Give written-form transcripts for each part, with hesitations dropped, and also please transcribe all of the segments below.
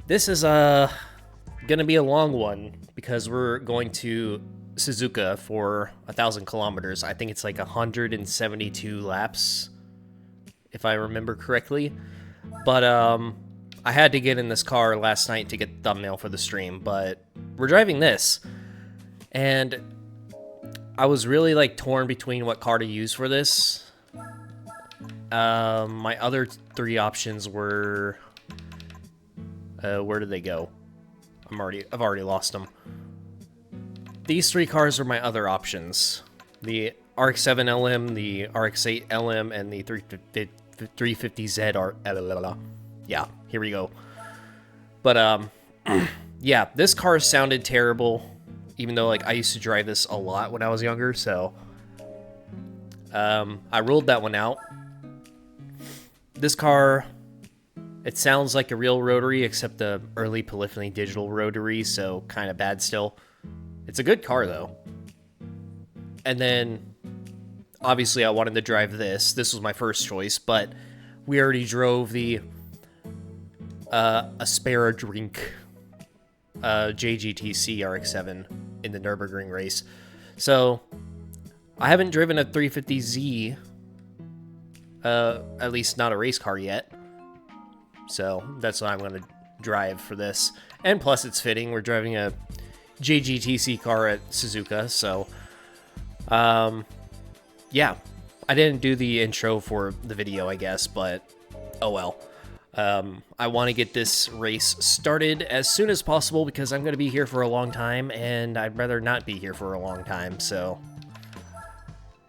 This is gonna be a long one because we're going to Suzuka for 1,000 kilometers. I think it's like 172 laps, if I remember correctly. But I had to get in this car last night to get the thumbnail for the stream. But we're driving this, and I was really like torn between what car to use for this. My other three options were where did they go? I've already lost them. These three cars are my other options: the RX-7 LM, the RX-8 LM, and the 350Z. Yeah, here we go. But yeah, this car sounded terrible, even though like I used to drive this a lot when I was younger. So I ruled that one out. This car, it sounds like a real rotary, except the early polyphony digital rotary, so kind of bad still. It's a good car, though. And then, obviously, I wanted to drive this. This was my first choice, but we already drove the Aspera Drink JGTC RX-7 in the Nürburgring race. So, I haven't driven a 350Z, at least not a race car yet. So that's what I'm going to drive for this. And plus it's fitting. We're driving a JGTC car at Suzuka. So, yeah. I didn't do the intro for the video, I guess, but oh well. I want to get this race started as soon as possible because I'm going to be here for a long time, and I'd rather not be here for a long time. So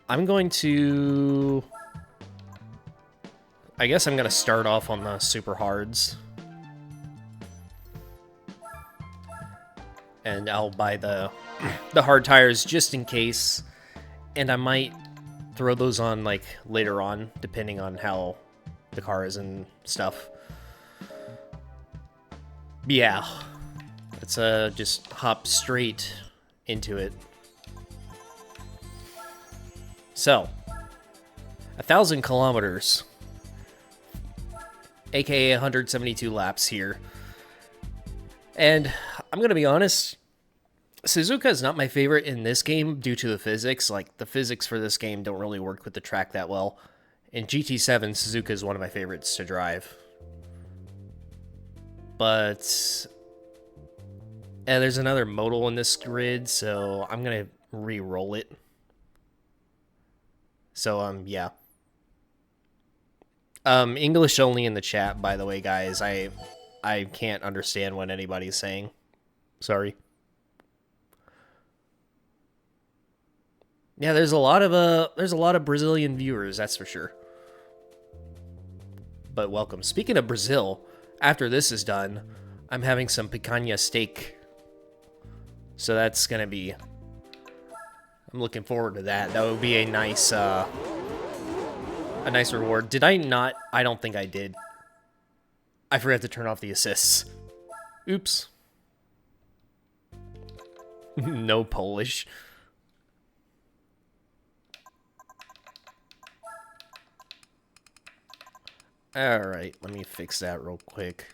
I'm going to... I guess I'm going to start off on the super hards. And I'll buy the hard tires just in case. And I might throw those on like later on, depending on how the car is and stuff. Yeah. Let's just hop straight into it. So, 1,000 kilometers. AKA 172 laps here. And I'm going to be honest, Suzuka is not my favorite in this game due to the physics. Like, the physics for this game don't really work with the track that well. In GT7, Suzuka is one of my favorites to drive. But there's another modal in this grid, so I'm going to re-roll it. So, yeah. English only in the chat, by the way, guys. I can't understand what anybody's saying. Sorry. Yeah, there's a lot of Brazilian viewers, that's for sure. But welcome. Speaking of Brazil, after this is done, I'm having some picanha steak. So that's gonna be... I'm looking forward to that. That would be a nice reward. Did I not? I don't think I did. I forgot to turn off the assists. Oops. No Polish. Alright, let me fix that real quick.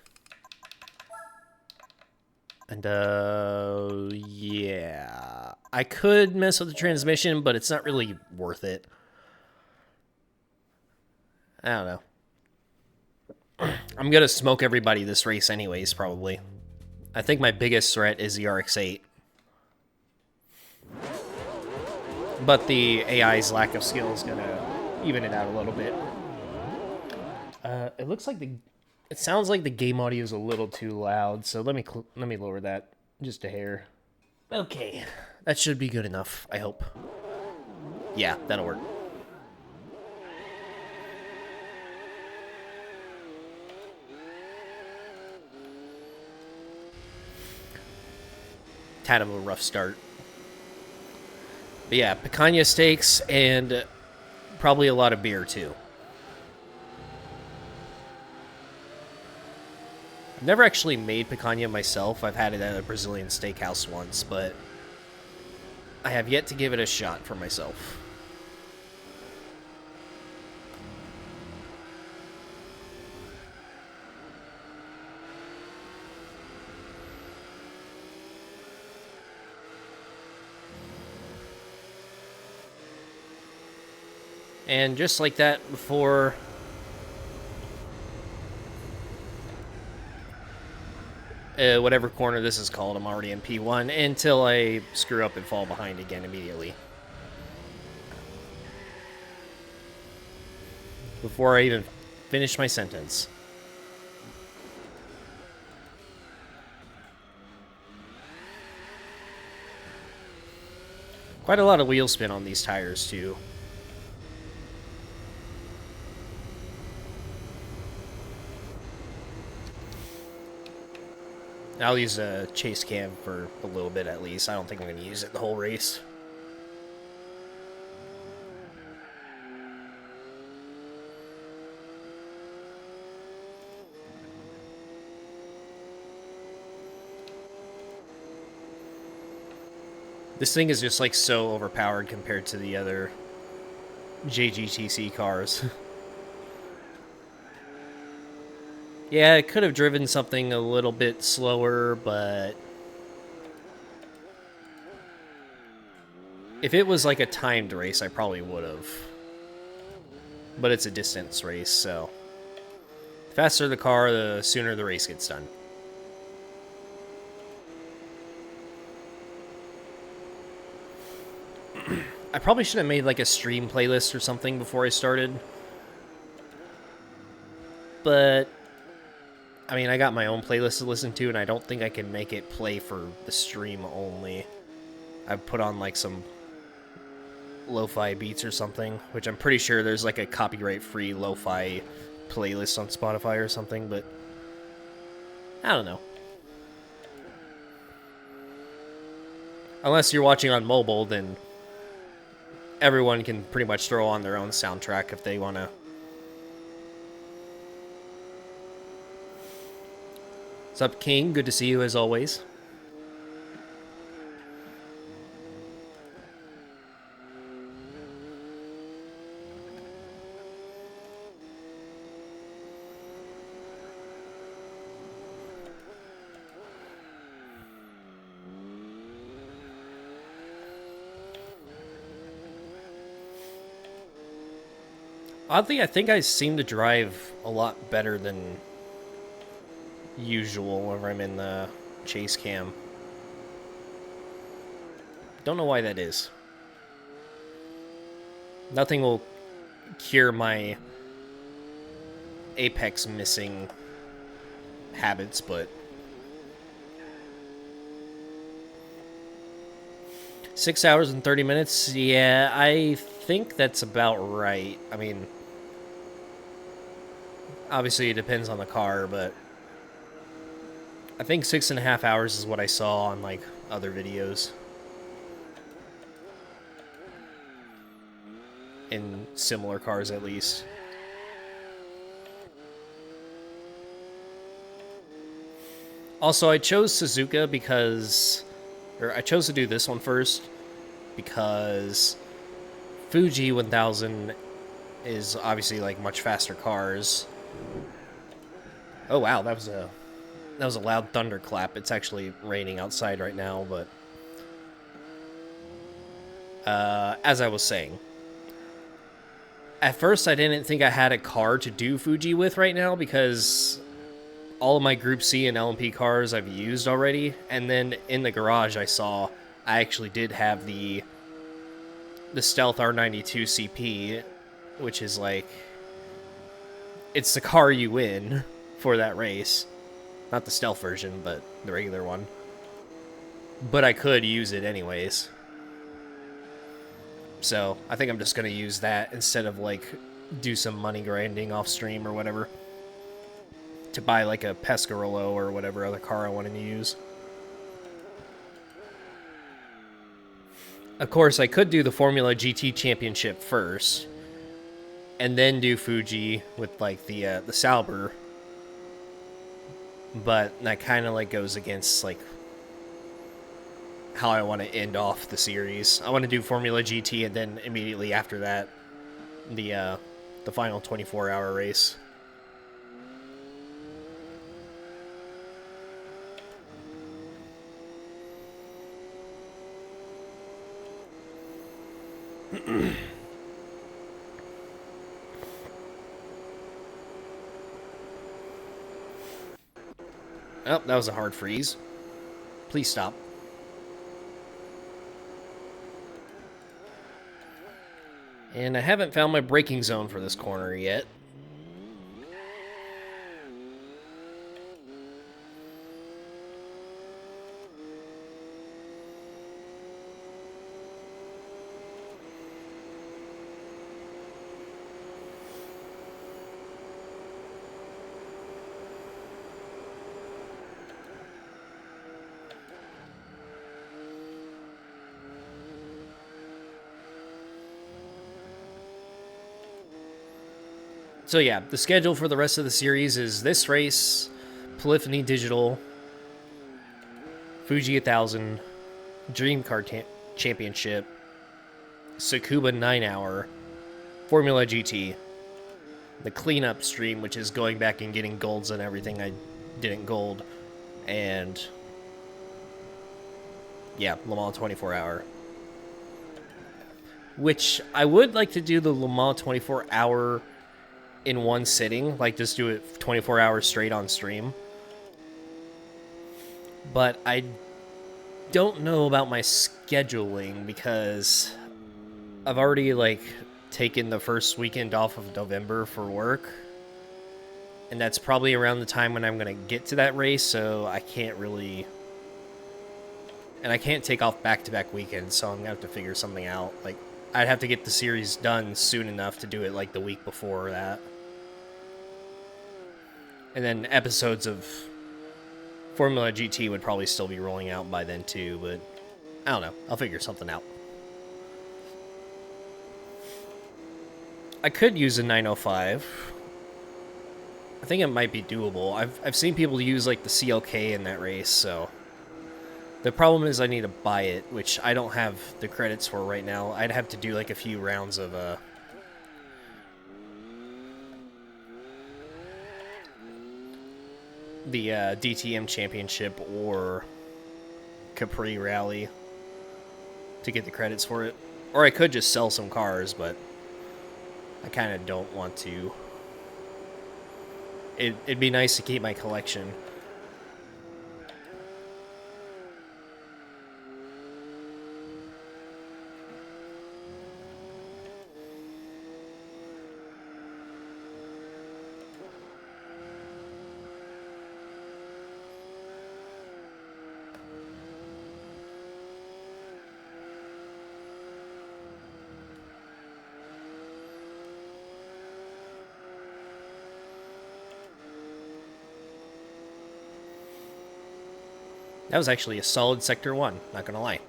And, yeah. I could mess with the transmission, but it's not really worth it. I don't know. I'm gonna smoke everybody this race anyways, probably. I think my biggest threat is the RX-8. But the AI's lack of skill is gonna even it out a little bit. It looks like it sounds like the game audio is a little too loud, so let me lower that just a hair. Okay, that should be good enough, I hope. Yeah, that'll work. Kind of a rough start. But yeah, picanha steaks and probably a lot of beer too. I've never actually made picanha myself. I've had it at a Brazilian steakhouse once, but I have yet to give it a shot for myself. And just like that, before whatever corner this is called, I'm already in P1 until I screw up and fall behind again immediately. Before I even finish my sentence. Quite a lot of wheel spin on these tires, too. I'll use a chase cam for a little bit at least. I don't think I'm going to use it the whole race. This thing is just like so overpowered compared to the other JGTC cars. Yeah, it could have driven something a little bit slower, but if it was like a timed race, I probably would have. But it's a distance race, so the faster the car, the sooner the race gets done. I probably should have made like a stream playlist or something before I started. But I mean, I got my own playlist to listen to, and I don't think I can make it play for the stream only. I've put on like some lo-fi beats or something, which I'm pretty sure there's like a copyright-free lo-fi playlist on Spotify or something, but I don't know. Unless you're watching on mobile, then everyone can pretty much throw on their own soundtrack if they want to. What's up, King? Good to see you as always. Oddly, I think I seem to drive a lot better than usual whenever I'm in the chase cam. Don't know why that is. Nothing will cure my Apex missing habits, but 6 hours and 30 minutes? Yeah, I think that's about right. I mean, obviously it depends on the car, but I think 6.5 hours is what I saw on like other videos. In similar cars, at least. Also, I chose Suzuka because... Or I chose to do this one first because Fuji 1000 is obviously like much faster cars. Oh wow, that was a loud thunderclap. It's actually raining outside right now, but as I was saying, at first I didn't think I had a car to do Fuji with right now because all of my Group C and LMP cars I've used already, and then in the garage I saw I actually did have the Stealth R92 CP, which is like, it's the car you win for that race. Not the Stealth version, but the regular one. But I could use it anyways. So I think I'm just going to use that instead of like do some money grinding off stream or whatever to buy like a Pescarolo or whatever other car I wanted to use. Of course, I could do the Formula GT Championship first, and then do Fuji with like the Sauber. But that kind of like goes against like how I want to end off the series. I want to do Formula GT, and then immediately after that, the final 24-hour race. Oh, that was a hard freeze. Please stop. And I haven't found my braking zone for this corner yet. So yeah, the schedule for the rest of the series is this race, Polyphony Digital, Fuji 1000, Dream Car Championship, Tsukuba 9 Hour, Formula GT, the cleanup stream, which is going back and getting golds on everything I didn't gold, and yeah, Le Mans 24 Hour. Which I would like to do the Le Mans 24 Hour in one sitting, like just do it 24 hours straight on stream. But I don't know about my scheduling because I've already like taken the first weekend off of November for work. And that's probably around the time when I'm going to get to that race, so I can't really... And I can't take off back-to-back weekends, so I'm going to have to figure something out. Like, I'd have to get the series done soon enough to do it like the week before that. And then episodes of Formula GT would probably still be rolling out by then too, but I don't know. I'll figure something out. I could use a 905. I think it might be doable. I've seen people use like the CLK in that race, so the problem is I need to buy it, which I don't have the credits for right now. I'd have to do like a few rounds of the DTM Championship or Capri Rally to get the credits for it. Or I could just sell some cars, but I kind of don't want to. It'd be nice to keep my collection. That was actually a solid Sector 1, not gonna lie.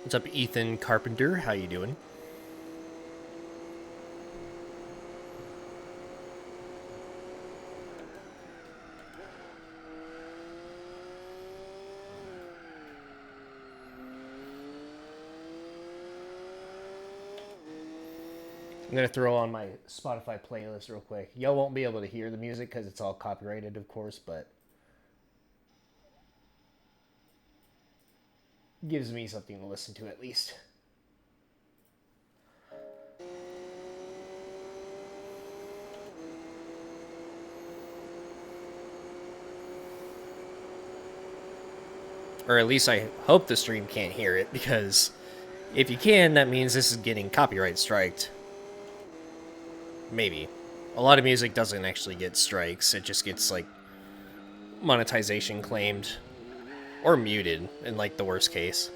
What's up, Ethan Carpenter? How you doing? I'm going to throw on my Spotify playlist real quick. Y'all won't be able to hear the music because it's all copyrighted, of course, but gives me something to listen to at least. Or at least I hope the stream can't hear it, because if you can, that means this is getting copyright striked. Maybe. A lot of music doesn't actually get strikes, it just gets, like, monetization claimed. Or muted, in, like, the worst case.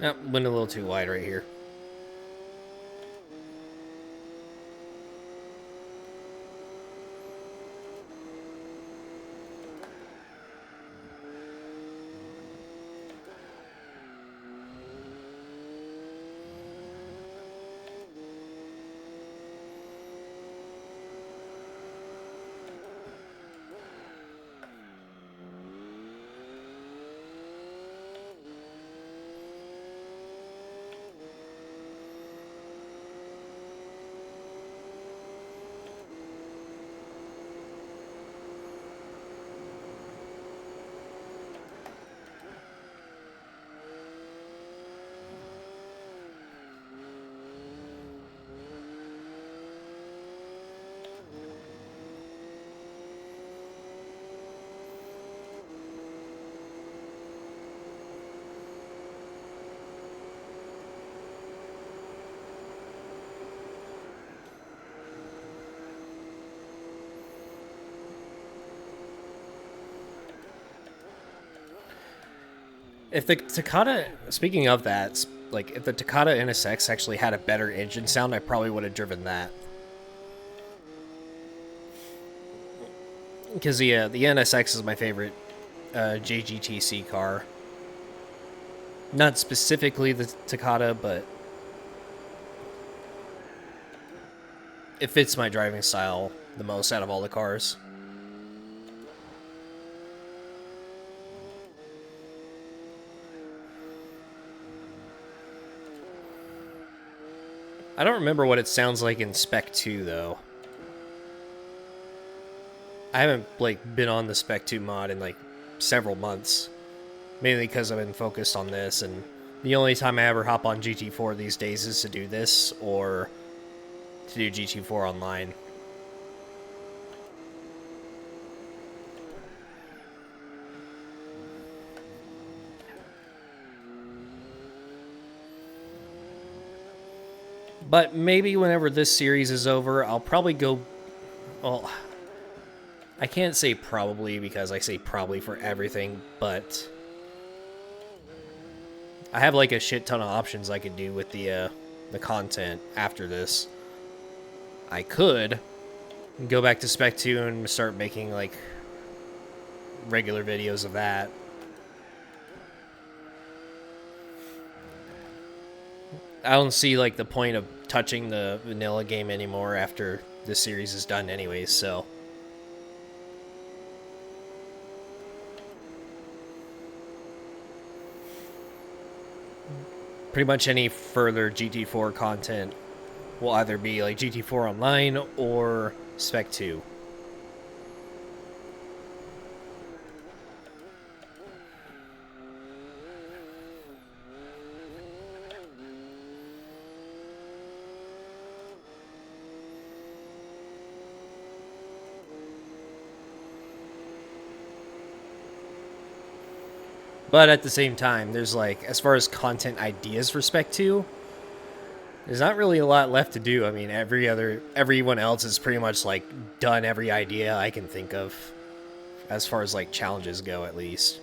Went a little too wide right here. If the Takata, speaking of that, like if the Takata NSX actually had a better engine sound, I probably would have driven that. Because the NSX is my favorite JGTC car. Not specifically the Takata, but it fits my driving style the most out of all the cars. I don't remember what it sounds like in Spec 2, though. I haven't, like, been on the Spec 2 mod in, like, several months. Mainly because I've been focused on this, and the only time I ever hop on GT4 these days is to do this, or to do GT4 online. But maybe whenever this series is over, I'll probably go... Well, I can't say probably because I say probably for everything, but I have like a shit ton of options I could do with the content after this. I could go back to Spec 2 and start making like regular videos of that. I don't see like the point of touching the vanilla game anymore after this series is done anyways, so pretty much any further GT4 content will either be like GT4 Online or Spec 2. But at the same time, there's like, as far as content ideas for Spec 2, there's not really a lot left to do. I mean, everyone else has pretty much like done every idea I can think of, as far as like challenges go, at least.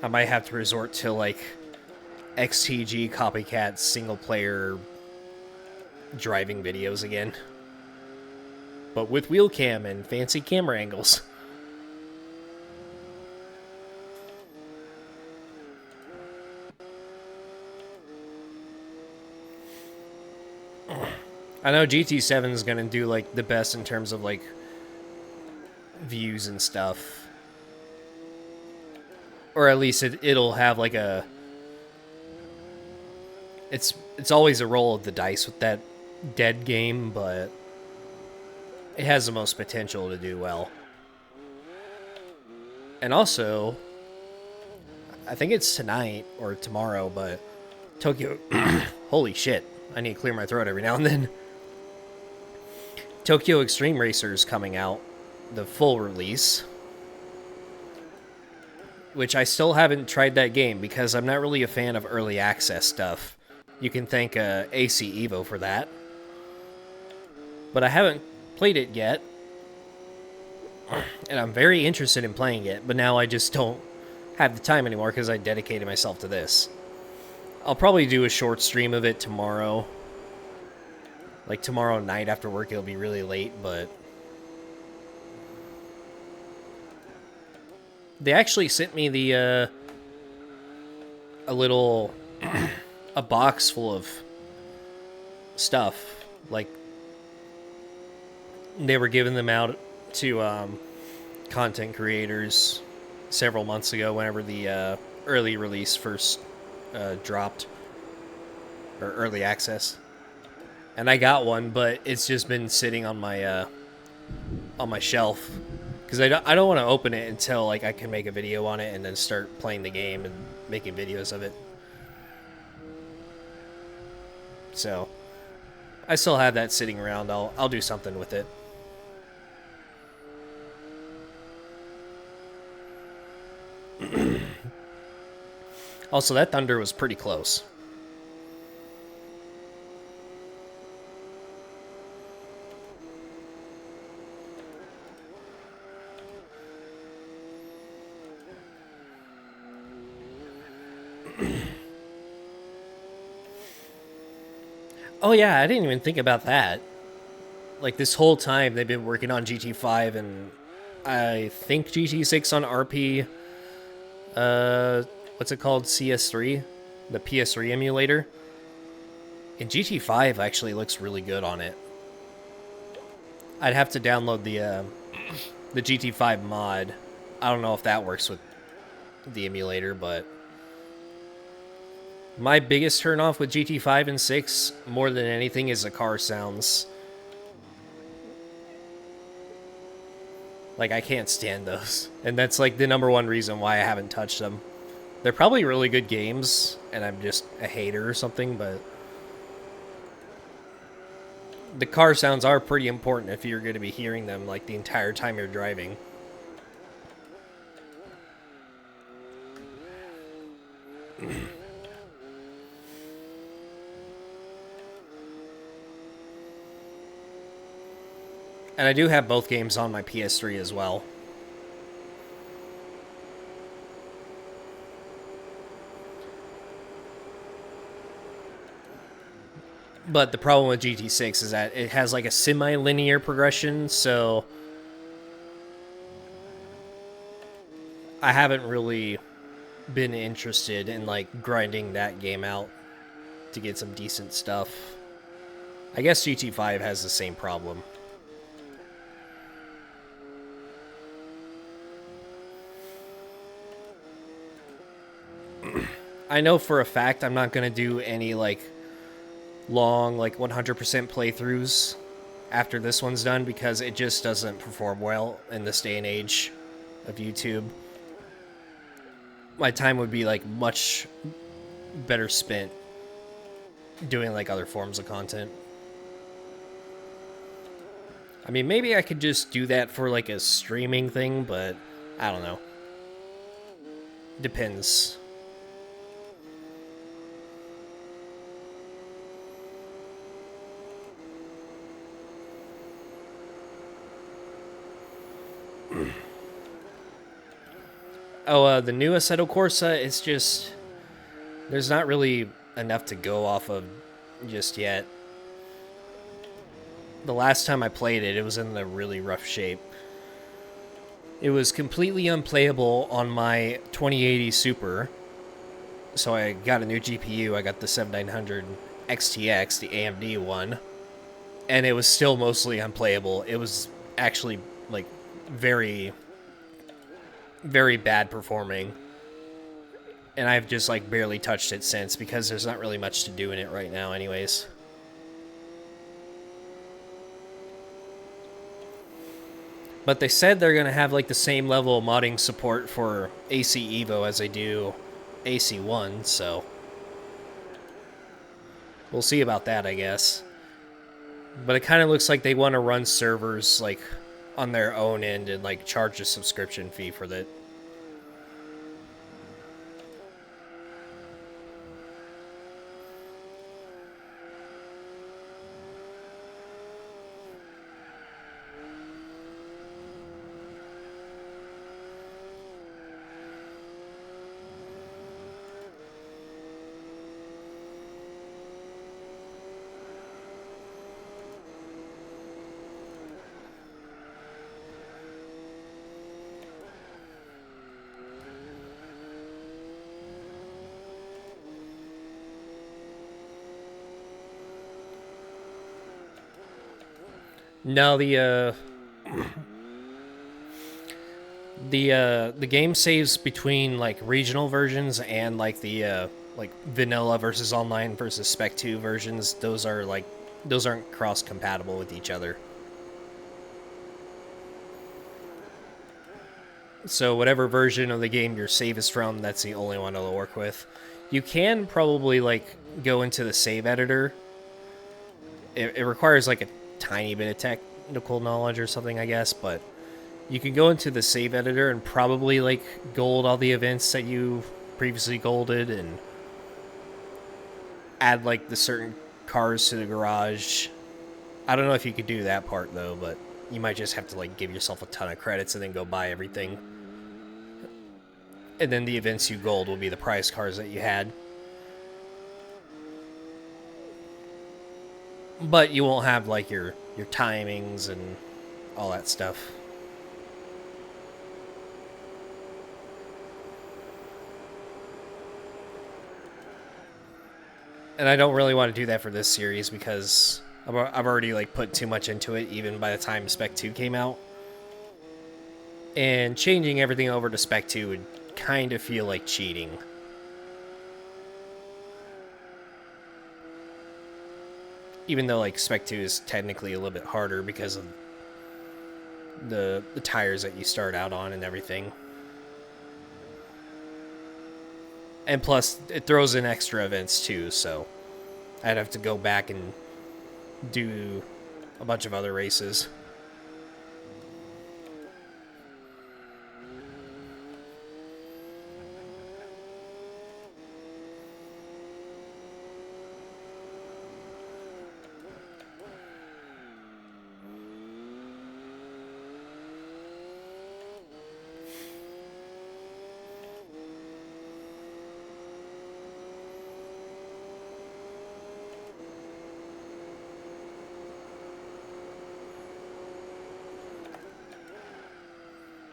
I might have to resort to like XTG copycat single player driving videos again, but with wheel cam and fancy camera angles. I know GT7 is gonna do like the best in terms of like views and stuff, or at least it'll have like a. It's always a roll of the dice with that dead game, but it has the most potential to do well. And also, I think it's tonight or tomorrow, but Tokyo. Holy shit! I need to clear my throat every now and then. Tokyo Extreme Racer's coming out, the full release, which I still haven't tried that game because I'm not really a fan of early access stuff. You can thank AC Evo for that. But I haven't played it yet, and I'm very interested in playing it, but now I just don't have the time anymore because I dedicated myself to this. I'll probably do a short stream of it tomorrow. Like tomorrow night after work, it'll be really late, but they actually sent me the a little a box full of stuff. Like they were giving them out to content creators several months ago, whenever the early release first dropped, or early access. And I got one, but it's just been sitting on my shelf because I don't want to open it until like I can make a video on it and then start playing the game and making videos of it. So I still have that sitting around. I'll do something with it. Also, that thunder was pretty close. Oh yeah, I didn't even think about that. Like this whole time they've been working on GT5 and I think GT6 on RP. What's it called? CS3, the PS3 emulator. And GT5 actually looks really good on it. I'd have to download the GT5 mod. I don't know if that works with the emulator, but my biggest turnoff with GT5 and 6, more than anything, is the car sounds. Like, I can't stand those. And that's, like, the #1 reason why I haven't touched them. They're probably really good games, and I'm just a hater or something, but the car sounds are pretty important if you're going to be hearing them, like, the entire time you're driving. And I do have both games on my PS3 as well. But the problem with GT6 is that it has like a semi-linear progression, so I haven't really been interested in like grinding that game out to get some decent stuff. I guess GT5 has the same problem. I know for a fact I'm not going to do any like long, like 100% playthroughs after this one's done because it just doesn't perform well in this day and age of YouTube. My time would be like much better spent doing like other forms of content. I mean, maybe I could just do that for like a streaming thing, but I don't know. Depends. Oh, the new Assetto Corsa, it's just... There's not really enough to go off of just yet. The last time I played it, it was in a really rough shape. It was completely unplayable on my 2080 Super. So I got a new GPU. I got the 7900 XTX, the AMD one. And it was still mostly unplayable. It was actually, like, very, very bad performing. And I've just, like, barely touched it since because there's not really much to do in it right now anyways. But they said they're going to have, like, the same level of modding support for AC Evo as they do AC1, so we'll see about that, I guess. But it kind of looks like they want to run servers, like, on their own end and, like, charge a subscription fee for that. No, the game saves between like regional versions and like the like vanilla versus online versus Spec 2 versions. Those aren't cross compatible with each other. So whatever version of the game your save is from, that's the only one it'll work with. You can probably like go into the save editor. It requires like a tiny bit of technical knowledge or something, I guess, but you can go into the save editor and probably like gold all the events that you previously golded and add like the certain cars to the garage. I don't know if you could do that part though, but you might just have to like give yourself a ton of credits and then go buy everything. And then the events you gold will be the prize cars that you had. But you won't have like your timings and all that stuff. And I don't really want to do that for this series because I've already like put too much into it even by the time Spec 2 came out. And changing everything over to Spec 2 would kind of feel like cheating. Even though like Spec 2 is technically a little bit harder because of the tires that you start out on and everything. And plus, it throws in extra events too, so I'd have to go back and do a bunch of other races.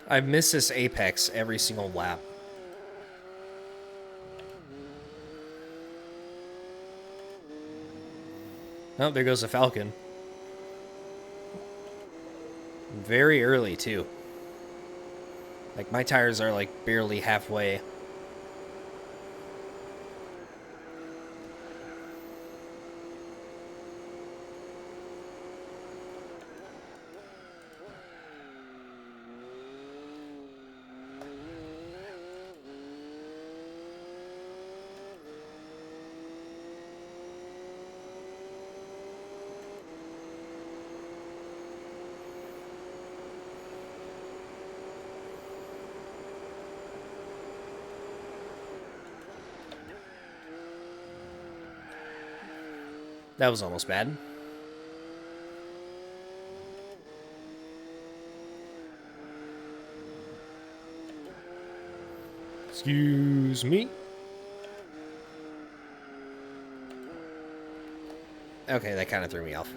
I've missed this apex every single lap. Oh, there goes the Falcon. Very early, too. Like, my tires are, like, barely halfway. That was almost bad. Excuse me. Okay, that kind of threw me off.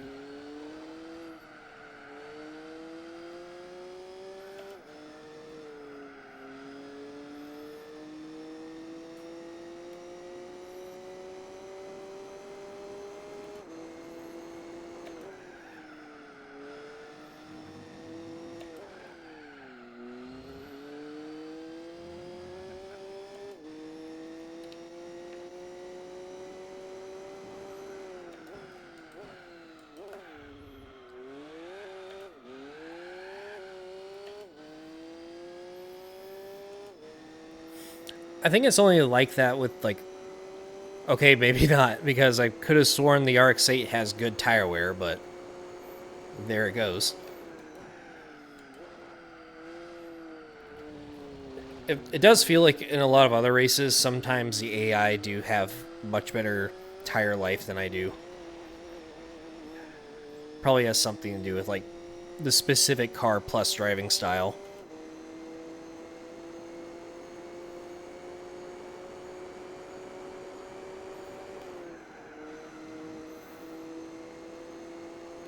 I think it's only like that with, like... Okay, maybe not, because I could have sworn the RX-8 has good tire wear, but... There it goes. It does feel like in a lot of other races, sometimes the AI do have much better tire life than I do. Probably has something to do with, like, the specific car plus driving style.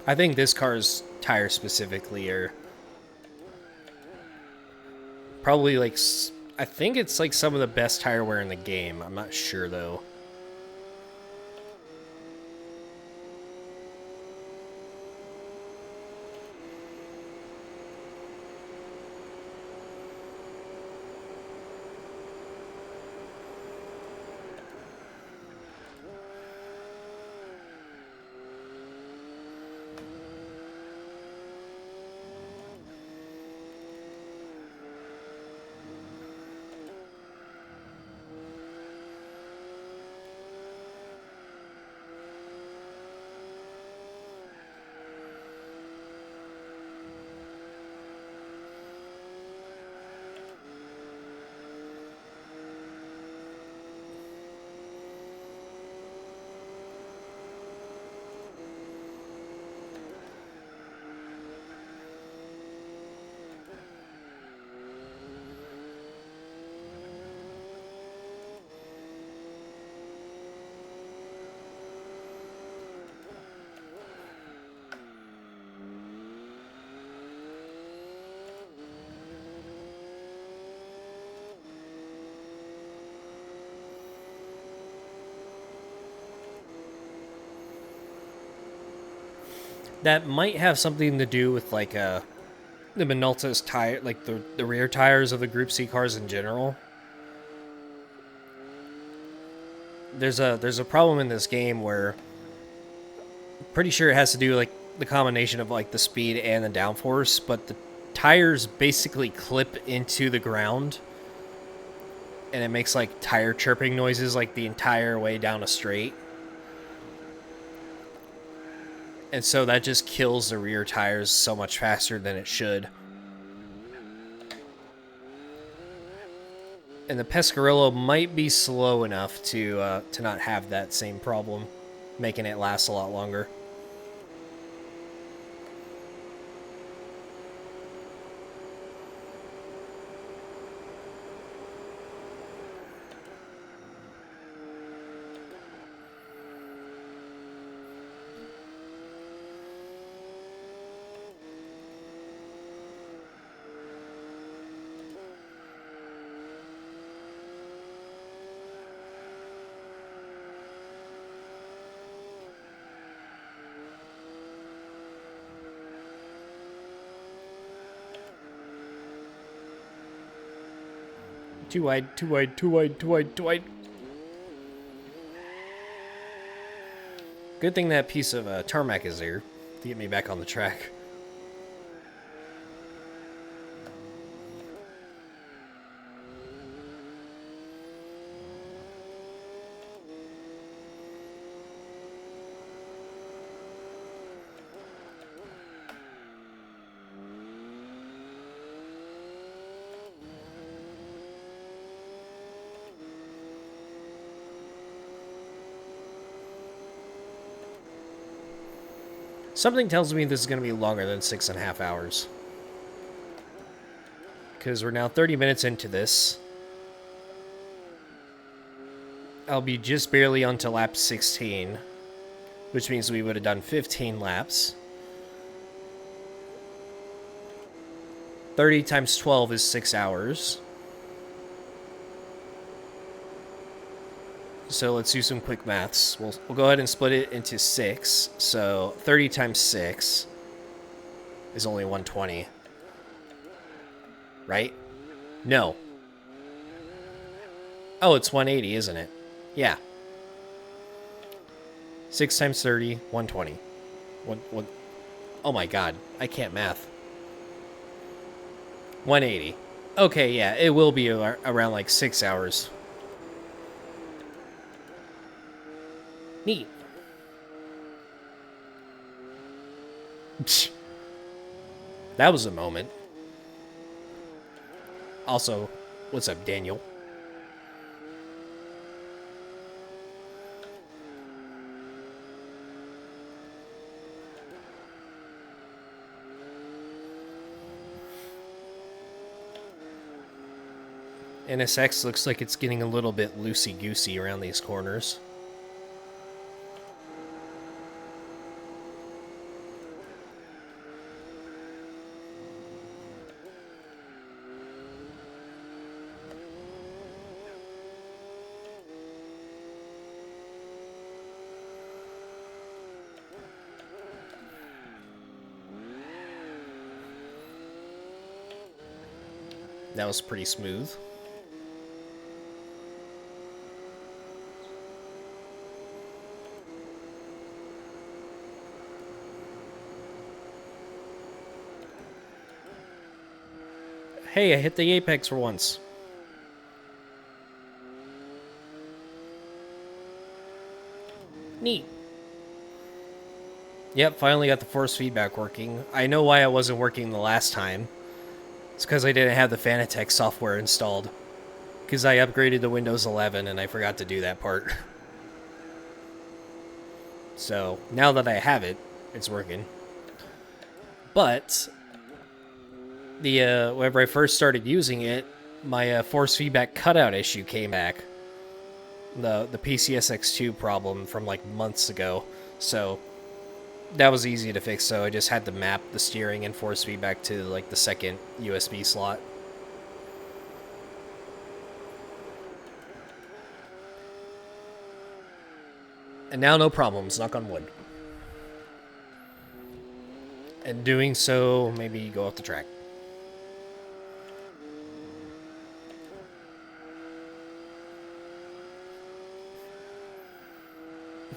I think this car's tires specifically are probably like... I think it's like some of the best tire wear in the game. I'm not sure though. That might have something to do with like the Minolta's tire, like the rear tires of the Group C cars in general. There's a problem in this game where I'm pretty sure it has to do like the combination of like the speed and the downforce, but the tires basically clip into the ground and it makes like tire chirping noises like the entire way down a straight. And so that just kills the rear tires so much faster than it should. And the Pescarillo might be slow enough to not have that same problem, making it last a lot longer. Too wide, too wide, too wide, too wide, too wide. Good thing that piece of tarmac is there to get me back on the track. Something tells me this is going to be longer than 6.5 hours. Because we're now 30 minutes into this. I'll be just barely onto lap 16, which means we would have done 15 laps. 30 times 12 is 6 hours. So let's do some quick maths. We'll go ahead and split it into 6. So 30 times 6 is only 120. Right? No. Oh, it's 180, isn't it? Yeah. 6 times 30, 120. One, oh my god, I can't math. 180. Okay, yeah, it will be around like 6 hours. Neat. That was a moment. Also, what's up, Daniel? NSX looks like it's getting a little bit loosey-goosey around these corners. That was pretty smooth. Hey, I hit the apex for once. Neat. Yep, finally got the force feedback working. I know why it wasn't working the last time. It's because I didn't have the Fanatec software installed. Because I upgraded to Windows 11 and I forgot to do that part. So, now that I have it, it's working. But whenever I first started using it, my force feedback cutout issue came back. The PCSX2 problem from like months ago. So that was easy to fix, so I just had to map the steering and force feedback to like the second USB slot. And now no problems, knock on wood. And doing so, maybe go off the track.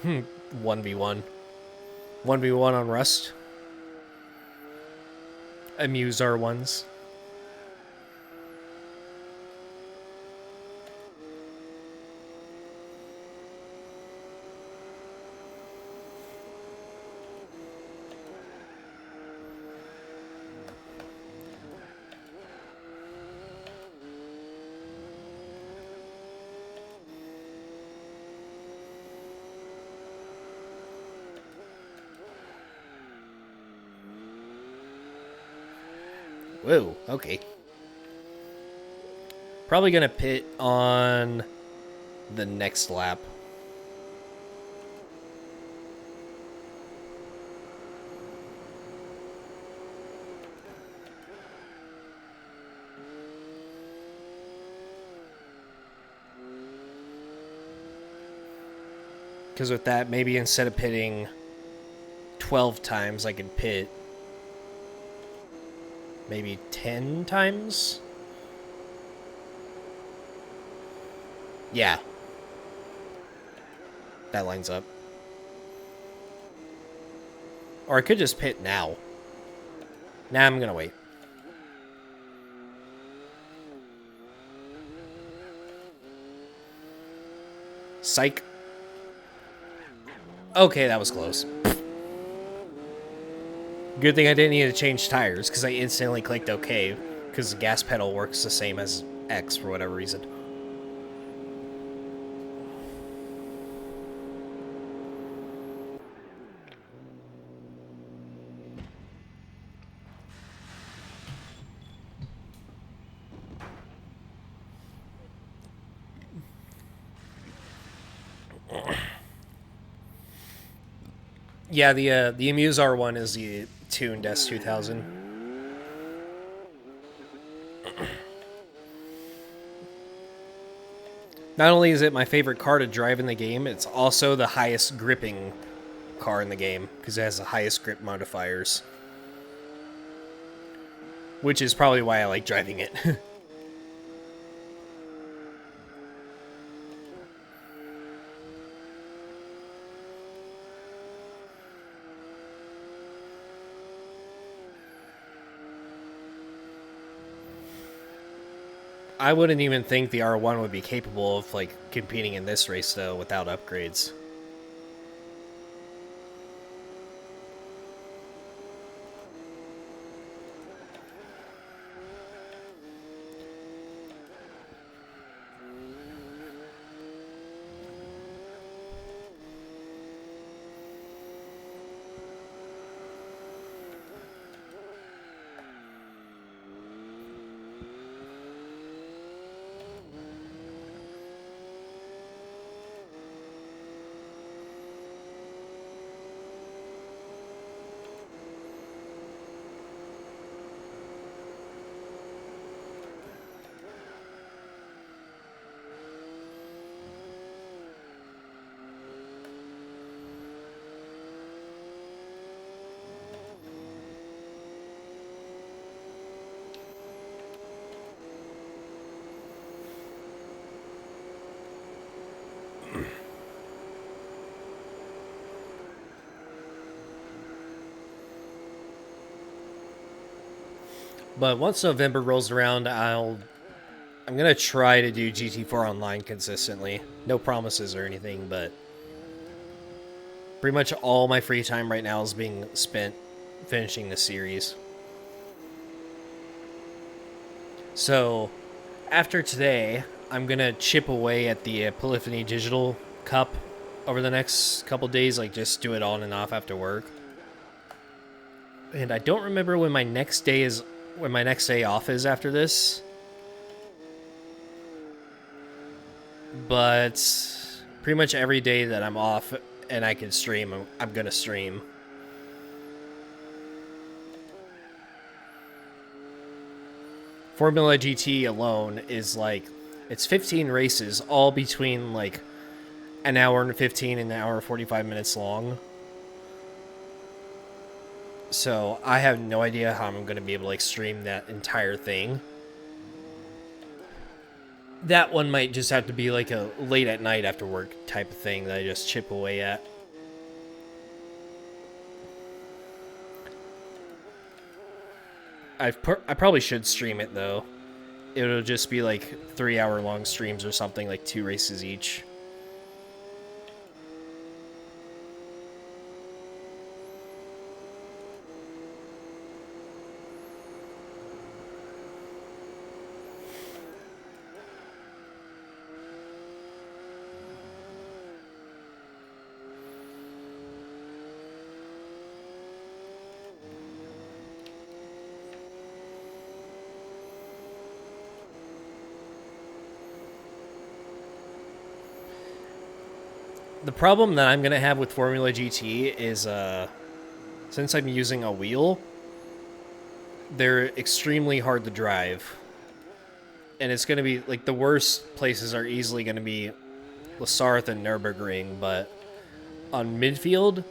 Hmm. 1v1. 1v1 on Rust. Amuse our ones. Whoa, okay. Probably gonna pit on the next lap. Because with that, maybe instead of pitting 12 times, I could pit maybe 10 times? Yeah. That lines up. Or I could just pit now. Nah, I'm gonna wait. Psych. Okay, that was close. Good thing I didn't need to change tires, because I instantly clicked OK, because the gas pedal works the same as X for whatever reason. Yeah, the Amuse R1 is the tuned S2000. Not only is it my favorite car to drive in the game, it's also the highest gripping car in the game, because it has the highest grip modifiers. Which is probably why I like driving it. I wouldn't even think the R1 would be capable of, like, competing in this race, though, without upgrades. But once November rolls around, I'm gonna try to do GT4 Online consistently. No promises or anything, but pretty much all my free time right now is being spent finishing the series. So, after today, I'm gonna chip away at the Polyphony Digital Cup over the next couple days, like just do it on and off after work. And I don't remember when my next day off is after this. But pretty much every day that I'm off and I can stream, I'm gonna stream. Formula GT alone is like, it's 15 races, all between like an hour and 15 and an hour and 45 minutes long. So I have no idea how I'm going to be able to like stream that entire thing. That one might just have to be like a late at night after work type of thing that I just chip away at. I probably should stream it though. It'll just be like 3-hour long streams or something, like 2 races each. The problem that I'm going to have with Formula GT is, since I'm using a wheel, they're extremely hard to drive. And it's going to be, like, the worst places are easily going to be Lasarth and Nürburgring, but on midfield,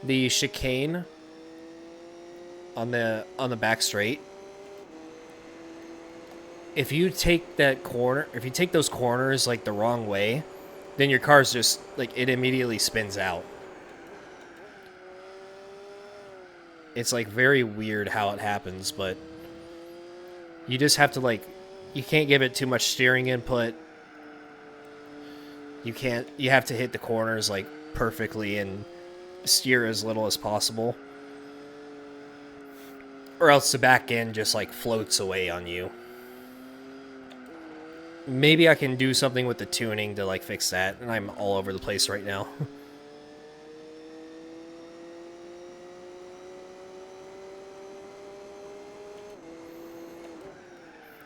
the chicane on the back straight, if you take those corners, like, the wrong way, then your car's just, like, it immediately spins out. It's, like, very weird how it happens, but you just have to, like, you can't give it too much steering input. You have to hit the corners, like, perfectly and steer as little as possible. Or else the back end just, like, floats away on you. Maybe I can do something with the tuning to, like, fix that, and I'm all over the place right now.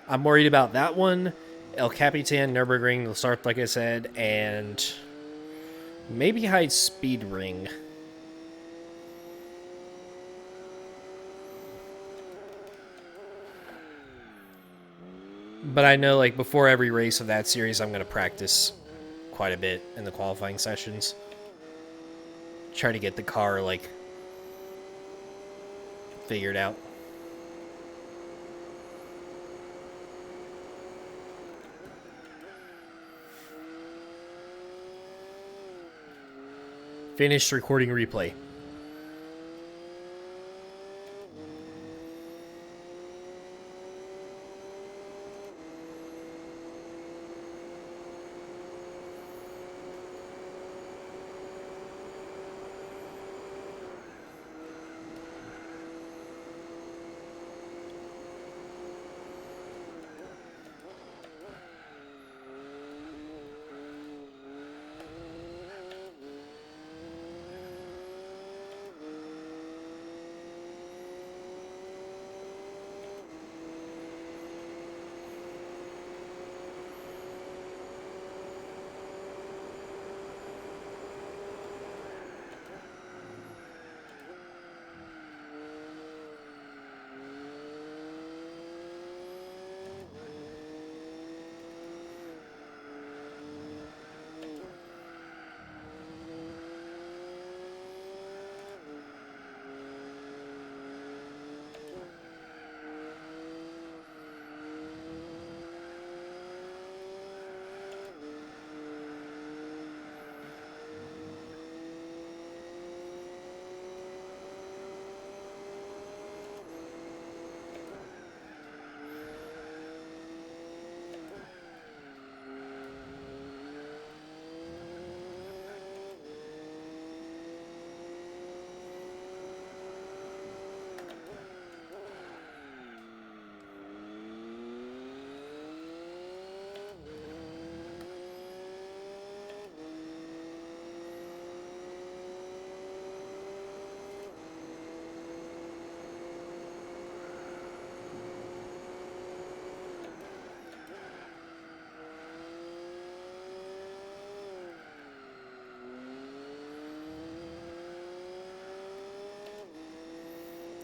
I'm worried about that one, El Capitan, Nürburgring, Lasarth, like I said, and maybe High Speed Ring. But I know, like, before every race of that series, I'm going to practice quite a bit in the qualifying sessions. Try to get the car, like, figured out. Finished recording replay.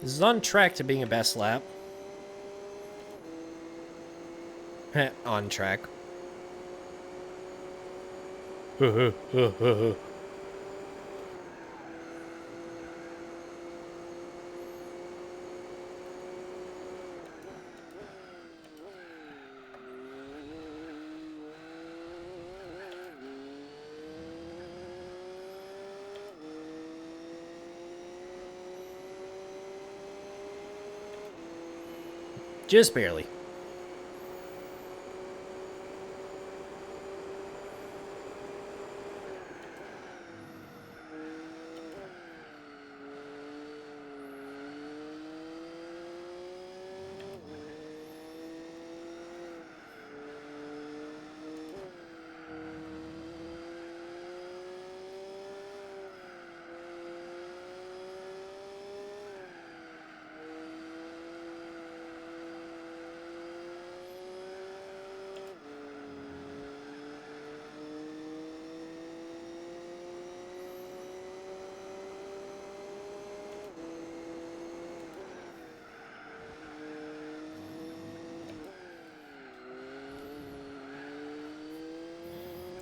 This is on track to being a best lap. On track. Just barely.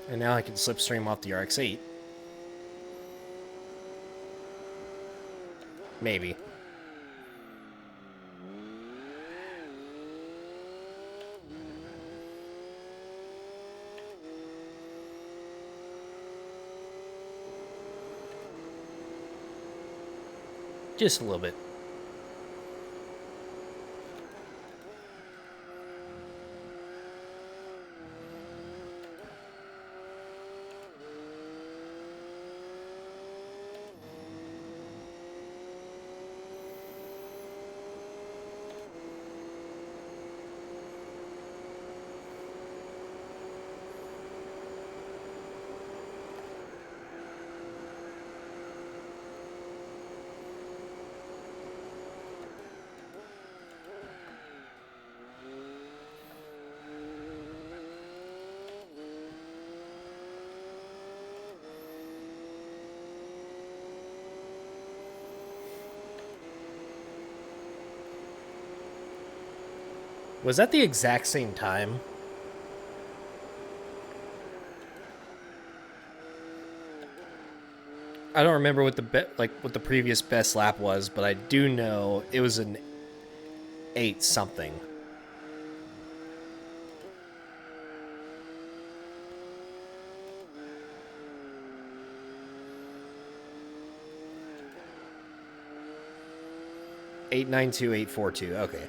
And now I can slipstream off the RX-8. Maybe. Just a little bit. Was that the exact same time? I don't remember what what the previous best lap was, but I do know it was an 8 something. .892, 842. Okay.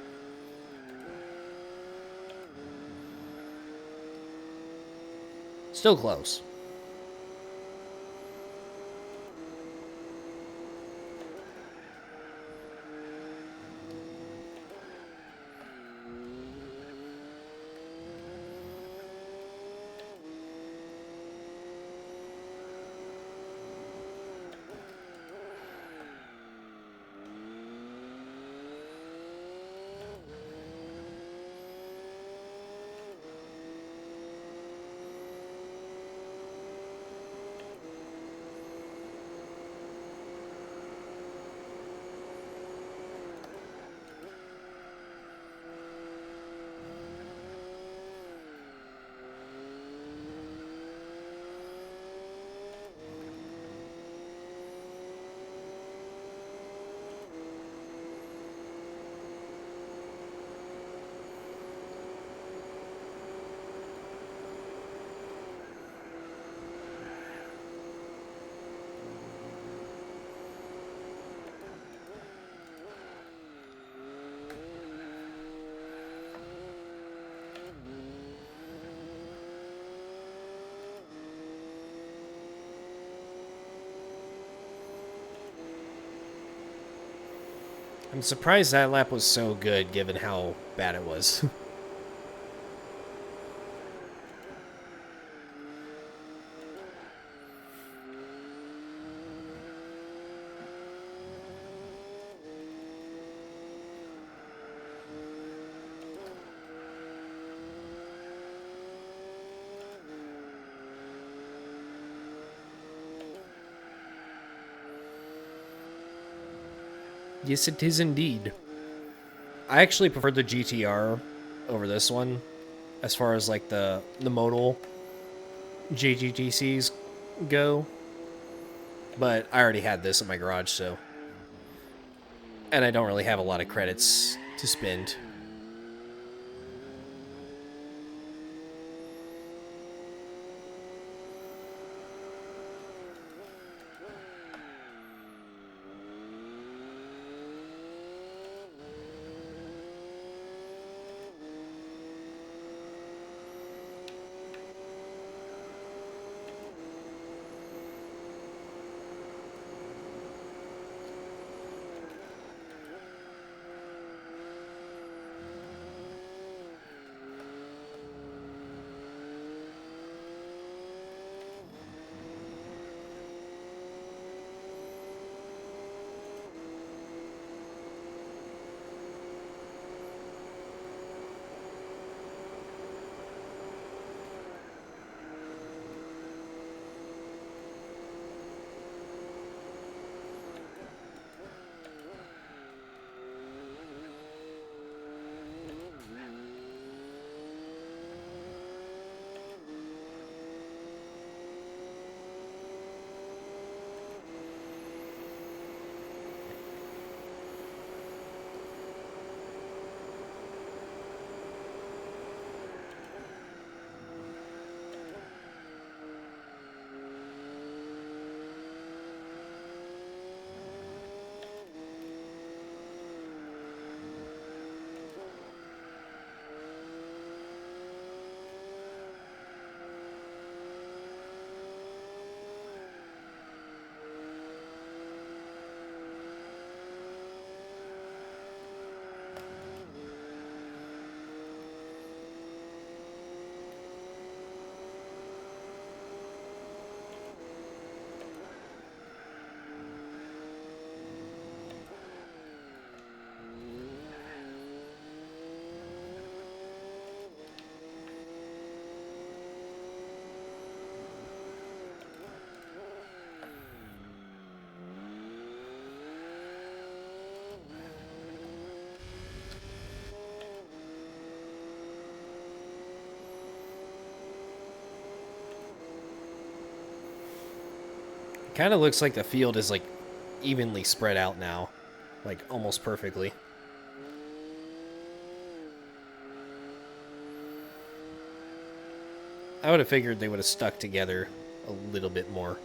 Still close. I'm surprised that lap was so good given how bad it was. Yes, it is indeed. I actually prefer the GTR over this one, as far as like the modal JGTCs go. But I already had this in my garage, so, and I don't really have a lot of credits to spend. Kind of looks like the field is like evenly spread out now, like almost perfectly. I would have figured they would have stuck together a little bit more.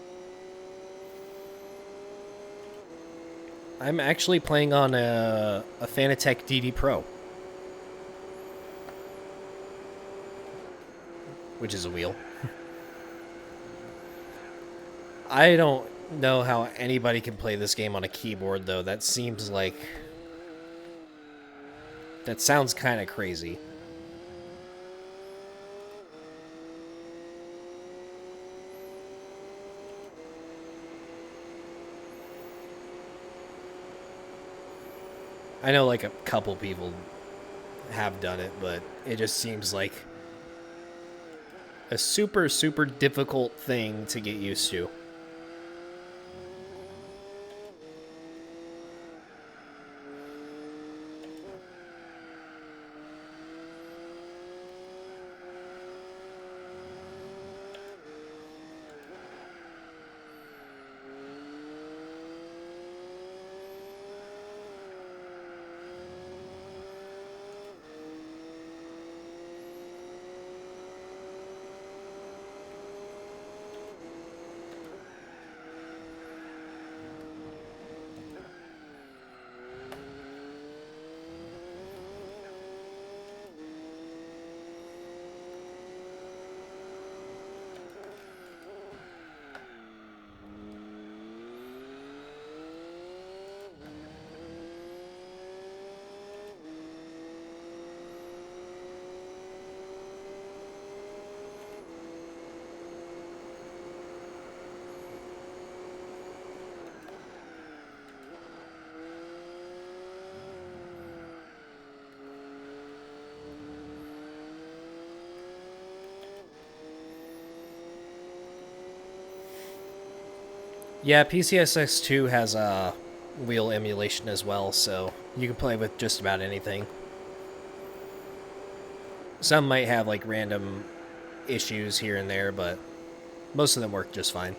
I'm actually playing on a Fanatec DD Pro, which is a wheel. I don't know how anybody can play this game on a keyboard, though. That seems like... That sounds kind of crazy. I know like a couple people have done it, but it just seems like a super, super difficult thing to get used to. Yeah, PCSX2 has a wheel emulation as well, so you can play with just about anything. Some might have like random issues here and there, but most of them work just fine.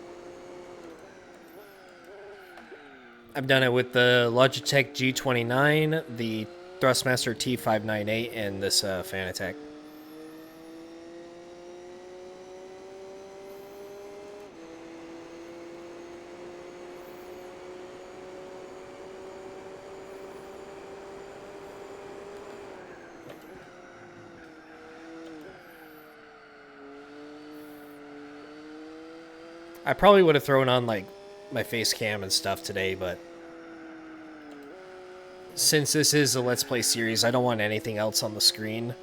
I've done it with the Logitech G29, the Thrustmaster T598, and this Fanatec. I probably would have thrown on like my face cam and stuff today, but since this is a Let's Play series, I don't want anything else on the screen.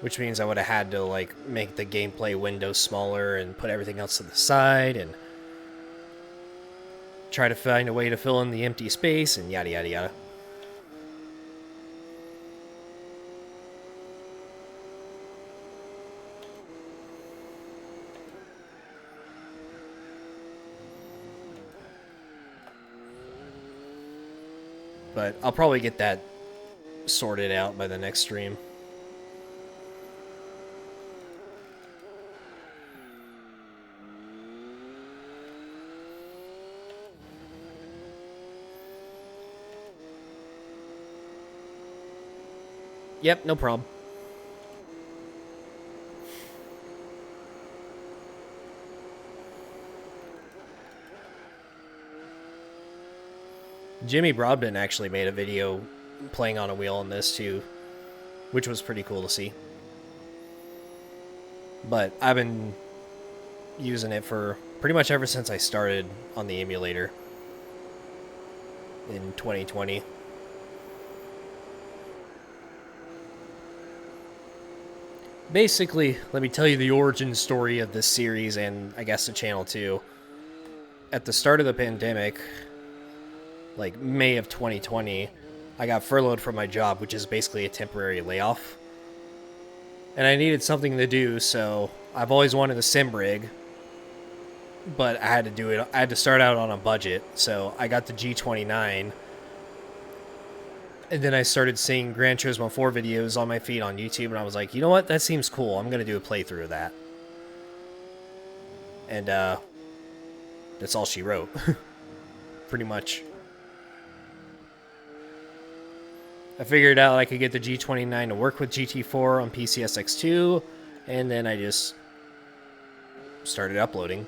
Which means I would have had to like make the gameplay window smaller and put everything else to the side and try to find a way to fill in the empty space and yada yada yada. But I'll probably get that sorted out by the next stream. Yep, no problem. Jimmy Broadbent actually made a video playing on a wheel on this too, which was pretty cool to see. But I've been using it for pretty much ever since I started on the emulator in 2020. Basically, let me tell you the origin story of this series and I guess the channel too. At the start of the pandemic, like May of 2020, I got furloughed from my job, which is basically a temporary layoff. And I needed something to do, so I've always wanted a sim rig, but I had to do it. I had to start out on a budget, so I got the G29. And then I started seeing Gran Turismo 4 videos on my feed on YouTube, and I was like, you know what? That seems cool. I'm going to do a playthrough of that. And That's all she wrote, pretty much. I figured out I could get the G29 to work with GT4 on PCSX2, and then I just started uploading.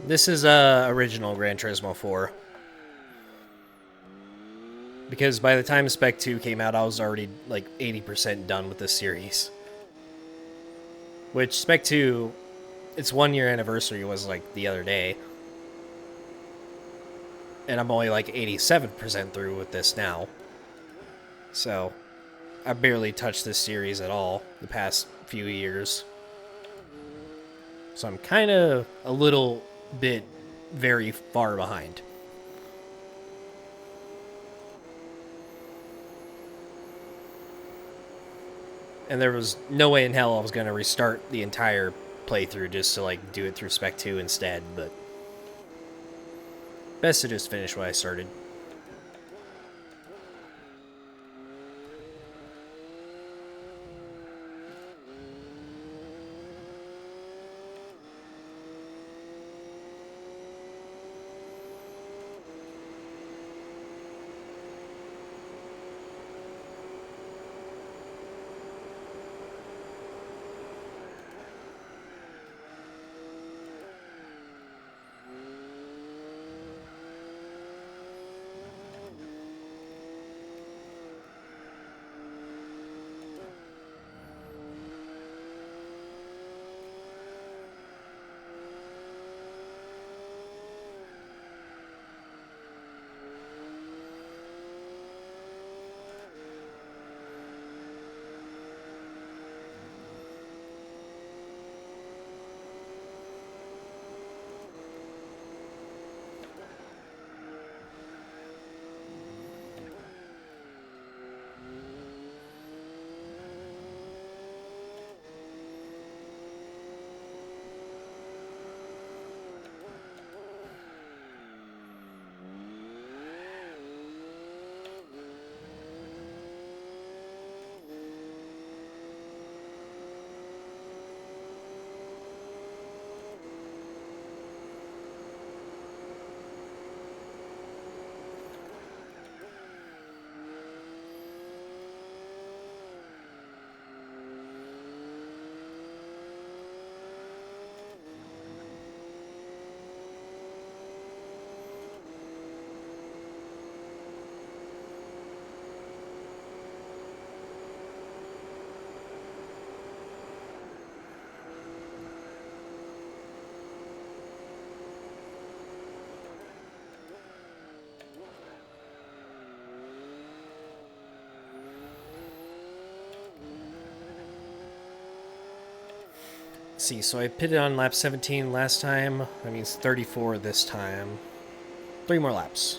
This is original Gran Turismo 4. Because by the time Spec 2 came out, I was already like 80% done with this series. Which Spec 2, its 1-year anniversary was like the other day. And I'm only like 87% through with this now. So, I barely touched this series at all the past few years. So I'm kind of a little bit very far behind. And there was no way in hell I was going to restart the entire playthrough just to like do it through Spec 2 instead, but best to just finish what I started. Let's see, so I pitted on lap 17 last time. That means 34 this time. 3 more laps.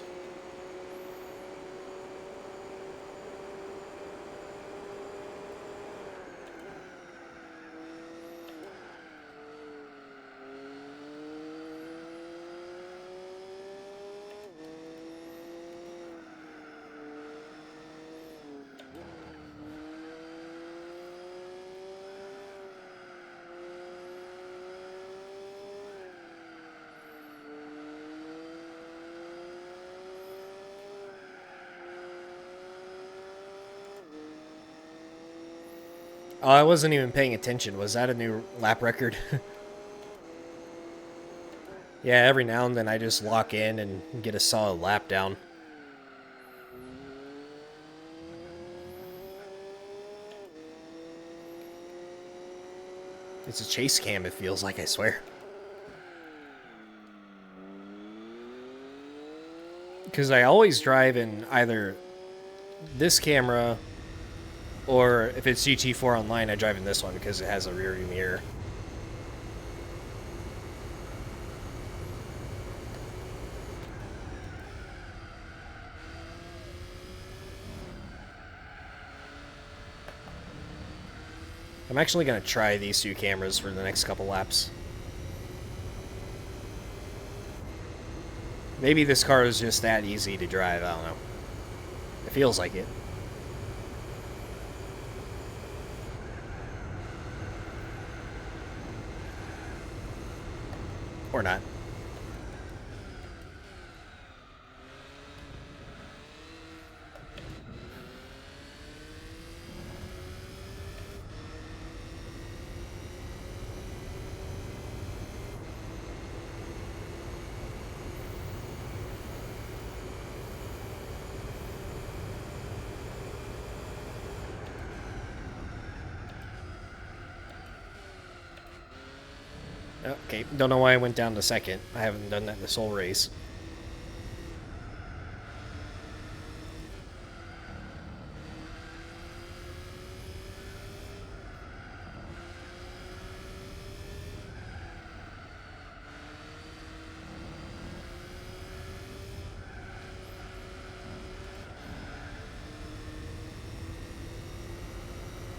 Oh, I wasn't even paying attention. Was that a new lap record? Yeah, every now and then I just lock in and get a solid lap down. It's a chase cam, it feels like, I swear. Because I always drive in either this camera, or if it's GT4 Online, I drive in this one because it has a rear view mirror. I'm actually going to try these 2 cameras for the next couple laps. Maybe this car is just that easy to drive, I don't know. It feels like it. Or not. Okay, don't know why I went down to second. I haven't done that this whole race.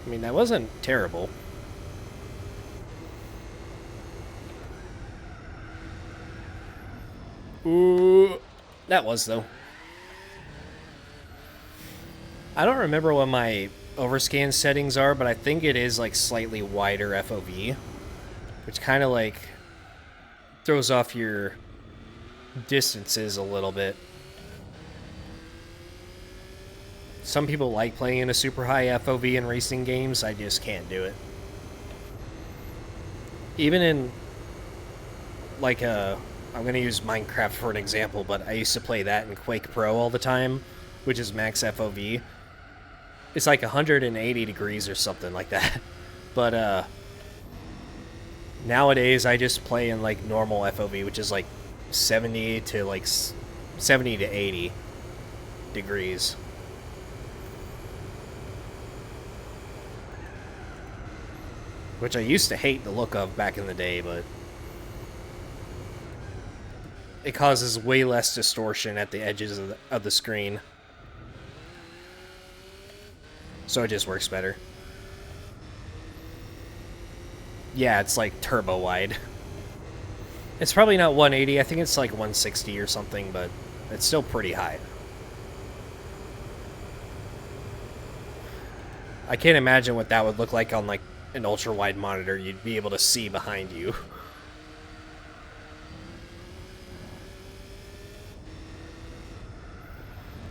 I mean, that wasn't terrible. Ooh, that was, though. I don't remember what my overscan settings are, but I think it is like slightly wider FOV, which kind of like throws off your distances a little bit. Some people like playing in a super high FOV in racing games. I just can't do it. Even in like I'm going to use Minecraft for an example, but I used to play that in Quake Pro all the time, which is max FOV. It's like 180 degrees or something like that. But nowadays I just play in like normal FOV, which is like 70 to 80 degrees. Which I used to hate the look of back in the day, but it causes way less distortion at the edges of the screen. So it just works better. Yeah, it's like turbo wide. It's probably not 180, I think it's like 160 or something, but it's still pretty high. I can't imagine what that would look like on like an ultra wide monitor. You'd be able to see behind you.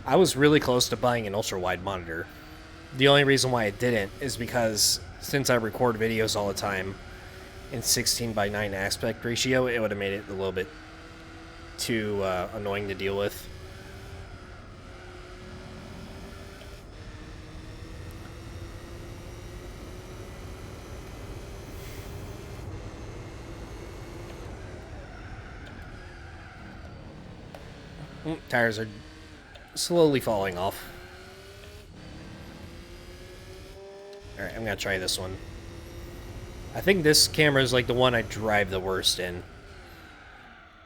I was really close to buying an ultra-wide monitor. The only reason why I didn't is because since I record videos all the time in 16:9 aspect ratio, it would have made it a little bit too annoying to deal with. Tires are slowly falling off. Alright, I'm gonna try this one. I think this camera is like the one I drive the worst in.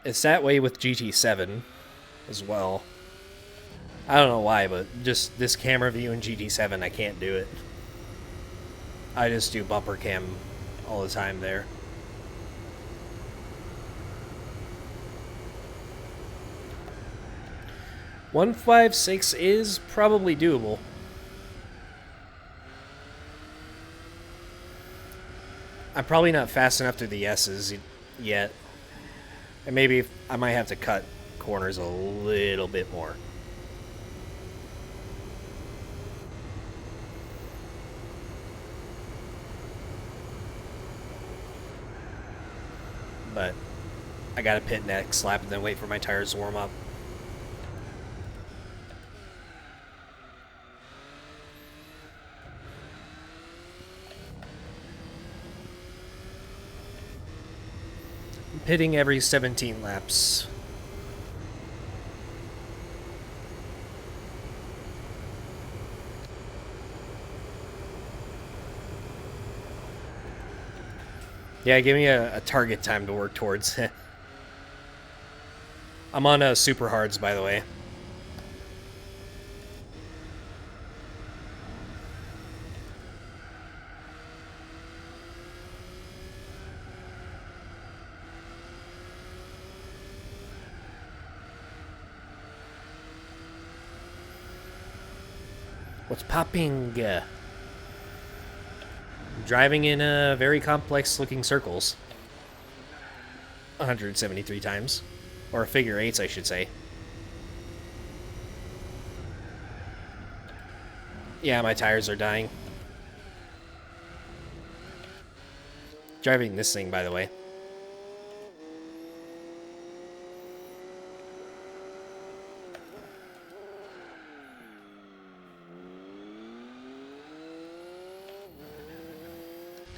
It's that way with GT7 as well. I don't know why, but just this camera view in GT7, I can't do it. I just do bumper cam all the time there. .156 is probably doable. I'm probably not fast enough through the S's yet. And maybe I might have to cut corners a little bit more. But I gotta pit next lap and then wait for my tires to warm up. Pitting every 17 laps. Yeah, give me a target time to work towards. I'm on super hards, by the way. What's popping? Driving in very complex looking circles. 173 times. Or figure eights, I should say. Yeah, my tires are dying. Driving this thing, by the way.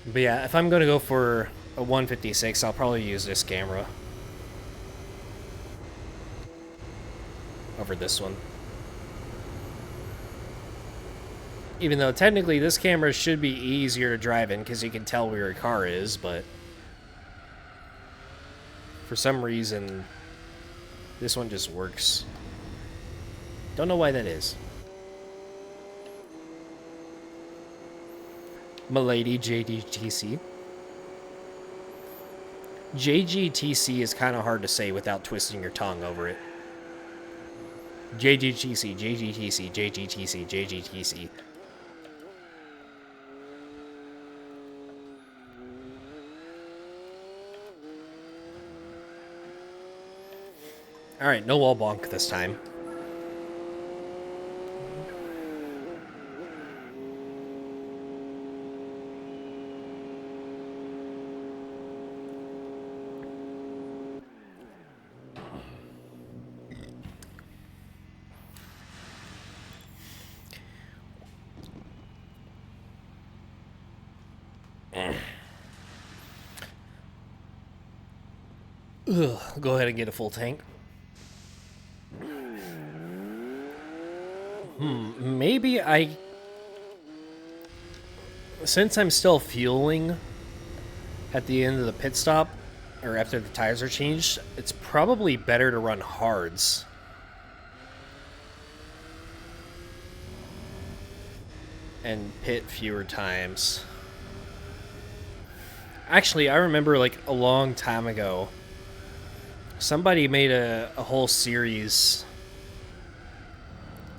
But yeah, if I'm going to go for a 156, I'll probably use this camera over this one. Even though technically this camera should be easier to drive in because you can tell where your car is, but for some reason this one just works. Don't know why that is. Milady JGTC. JGTC is kind of hard to say without twisting your tongue over it. JGTC, JGTC, JGTC, JGTC. Alright, no wall bonk this time. Ugh, go ahead and get a full tank. Maybe since I'm still fueling at the end of the pit stop, or after the tires are changed, it's probably better to run hards. And pit fewer times. Actually, I remember like a long time ago, somebody made a whole series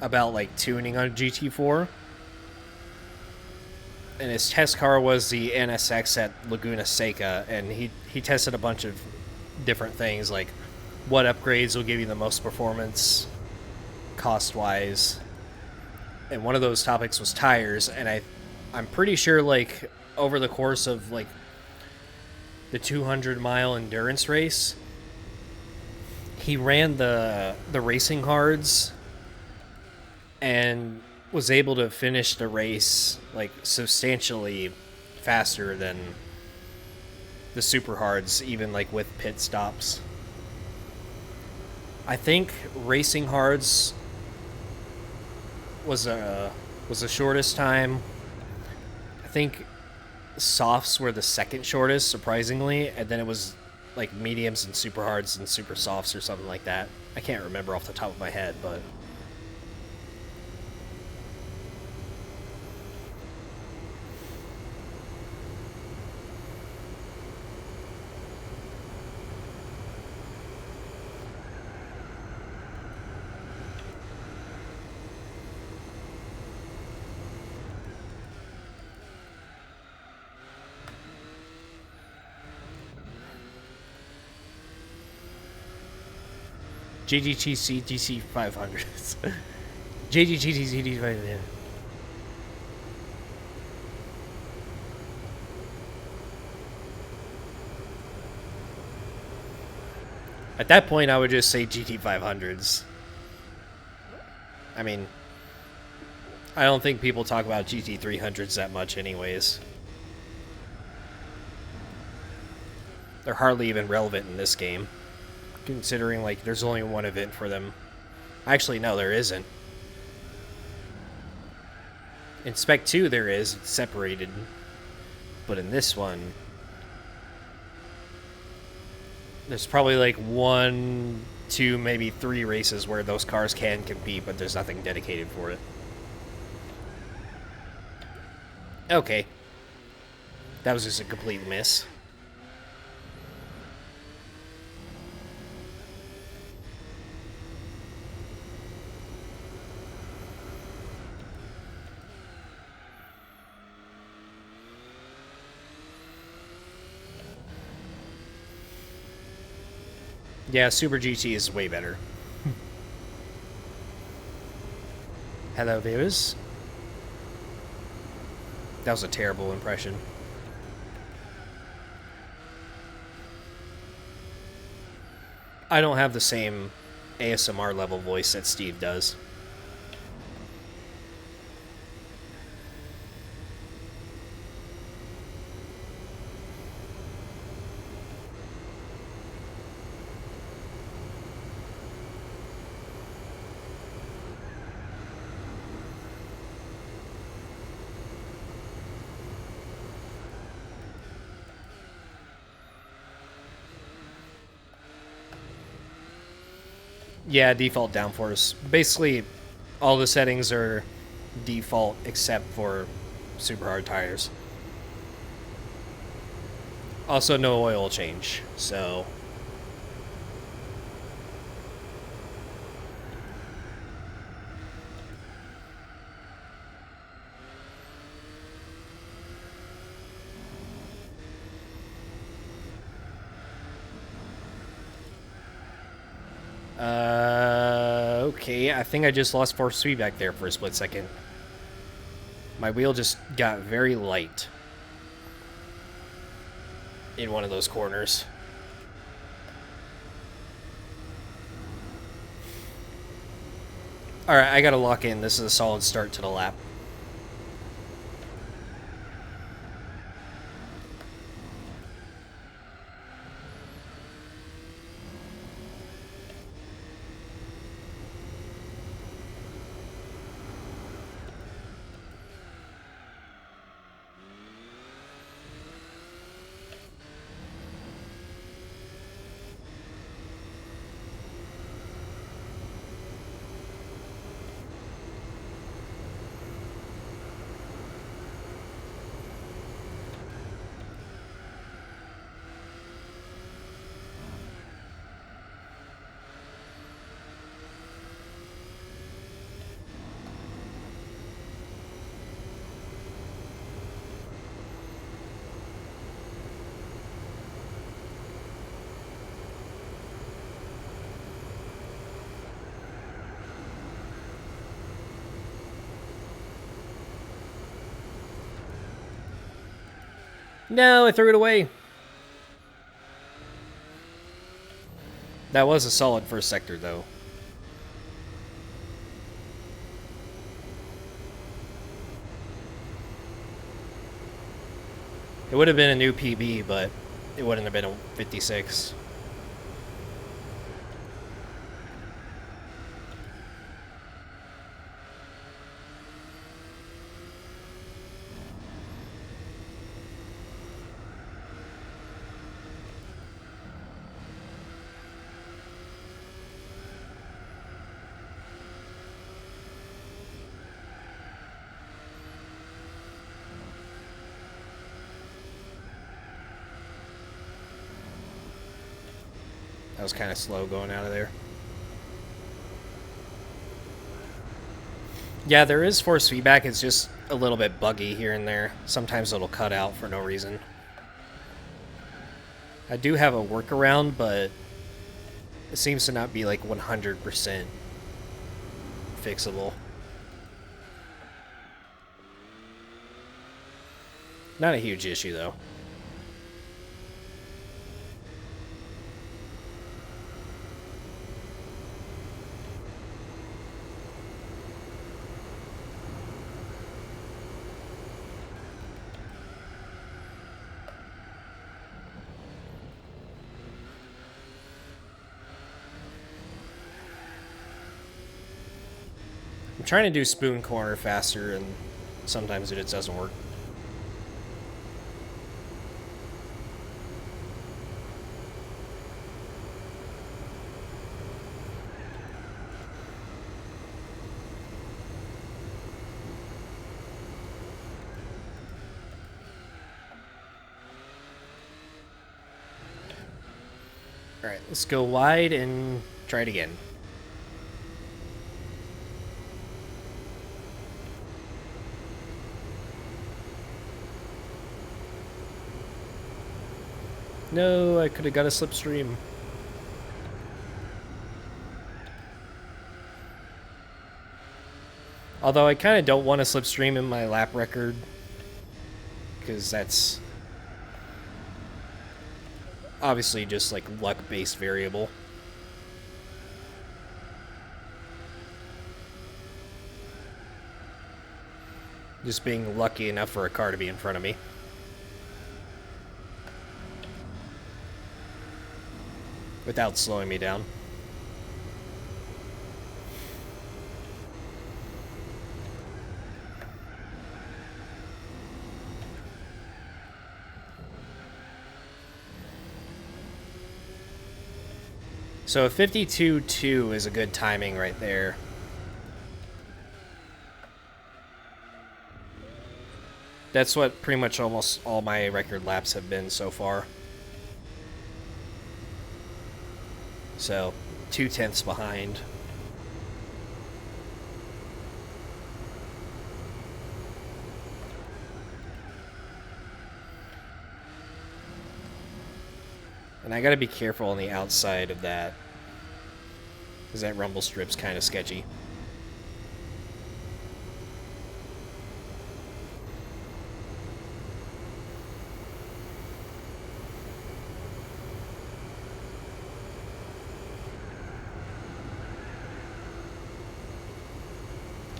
about like tuning on a GT4, and his test car was the NSX at Laguna Seca, and he tested a bunch of different things, like what upgrades will give you the most performance cost wise, and one of those topics was tires. And I'm pretty sure like over the course of like the 200-mile endurance race, he ran the racing hards and was able to finish the race like substantially faster than the super hards, even like with pit stops. I think racing hards was the shortest time. I think softs were the second shortest, surprisingly, and then it was like mediums and super hards and super softs or something like that. I can't remember off the top of my head, but GGTC GC 500s. JGTC GT 500. At that point, I would just say GT 500s. I mean, I don't think people talk about GT 300s that much, anyways. They're hardly even relevant in this game, considering like there's only one event for them. Actually, no, there isn't. In Spec 2 there is, it's separated. But in this one, there's probably like 1, 2, maybe 3 races where those cars can compete, but there's nothing dedicated for it. Okay. That was just a complete miss. Yeah, Super GT is way better. Hello, viewers. That was a terrible impression. I don't have the same ASMR level voice that Steve does. Yeah, default downforce. Basically, all the settings are default except for super hard tires. Also, no oil change, so... Okay, I think I just lost force feedback there for a split second. My wheel just got very light in one of those corners. Alright, I gotta lock in. This is a solid start to the lap. No, I threw it away. That was a solid first sector, though. It would have been a new PB, but it wouldn't have been a 56. That was kind of slow going out of there. Yeah, there is force feedback. It's just a little bit buggy here and there. Sometimes it'll cut out for no reason. I do have a workaround, but it seems to not be like 100% fixable. Not a huge issue, though. I'm trying to do spoon corner faster, and sometimes it just doesn't work. Alright, let's go wide and try it again. No, I could have got a slipstream. Although I kind of don't want a slipstream in my lap record, because that's obviously just like luck-based variable. Just being lucky enough for a car to be in front of me. Without slowing me down. So a 52.2 is a good timing right there. That's what pretty much almost all my record laps have been so far. So, 0.2 behind. And I gotta be careful on the outside of that, because that rumble strip's kind of sketchy.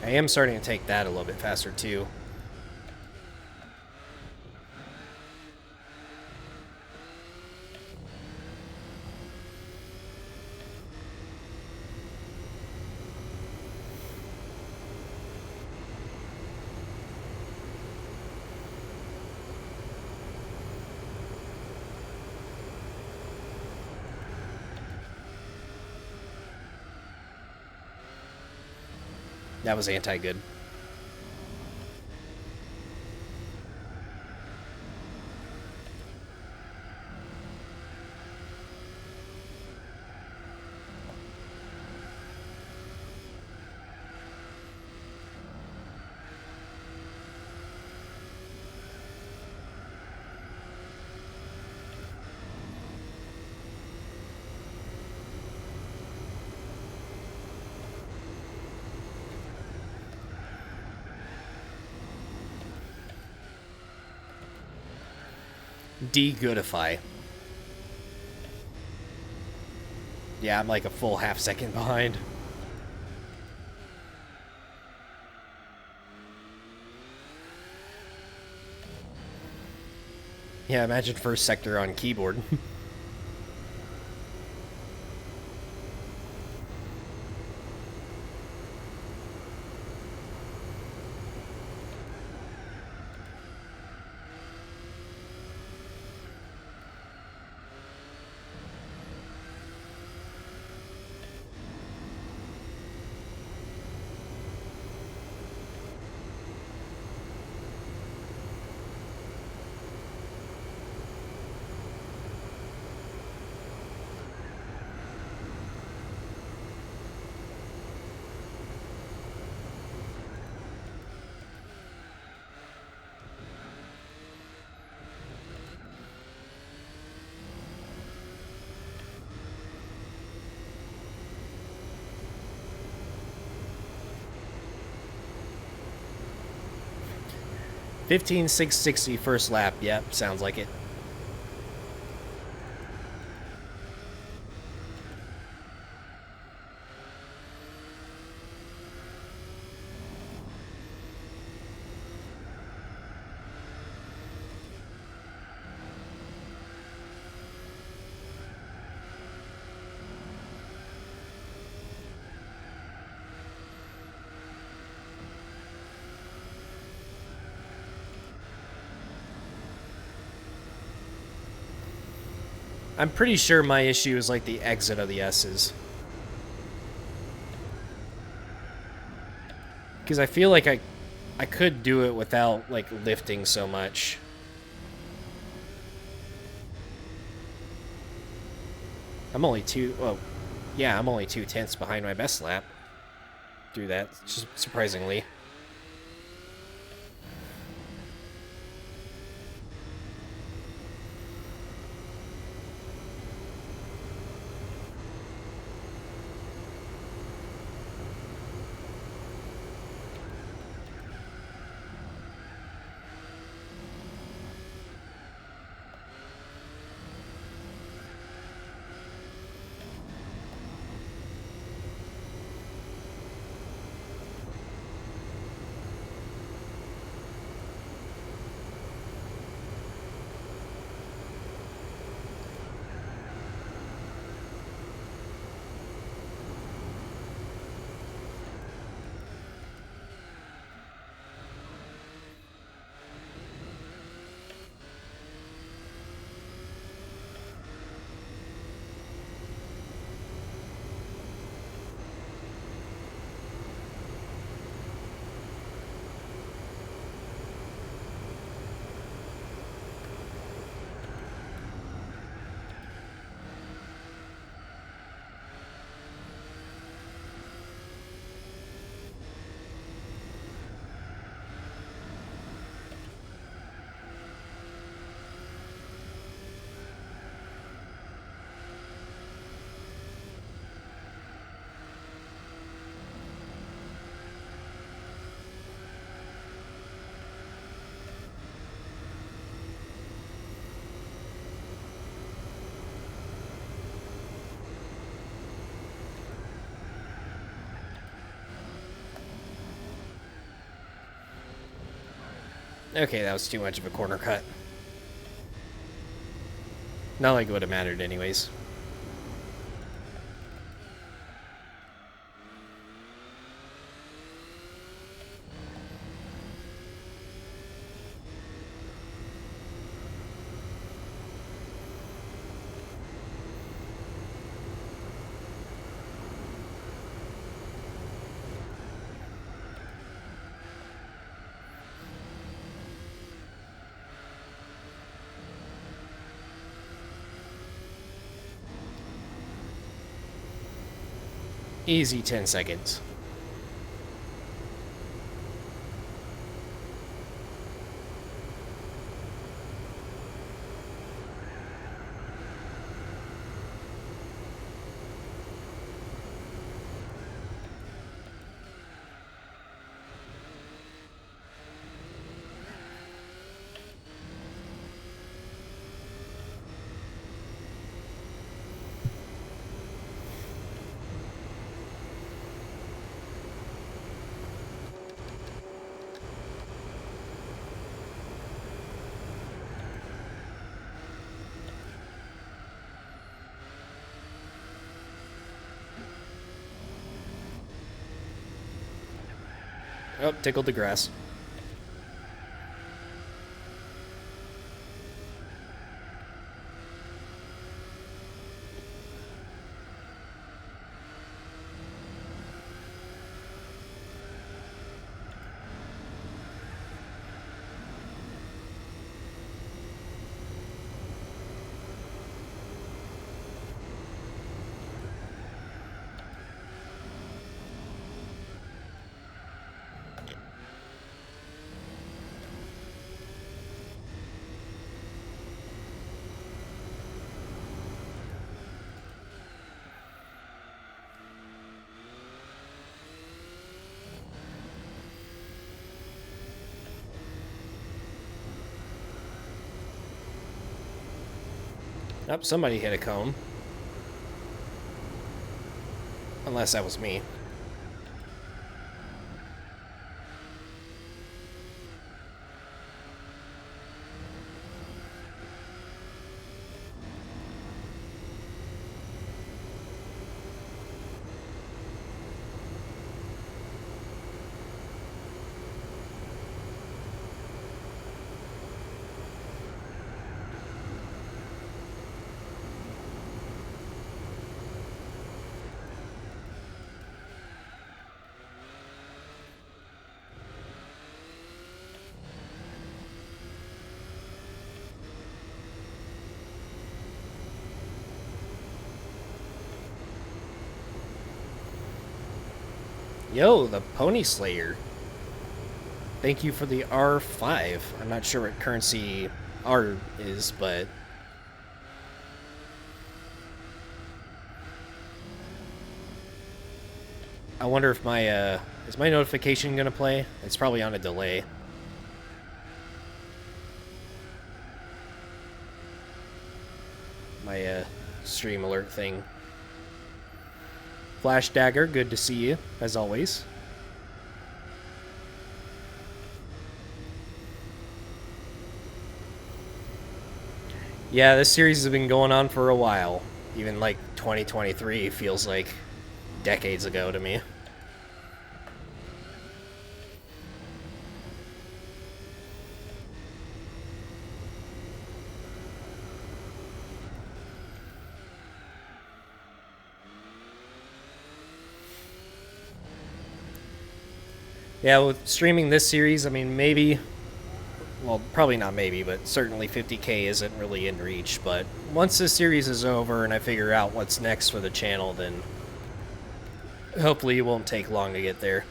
I am starting to take that a little bit faster too. That was anti-good. De-goodify. Yeah, I'm like a full half second behind. Yeah, imagine first sector on keyboard. 15,660 first lap. Yep, sounds like it. I'm pretty sure my issue is like the exit of the S's. Because I feel like I could do it without like lifting so much. I'm only I'm only 2/10 behind my best lap. Do that, just surprisingly. Okay, that was too much of a corner cut. Not like it would have mattered anyways. Easy 10 seconds. Oh, tickled the grass. Oh, somebody hit a cone. Unless that was me. Yo, the Pony Slayer. Thank you for the R5. I'm not sure what currency R is, but... I wonder if my, is my notification gonna play? It's probably on a delay. My, stream alert thing. Flash Dagger, good to see you, as always. Yeah, this series has been going on for a while. Even, like, 2023 feels like decades ago to me. Yeah, with streaming this series, I mean, maybe... Well, probably not maybe, but certainly 50k isn't really in reach. But once this series is over and I figure out what's next for the channel, then hopefully it won't take long to get there.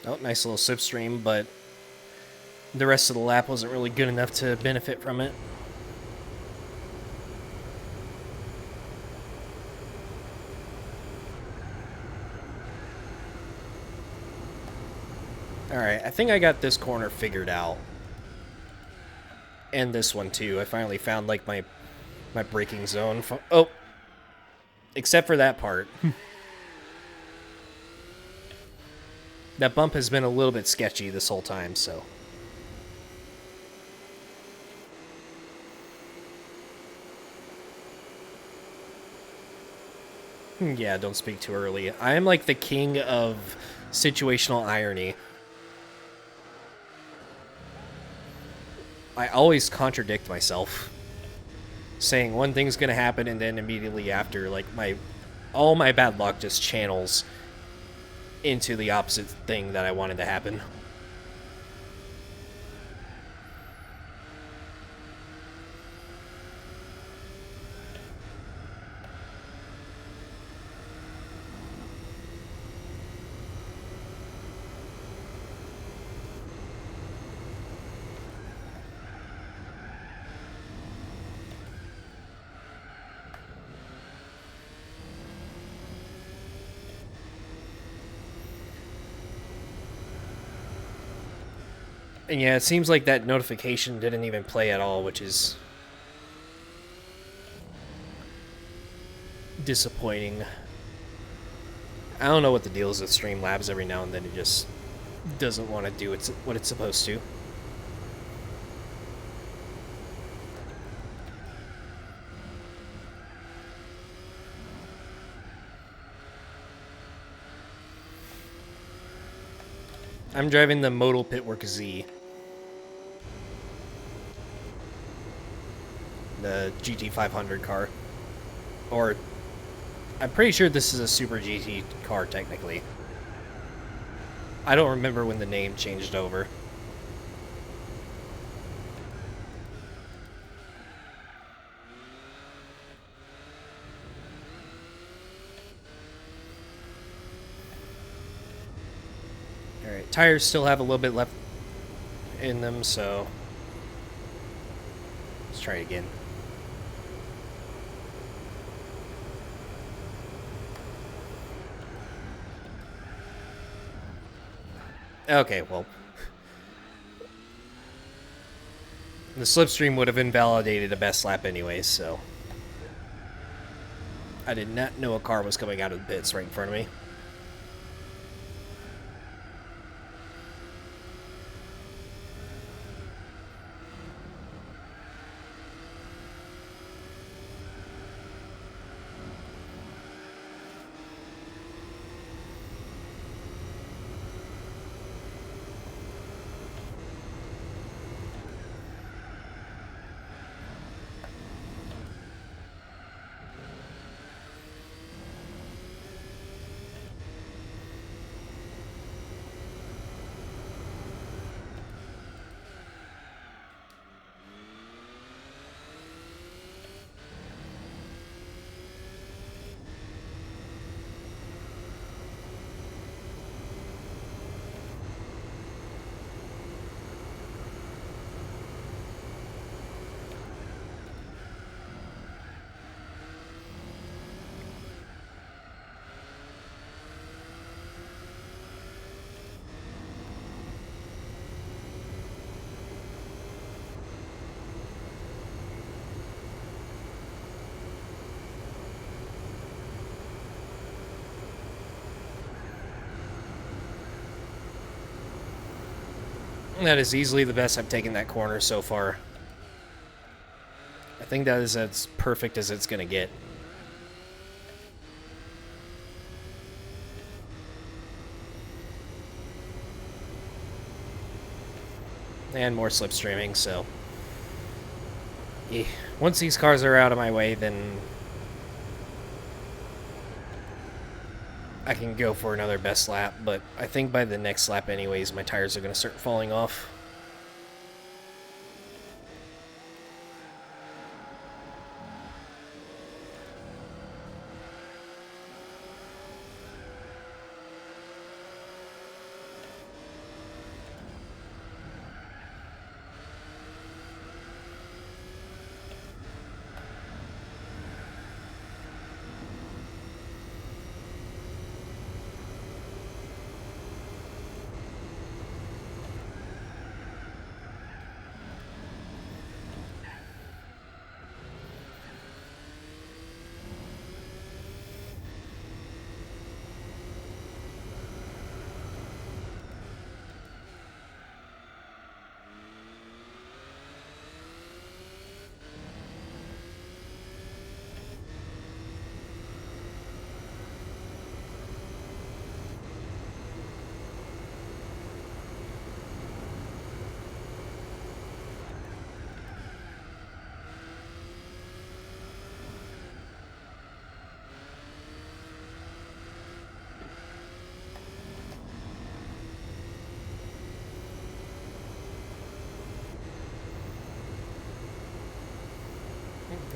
Oh, nice little slipstream, but the rest of the lap wasn't really good enough to benefit from it. Alright, I think I got this corner figured out. And this one too. I finally found like my braking zone. Oh! Except for that part. That bump has been a little bit sketchy this whole time, so... Yeah, don't speak too early. I am like the king of situational irony. I always contradict myself, saying one thing's gonna happen and then immediately after, like, all my bad luck just channels into the opposite thing that I wanted to happen. And yeah, it seems like that notification didn't even play at all, which is disappointing. I don't know what the deal is with Streamlabs. Every now and then it just doesn't want to do what it's supposed to. I'm driving the Modal Pitwork Z. The GT500 car. Or, I'm pretty sure this is a Super GT car, technically. I don't remember when the name changed over. Alright, tires still have a little bit left in them, so let's try it again. Okay, well, the slipstream would have invalidated a best lap anyways, so I did not know a car was coming out of the pits right in front of me. That is easily the best I've taken that corner so far. I think that is as perfect as it's going to get. And more slipstreaming, so... yeah. Once these cars are out of my way, then I can go for another best lap, but I think by the next lap anyways, my tires are going to start falling off.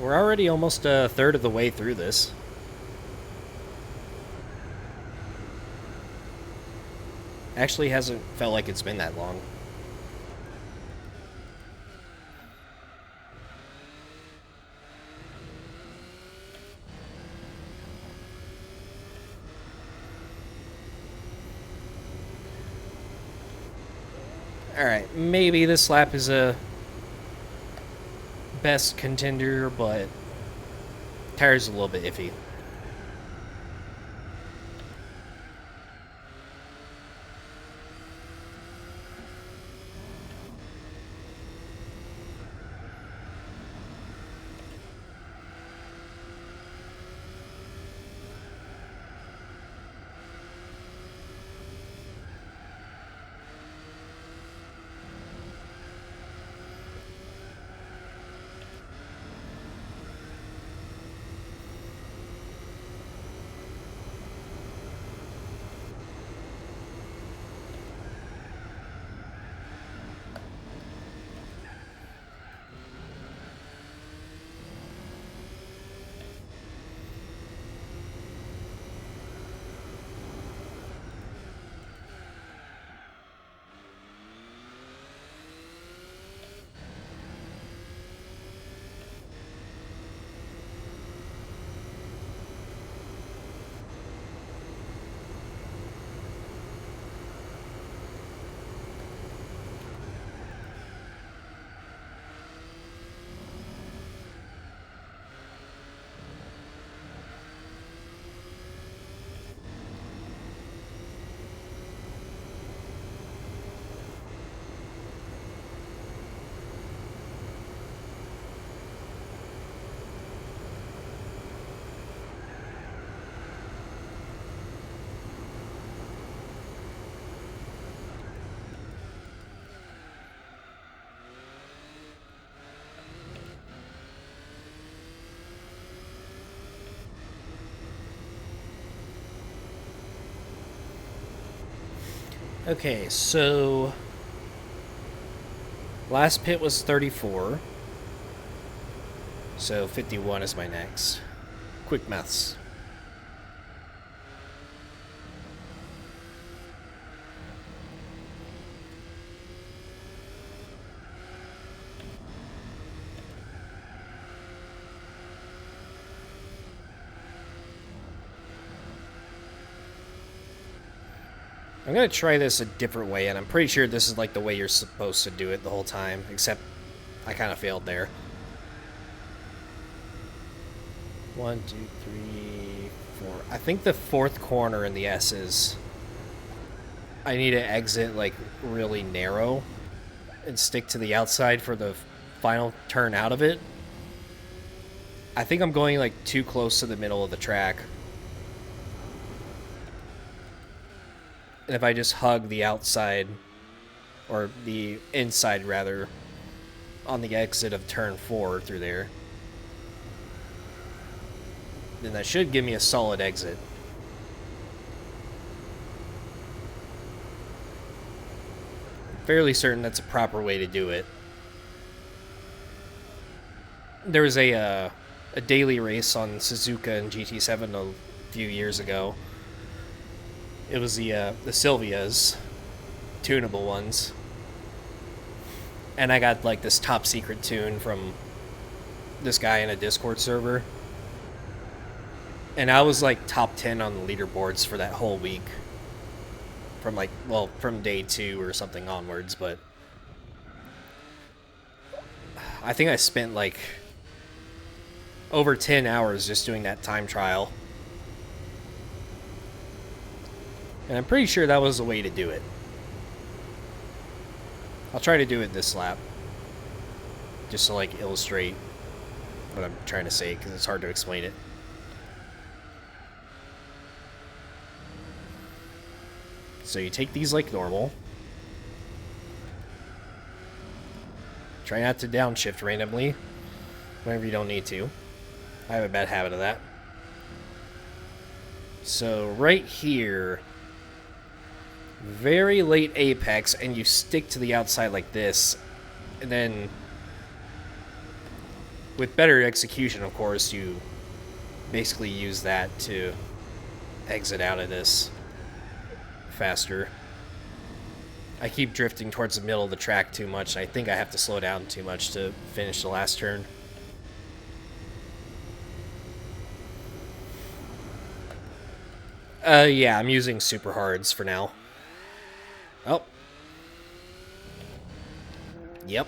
We're already almost a third of the way through this. Actually hasn't felt like it's been that long. Alright, maybe this lap is a best contender, but tires a little bit iffy. Okay, so last pit was 34. So 51 is my next. Quick maths. I'm gonna try this a different way, and I'm pretty sure this is like the way you're supposed to do it the whole time, except I kind of failed there. 1, 2, 3, 4. I think the fourth corner in the S's, I need to exit like really narrow and stick to the outside for the final turn out of it. I think I'm going like too close to the middle of the track. And if I just hug the outside, or the inside rather, on the exit of turn 4 through there, then that should give me a solid exit. I'm fairly certain that's a proper way to do it. There was a daily race on Suzuka and GT7 a few years ago. It was the Sylvias, tunable ones. And I got like this top secret tune from this guy in a Discord server. And I was like top 10 on the leaderboards for that whole week. From like, well, from day 2 or something onwards, but I think I spent like over 10 hours just doing that time trial. And I'm pretty sure that was the way to do it. I'll try to do it this lap. Just to like illustrate what I'm trying to say, because it's hard to explain it. So you take these like normal. Try not to downshift randomly whenever you don't need to. I have a bad habit of that. So right here, very late apex, and you stick to the outside like this, and then with better execution, of course, you basically use that to exit out of this faster. I keep drifting towards the middle of the track too much, and I think I have to slow down too much to finish the last turn. Yeah, I'm using super hards for now. Oh. Yep.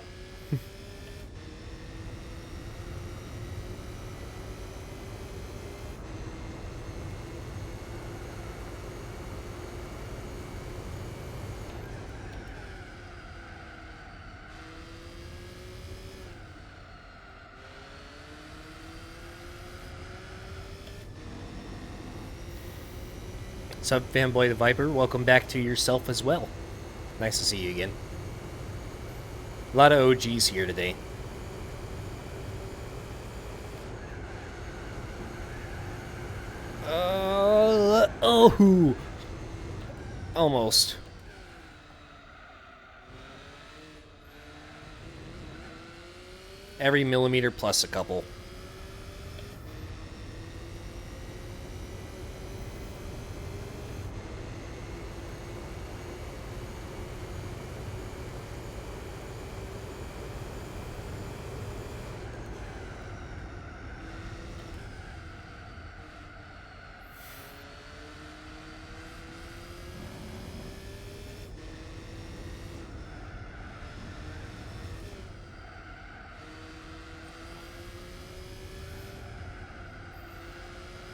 What's up, Fanboy the Viper? Welcome back to yourself as well. Nice to see you again. A lot of OGs here today. Oh! Almost. Every millimeter plus a couple.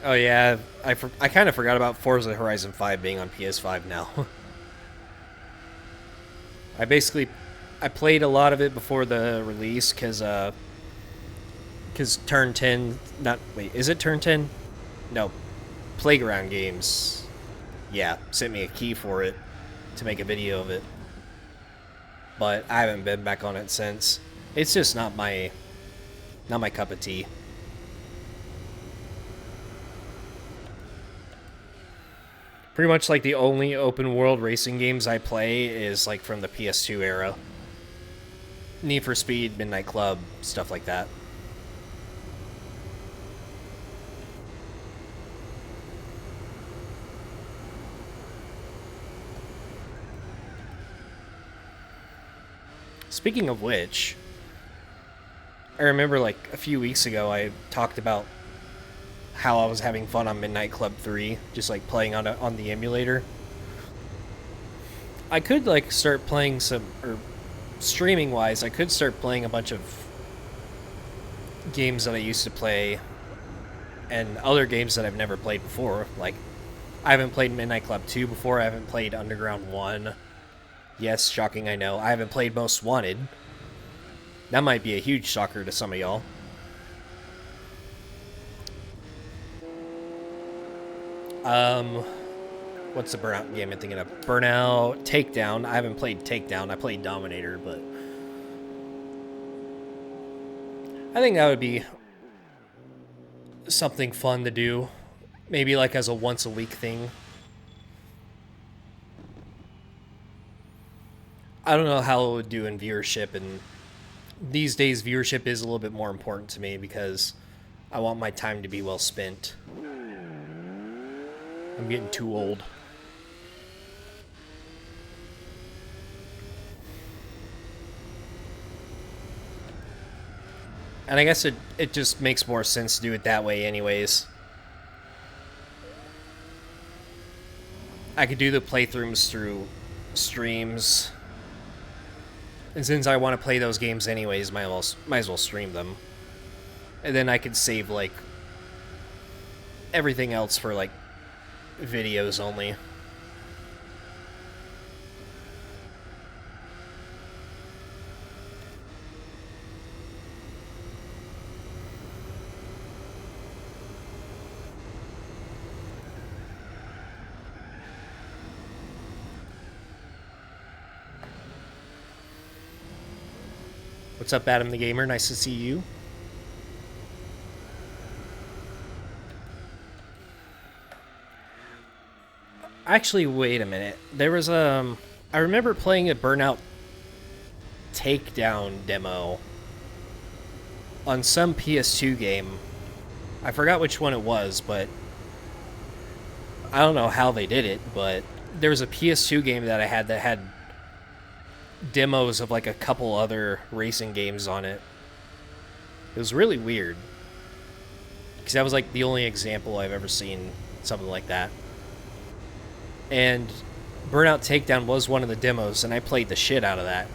Oh yeah, I kind of forgot about Forza Horizon 5 being on PS5 now. I played a lot of it before the release because Turn 10, is it Turn 10? No, Playground Games, yeah, sent me a key for it to make a video of it. But I haven't been back on it since. It's just not my cup of tea. Pretty much like the only open world racing games I play is like from the PS2 era. Need for Speed, Midnight Club, stuff like that. Speaking of which, I remember like a few weeks ago I talked about how I was having fun on Midnight Club 3, just like playing on the emulator. I could like start playing some, or streaming wise, I could start playing a bunch of games that I used to play and other games that I've never played before. Like, I haven't played Midnight Club 2 before, I haven't played Underground 1. Yes, shocking, I know. I haven't played Most Wanted. That might be a huge shocker to some of y'all. What's the Burnout game I'm thinking of? Burnout, Takedown. I haven't played Takedown. I played Dominator, but I think that would be something fun to do. Maybe like as a once a week thing. I don't know how it would do in viewership, and these days viewership is a little bit more important to me because I want my time to be well spent. I'm getting too old. And I guess it just makes more sense to do it that way anyways. I could do the playthroughs through streams. And since I want to play those games anyways, might as well stream them. And then I could save, like, everything else for, like, videos only. What's up, Adam the Gamer? Nice to see you. Actually, wait a minute. There was I remember playing a Burnout Takedown demo on some PS2 game. I forgot which one it was, but I don't know how they did it, but there was a PS2 game that I had that had demos of like a couple other racing games on it. It was really weird. Because that was like the only example I've ever seen something like that. And Burnout Takedown was one of the demos, and I played the shit out of that.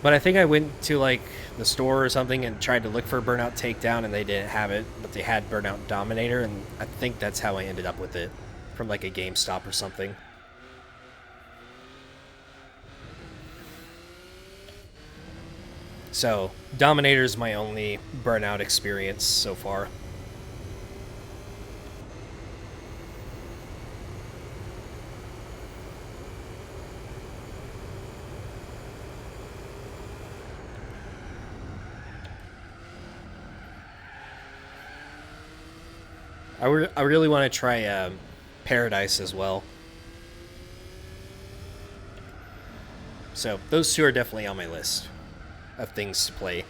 But I think I went to like the store or something and tried to look for Burnout Takedown, and they didn't have it, but they had Burnout Dominator, and I think that's how I ended up with it. From like a GameStop or something. So, Dominator's my only Burnout experience so far. I really want to try Paradise as well. So, those two are definitely on my list of things to play.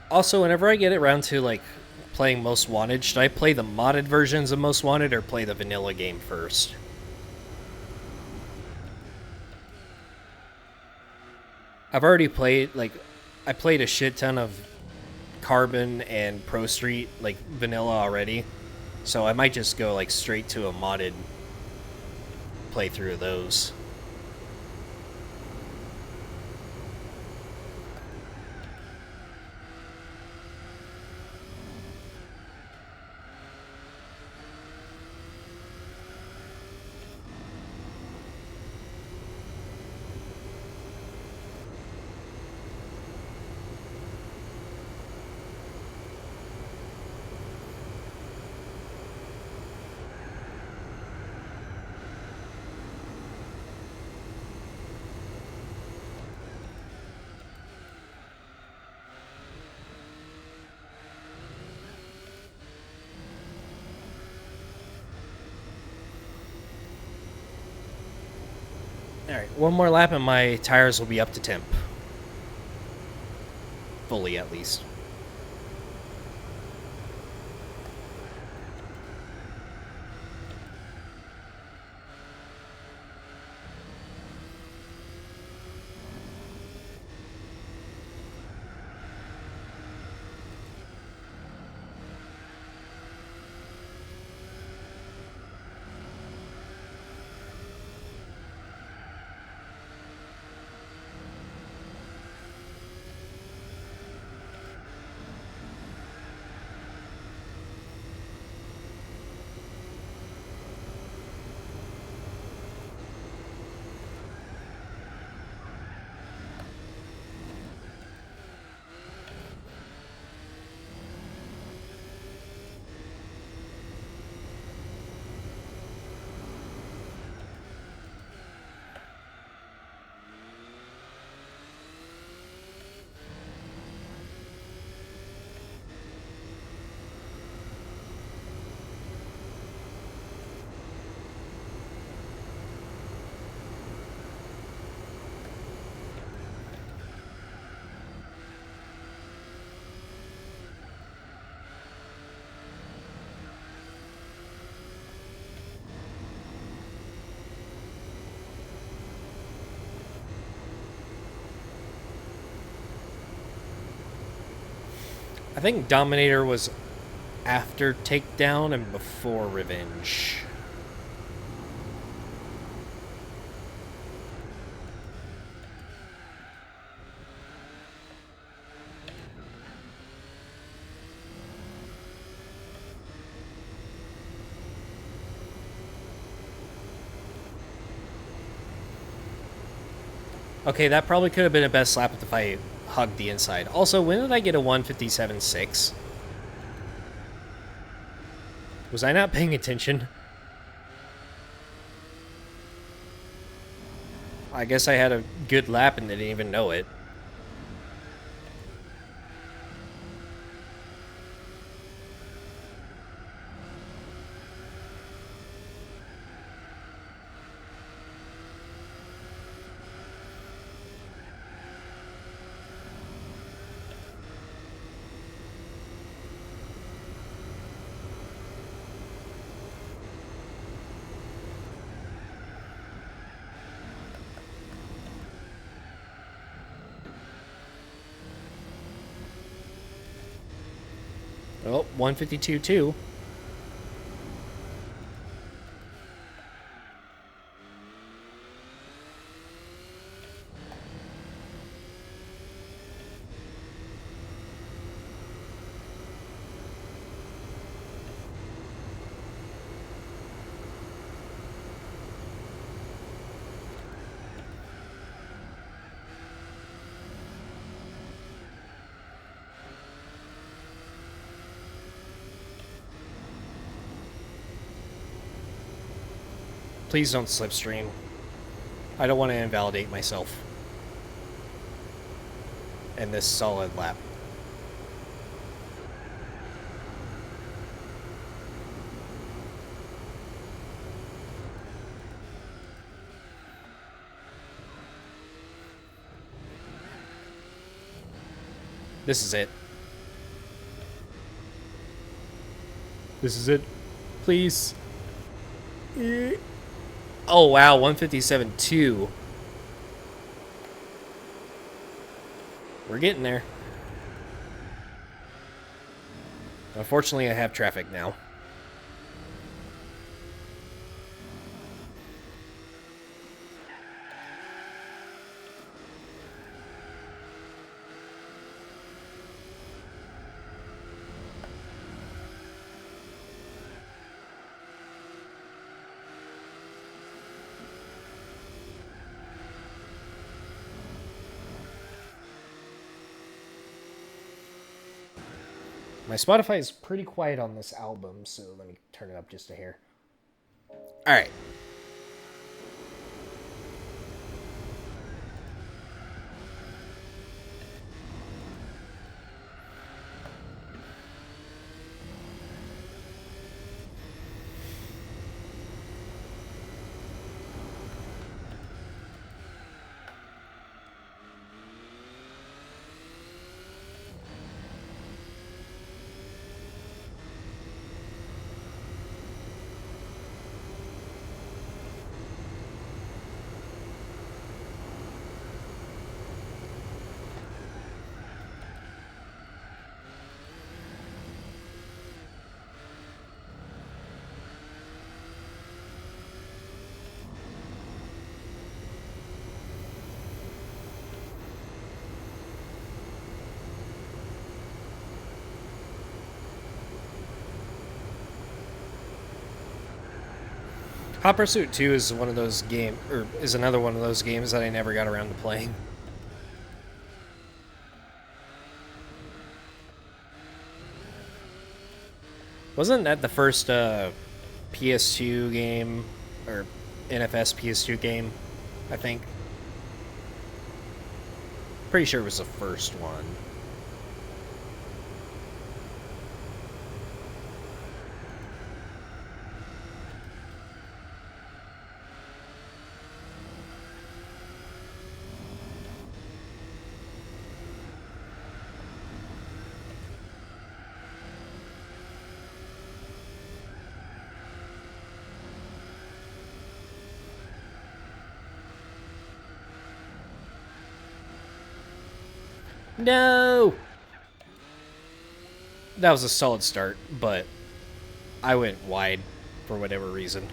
Also, whenever I get around to like playing Most Wanted, should I play the modded versions of Most Wanted or play the vanilla game first? I've already played, like, I played a shit ton of Carbon and Pro Street, like, vanilla already. So I might just go, like, straight to a modded playthrough of those. Alright, one more lap and my tires will be up to temp. Fully, at least. I think Dominator was after Takedown and before Revenge. Okay, that probably could have been a best lap if I hugged the inside. Also, when did I get a 157.6? Was I not paying attention? I guess I had a good lap and didn't even know it. Oh, 152 too. Please don't slipstream. I don't want to invalidate myself. In this solid lap. This is it. This is it. Please. Oh, wow. 157.2. We're getting there. Unfortunately, I have traffic now. My Spotify is pretty quiet on this album, so let me turn it up just a hair. All right. Hot Pursuit 2 is one of those is another one of those games that I never got around to playing. Wasn't that the first PS2 game, or NFS PS2 game, I think? Pretty sure it was the first one. No! That was a solid start, but I went wide for whatever reason.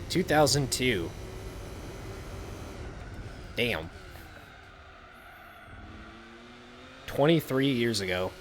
(2002). Damn. 23 years ago.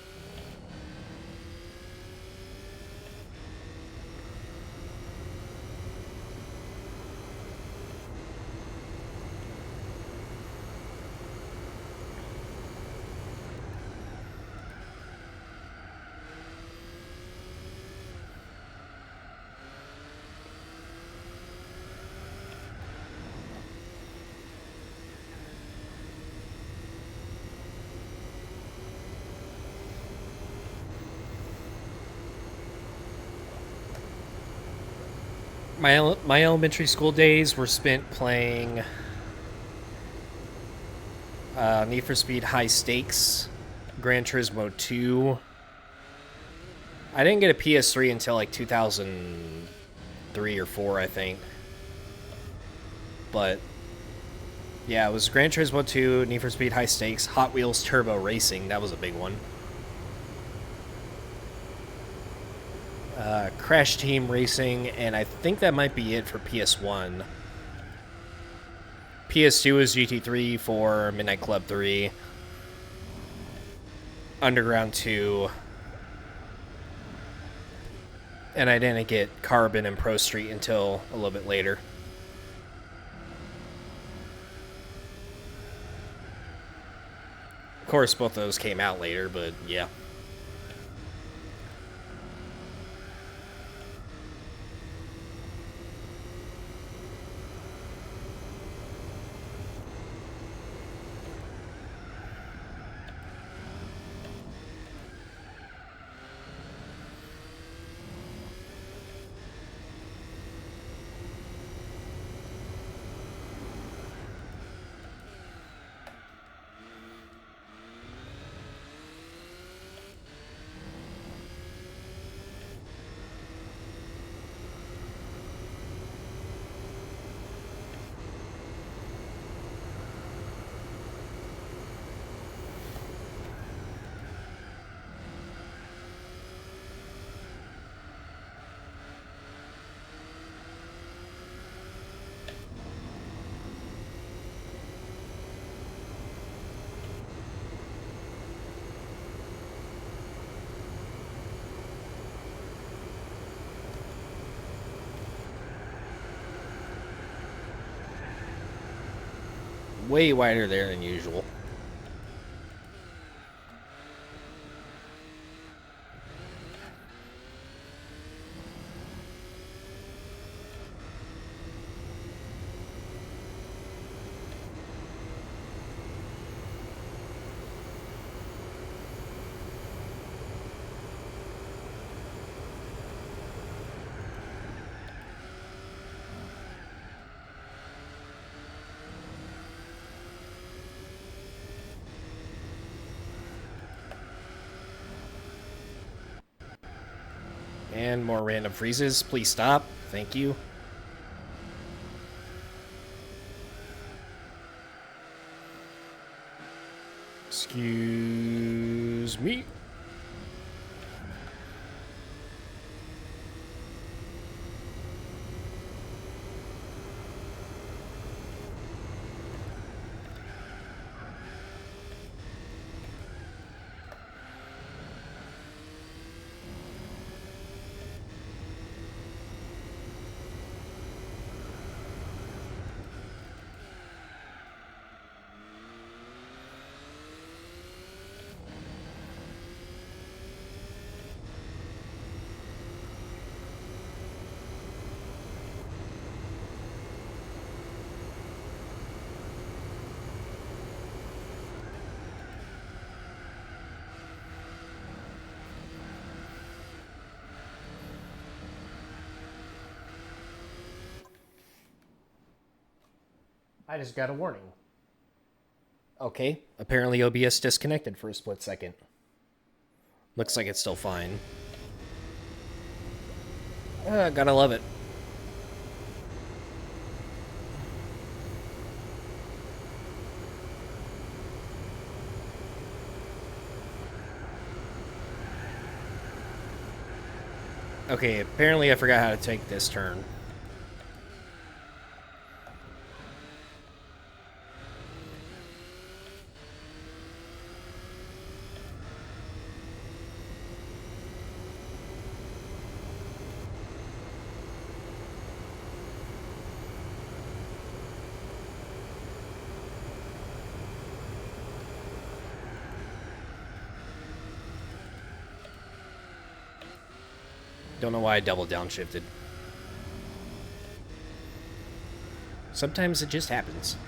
My elementary school days were spent playing Need for Speed High Stakes, Gran Turismo 2. I didn't get a PS3 until like 2003 or 4, I think. But yeah, it was Gran Turismo 2, Need for Speed High Stakes, Hot Wheels Turbo Racing. That was a big one. Crash Team Racing, and I think that might be it for PS1. PS2 was GT3, 4, Midnight Club 3, Underground 2, and I didn't get Carbon and Pro Street until a little bit later. Of course, both of those came out later, but yeah. Way wider there than usual. And more random freezes. Please stop. Thank you. Excuse me. I just got a warning. Okay, apparently OBS disconnected for a split second. Looks like it's still fine. Gotta love it. Okay, apparently I forgot how to take this turn. Don't know why I double downshifted. Sometimes it just happens.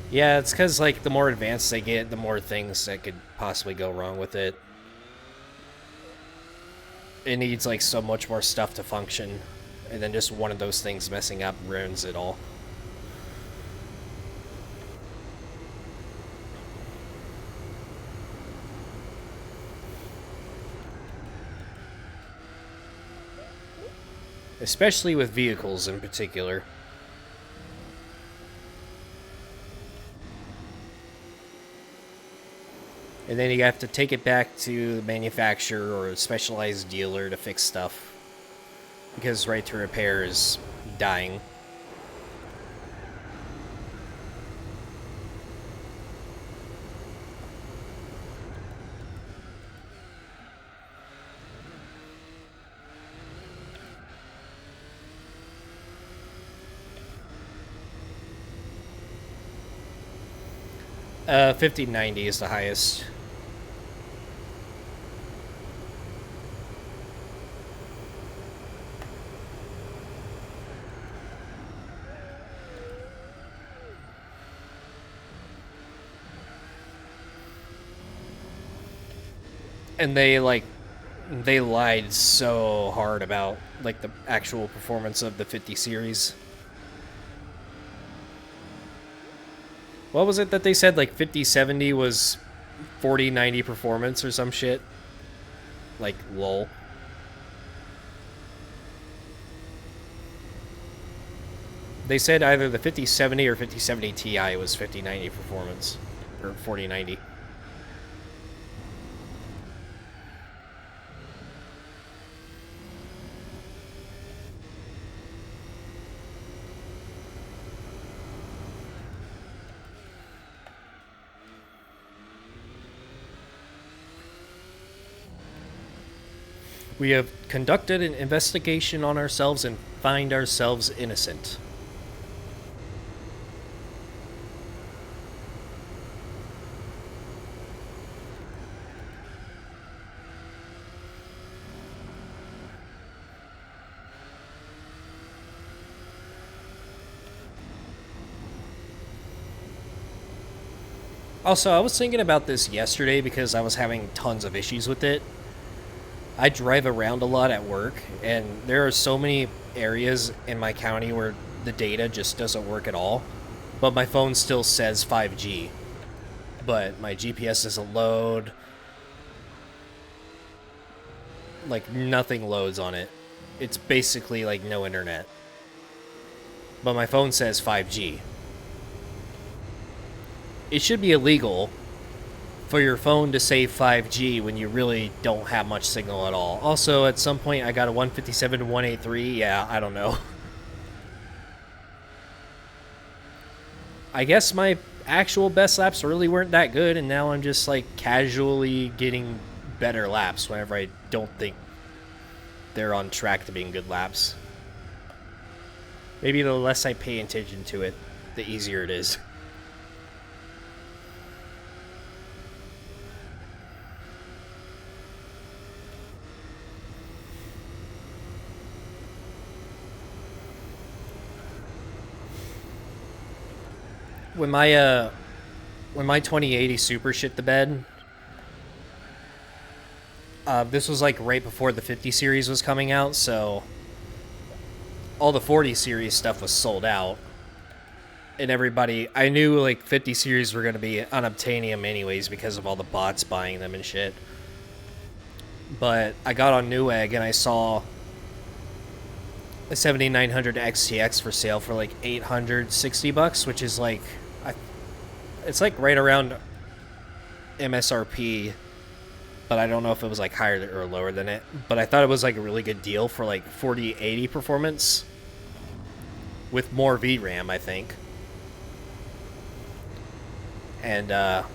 Yeah, it's because, like, the more advanced they get, the more things that could possibly go wrong with it. It needs, like, so much more stuff to function, and then just one of those things messing up ruins it all. Especially with vehicles in particular. And then you have to take it back to the manufacturer or a specialized dealer to fix stuff. Because right to repair is dying. Uh, 5090 is the highest. And they lied so hard about, like, the actual performance of the 50 series. What was it that they said, like, 5070 was 4090 performance or some shit? Like, lol. They said either the 5070 or 5070 Ti was 5090 performance. Or 4090. We have conducted an investigation on ourselves and find ourselves innocent. Also, I was thinking about this yesterday because I was having tons of issues with it. I drive around a lot at work, and there are so many areas in my county where the data just doesn't work at all. But my phone still says 5G. But my GPS doesn't load. Like, nothing loads on it. It's basically like no internet. But my phone says 5G. It should be illegal for your phone to say 5G when you really don't have much signal at all. Also, at some point, I got a 157 to 183. Yeah, I don't know. I guess my actual best laps really weren't that good, and now I'm just, like, casually getting better laps whenever I don't think they're on track to being good laps. Maybe the less I pay attention to it, the easier it is. When my 2080 Super shit the bed, this was like right before the 50 series was coming out, so all the 40 series stuff was sold out. And everybody, I knew like 50 series were going to be unobtainium anyways because of all the bots buying them and shit. But I got on Newegg and I saw a 7900 XTX for sale for like $860, which is like, it's like right around MSRP, but I don't know if it was like higher or lower than it. But I thought it was like a really good deal for like 4080 performance with more VRAM, I think. And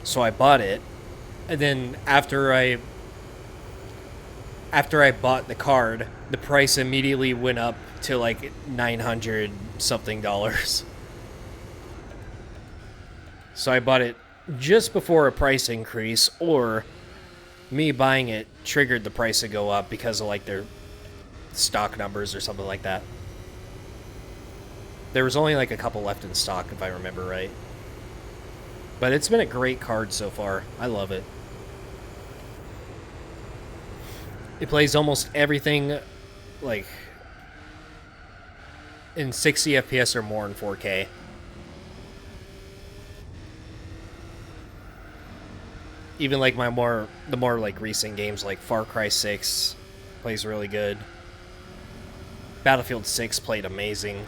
so I bought it, and then after I bought the card, the price immediately went up to like $900 something. So I bought it just before a price increase, or me buying it triggered the price to go up because of like their stock numbers or something like that. There was only like a couple left in stock, if I remember right. But it's been a great card so far. I love it. It plays almost everything like in 60 FPS or more in 4K. Even like the more like recent games like Far Cry 6 plays really good. Battlefield 6 played amazing.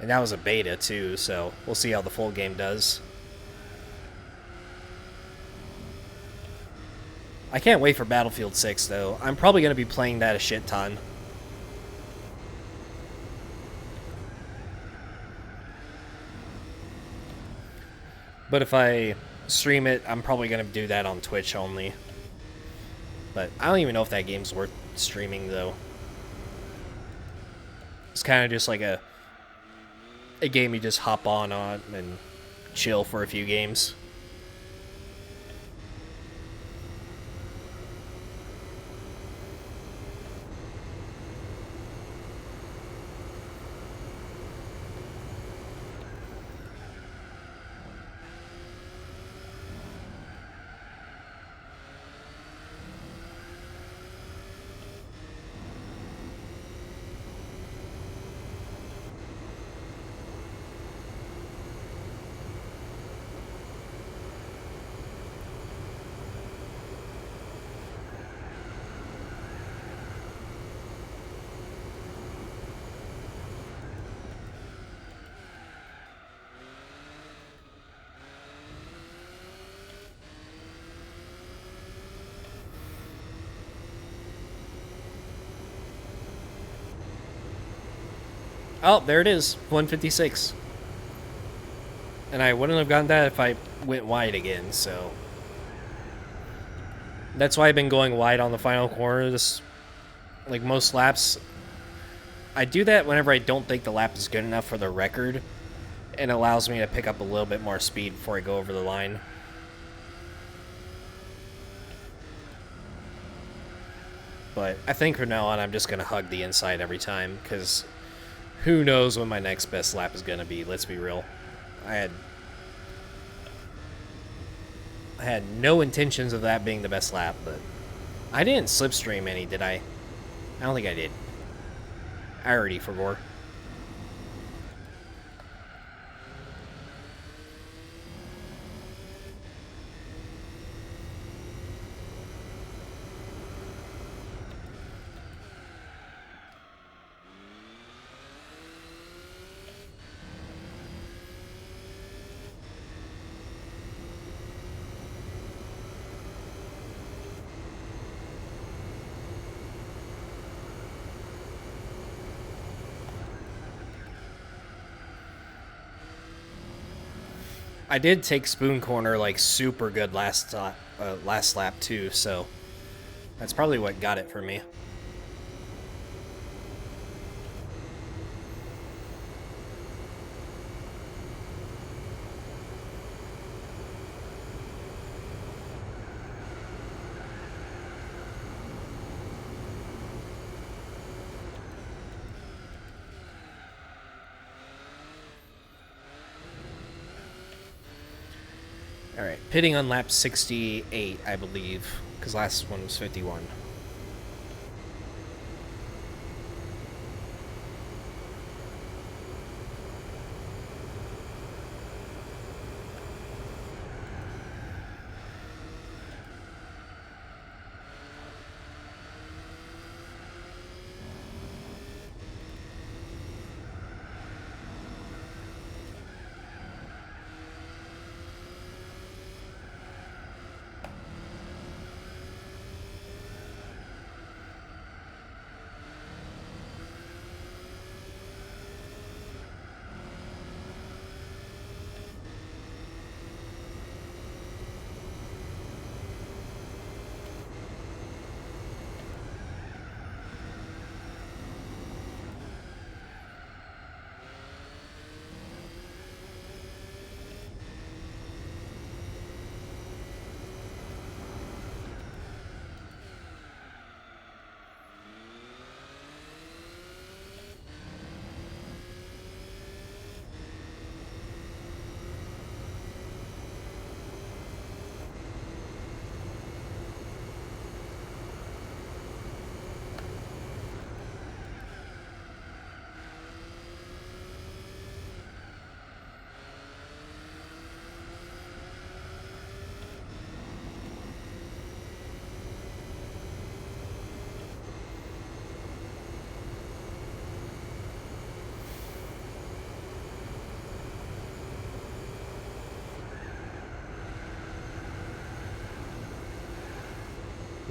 And that was a beta too, so we'll see how the full game does. I can't wait for Battlefield 6 though. I'm probably going to be playing that a shit ton. But if I stream it, I'm probably going to do that on Twitch only. But I don't even know if that game's worth streaming though. It's kind of just like a game you just hop on and chill for a few games. Oh, there it is. 156. And I wouldn't have gotten that if I went wide again, so... That's why I've been going wide on the final corner. Like most laps, I do that whenever I don't think the lap is good enough for the record. And it allows me to pick up a little bit more speed before I go over the line. But I think from now on, I'm just going to hug the inside every time, because who knows when my next best lap is going to be, let's be real. I had no intentions of that being the best lap, but I didn't slipstream any, did I? I don't think I did. I already forgot. I did take Spoon Corner like super good last lap too, so that's probably what got it for me. All right, pitting on lap 68, I believe, because last one was 51.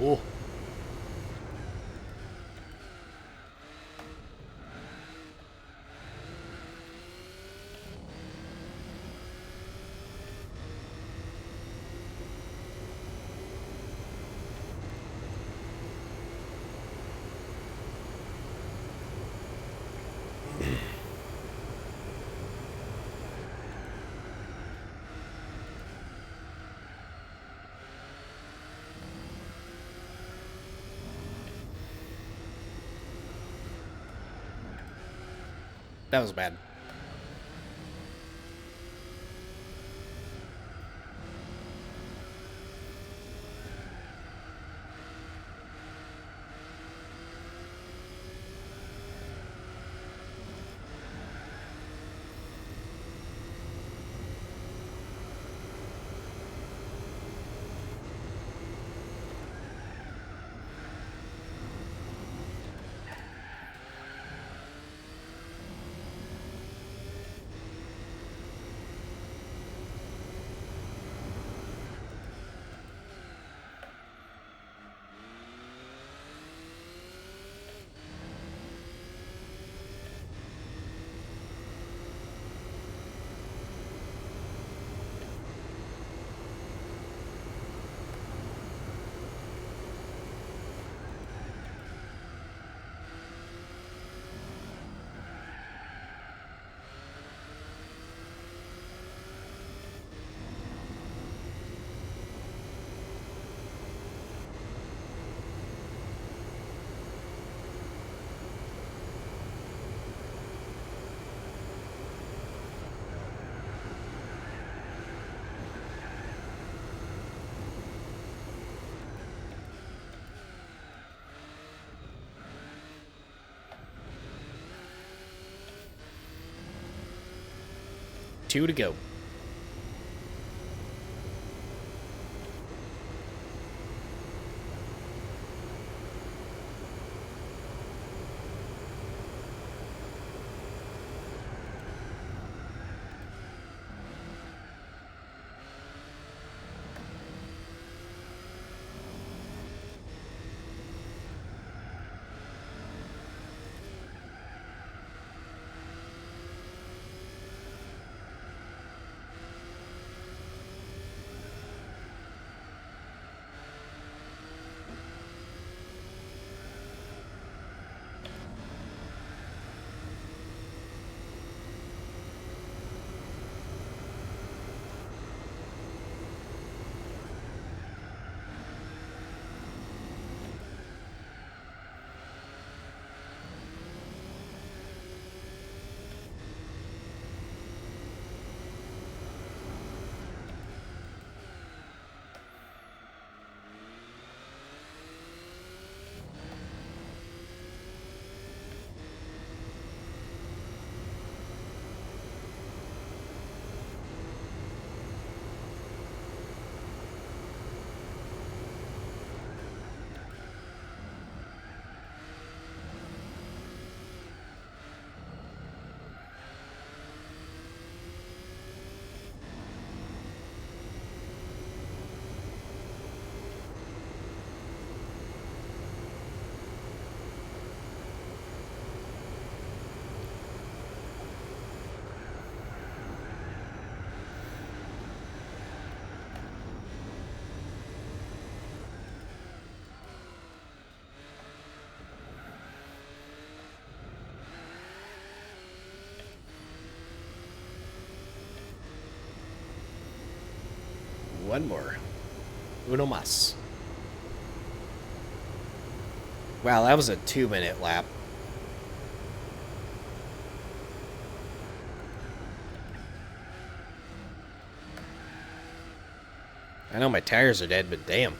Oh. That was bad. Two to go. One more. Uno mas. Wow, that was a 2-minute lap. I know my tires are dead, but damn.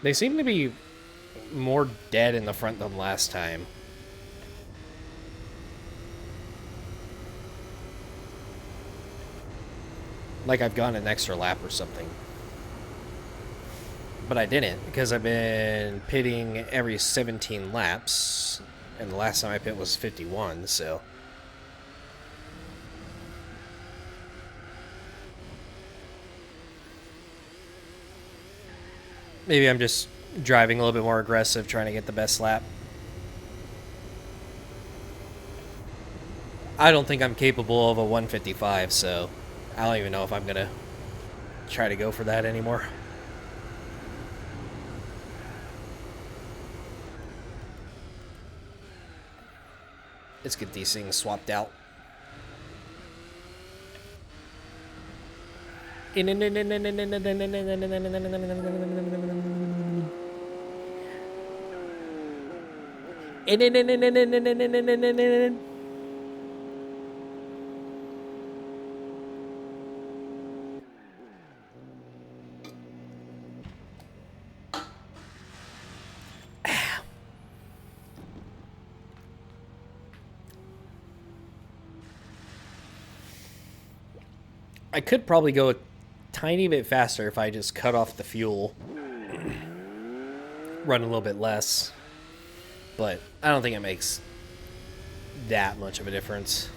They seem to be more dead in the front than last time. Like I've gone an extra lap or something. But I didn't, because I've been pitting every 17 laps, and the last time I pit was 51, so... Maybe I'm just driving a little bit more aggressive, trying to get the best lap. I don't think I'm capable of a 155, so I don't even know if I'm going to try to go for that anymore. Let's get these things swapped out. I could probably go a tiny bit faster if I just cut off the fuel. Run a little bit less. But I don't think it makes that much of a difference.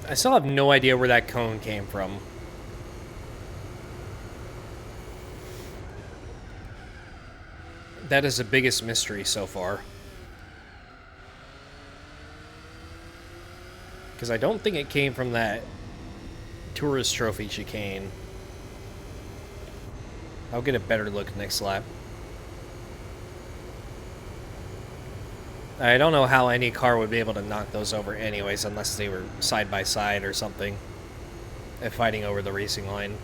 I still have no idea where that cone came from. That is the biggest mystery so far. Because I don't think it came from that Tourist Trophy chicane. I'll get a better look next lap. I don't know how any car would be able to knock those over anyways, unless they were side by side or something, and fighting over the racing line.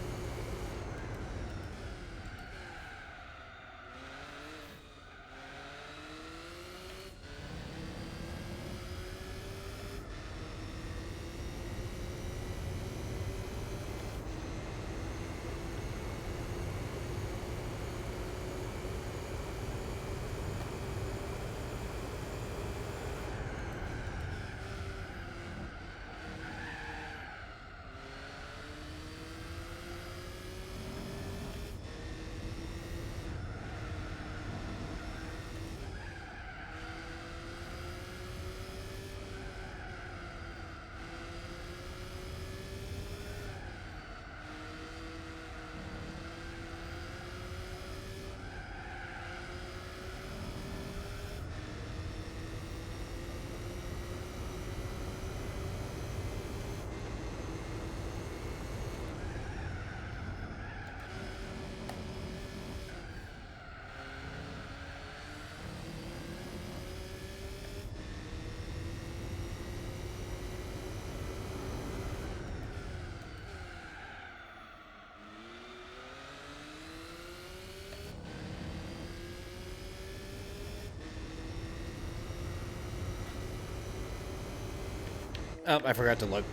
Oh, I forgot to look.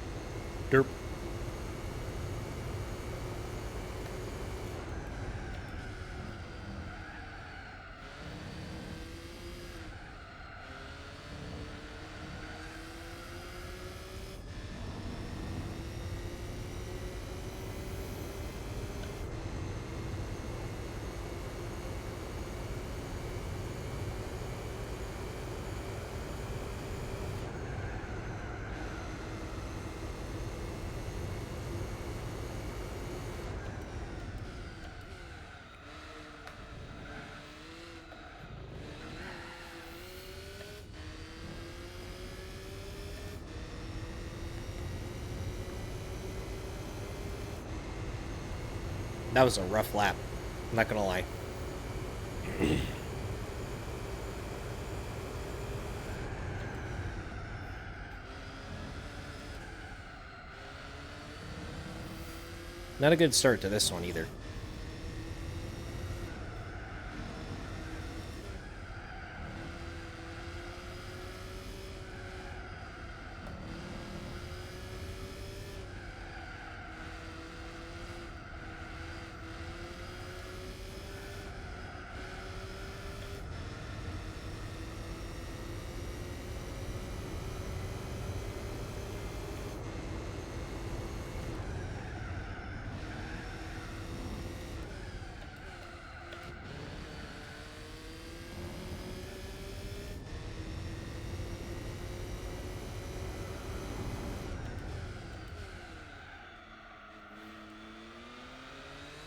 Derp. That was a rough lap. I'm not gonna lie. Not a good start to this one either.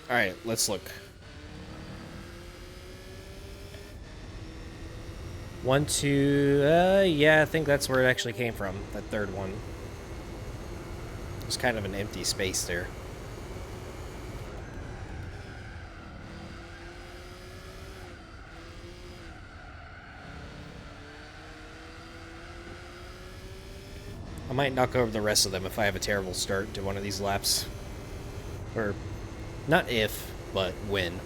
Alright, let's look. 1, 2, yeah, I think that's where it actually came from, that third one. There's kind of an empty space there. I might knock over the rest of them if I have a terrible start to one of these laps. Or, not if, but when.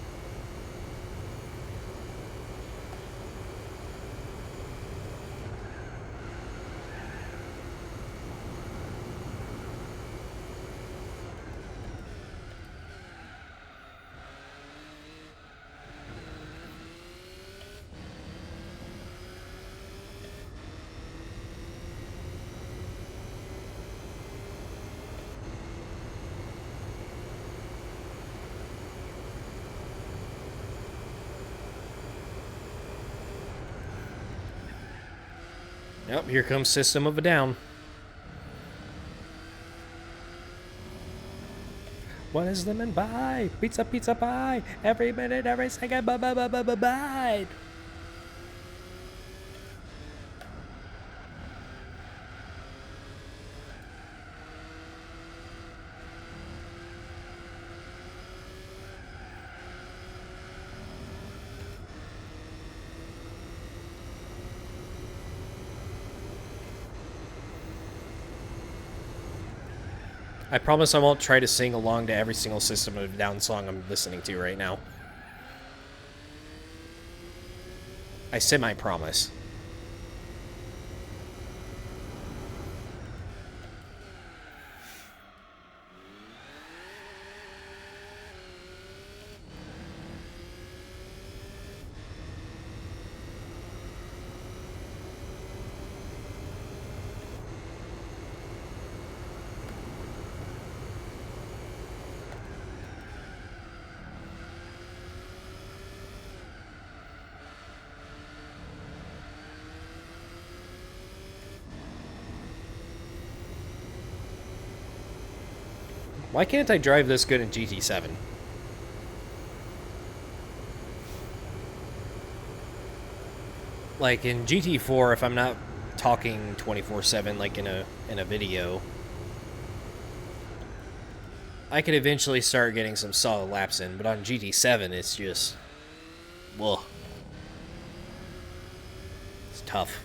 Yep, here comes System of a Down. What is lemon pie? Pizza, pizza pie. Every minute, every second, bye. I promise I won't try to sing along to every single System of a Down song I'm listening to right now. I semi-promise. Why can't I drive this good in GT7? Like in GT4, if I'm not talking 24/7 like in a video, I could eventually start getting some solid laps in, but on GT7 it's just, well, it's tough.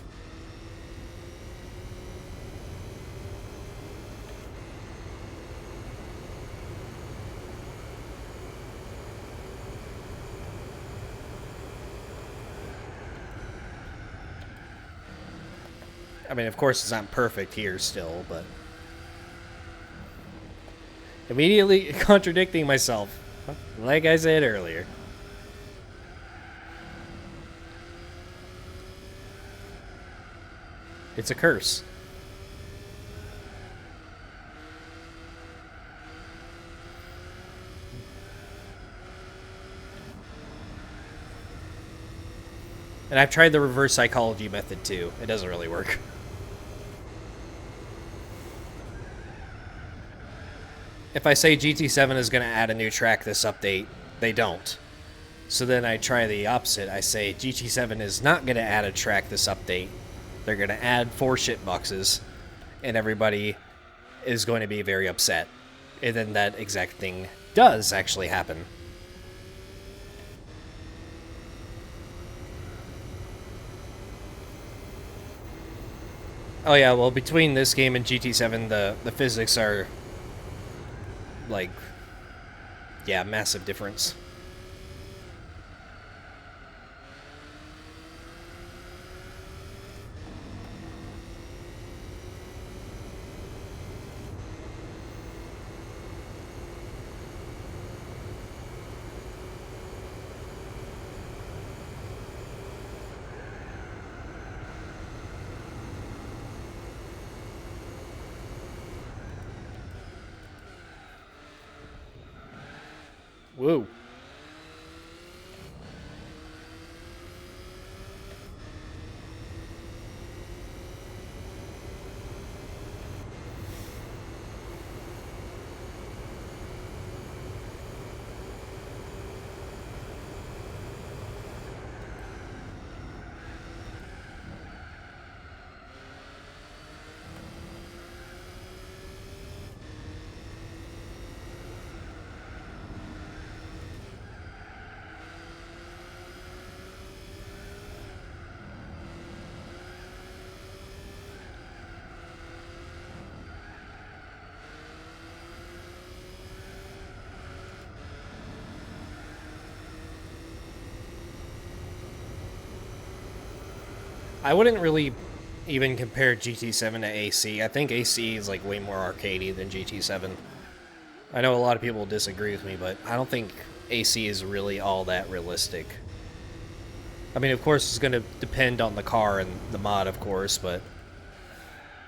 I mean, of course, it's not perfect here still, but immediately contradicting myself, like I said earlier. It's a curse. And I've tried the reverse psychology method too. It doesn't really work. If I say GT7 is going to add a new track this update, they don't. So then I try the opposite. I say GT7 is not going to add a track this update. They're going to add 4 shitboxes, and everybody is going to be very upset. And then that exact thing does actually happen. Oh yeah, well, between this game and GT7, the physics are, like, yeah, massive difference. Whoa. I wouldn't really even compare GT7 to AC. I think AC is like way more arcadey than GT7. I know a lot of people disagree with me, but I don't think AC is really all that realistic. I mean, of course, it's going to depend on the car and the mod, of course, but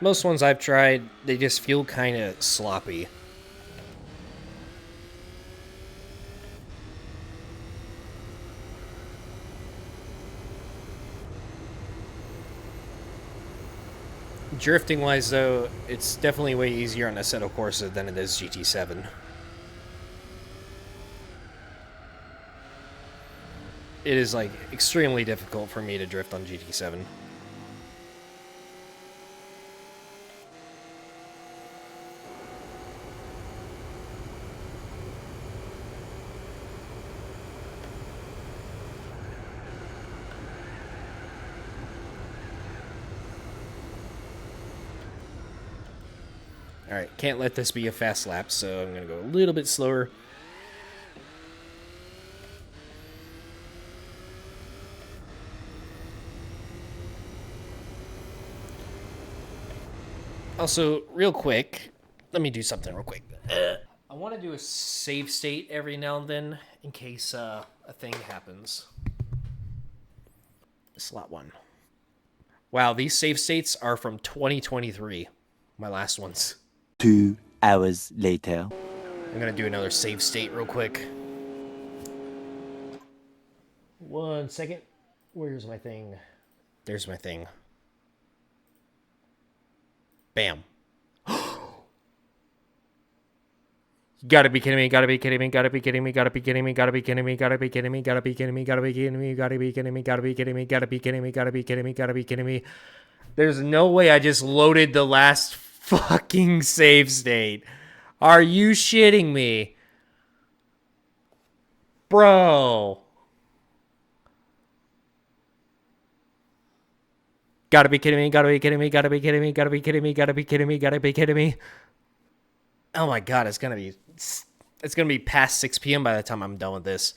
most ones I've tried, they just feel kind of sloppy. Drifting-wise, though, it's definitely way easier on Assetto Corsa than it is GT7. It is, like, extremely difficult for me to drift on GT7. Alright, can't let this be a fast lap, so I'm going to go a little bit slower. Also, real quick, let me do something real quick. I want to do a save state every now and then in case a thing happens. Slot 1. Wow, these save states are from 2023. My last ones. 2 hours later. I'm gonna do another save state real quick. 1 second. Where's my thing? There's my thing. Bam. Gotta be kidding me, gotta be kidding me, gotta be kidding me, gotta be kidding me, gotta be kidding me, gotta be kidding me, gotta be kidding me, gotta be kidding me, gotta be kidding me, gotta be kidding me, gotta be kidding me, gotta be kidding me, gotta be kidding me. There's no way I just loaded the last fucking save state. Are you shitting me? Bro. Gotta be kidding me, gotta be kidding me, gotta be kidding me, gotta be kidding me, gotta be kidding me, gotta be kidding me. Oh my god, it's gonna be past 6 p.m. by the time I'm done with this.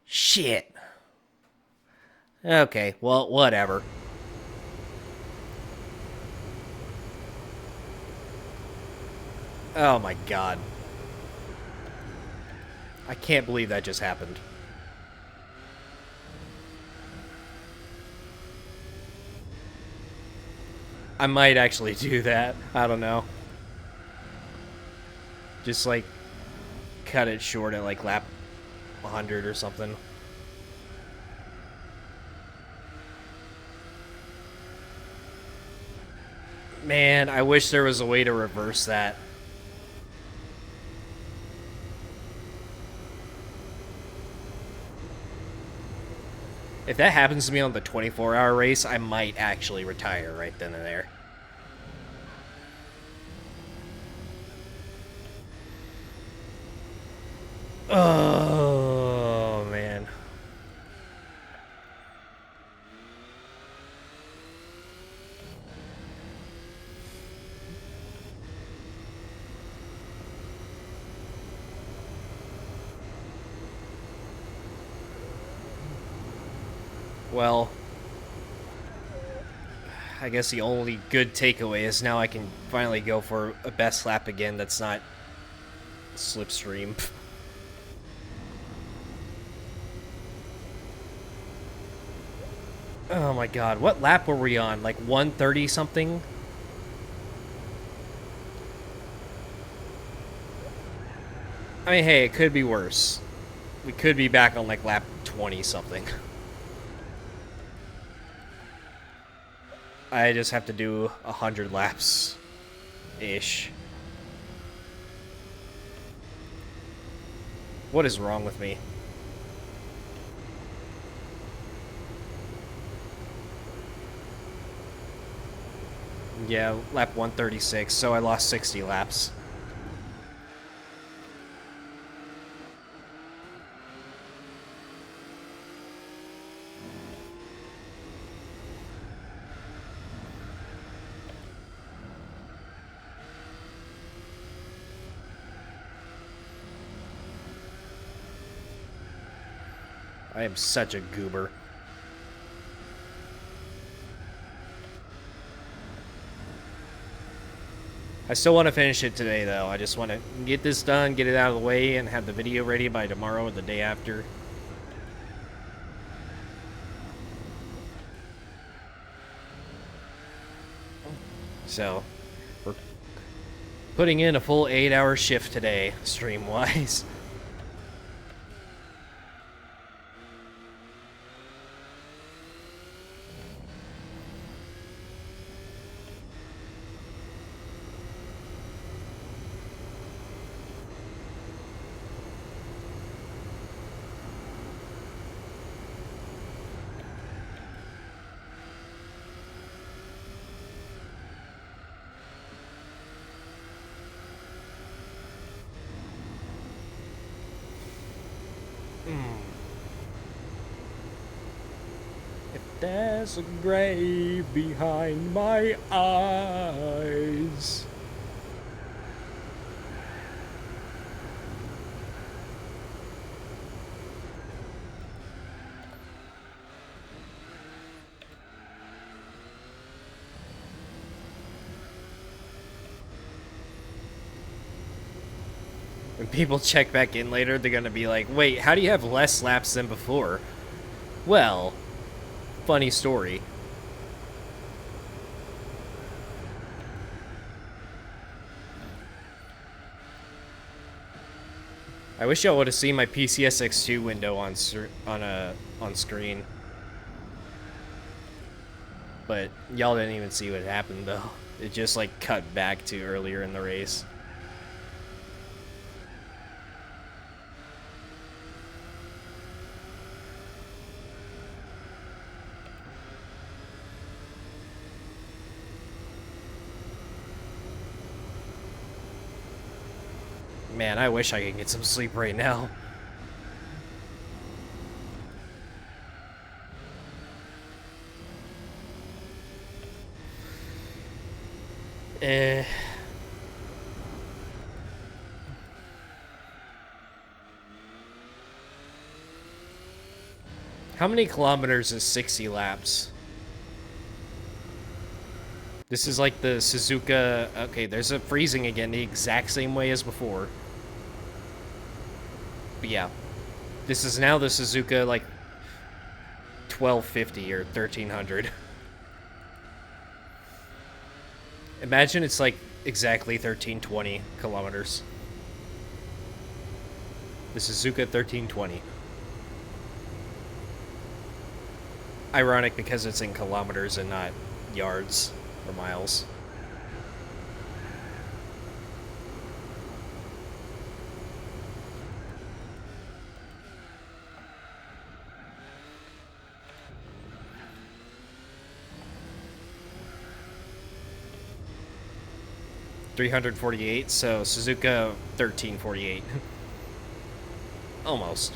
Shit. Okay, well, whatever. Oh my god. I can't believe that just happened. I might actually do that. I don't know. Just like cut it short at like lap 100 or something. Man, I wish there was a way to reverse that. If that happens to me on the 24-hour race, I might actually retire right then and there. Oh, man. Well, I guess the only good takeaway is now I can finally go for a best lap again that's not slipstream. Oh my god, what lap were we on? Like 130 something? I mean, hey, it could be worse. We could be back on like lap 20 something. I just have to do 100 laps ish. What is wrong with me? Yeah, lap 136, so I lost 60 laps. I am such a goober. I still want to finish it today, though. I just want to get this done, get it out of the way, and have the video ready by tomorrow or the day after. So, we're putting in a full 8-hour shift today, stream-wise. There's a grave behind my eyes. When people check back in later, they're gonna be like, wait, how do you have less laps than before? Well, funny story. I wish y'all would have seen my PCSX2 window on screen. But y'all didn't even see what happened, though. It just, like, cut back to earlier in the race. Man, I wish I could get some sleep right now. How many kilometers is 60 laps? This is like the Suzuka. Okay, there's a freezing again, the exact same way as before. But yeah, this is now the Suzuka like 1250 or 1300. Imagine it's like exactly 1320 kilometers. The Suzuka 1320. Ironic because it's in kilometers and not yards or miles. $348, so Suzuka 1348. Almost.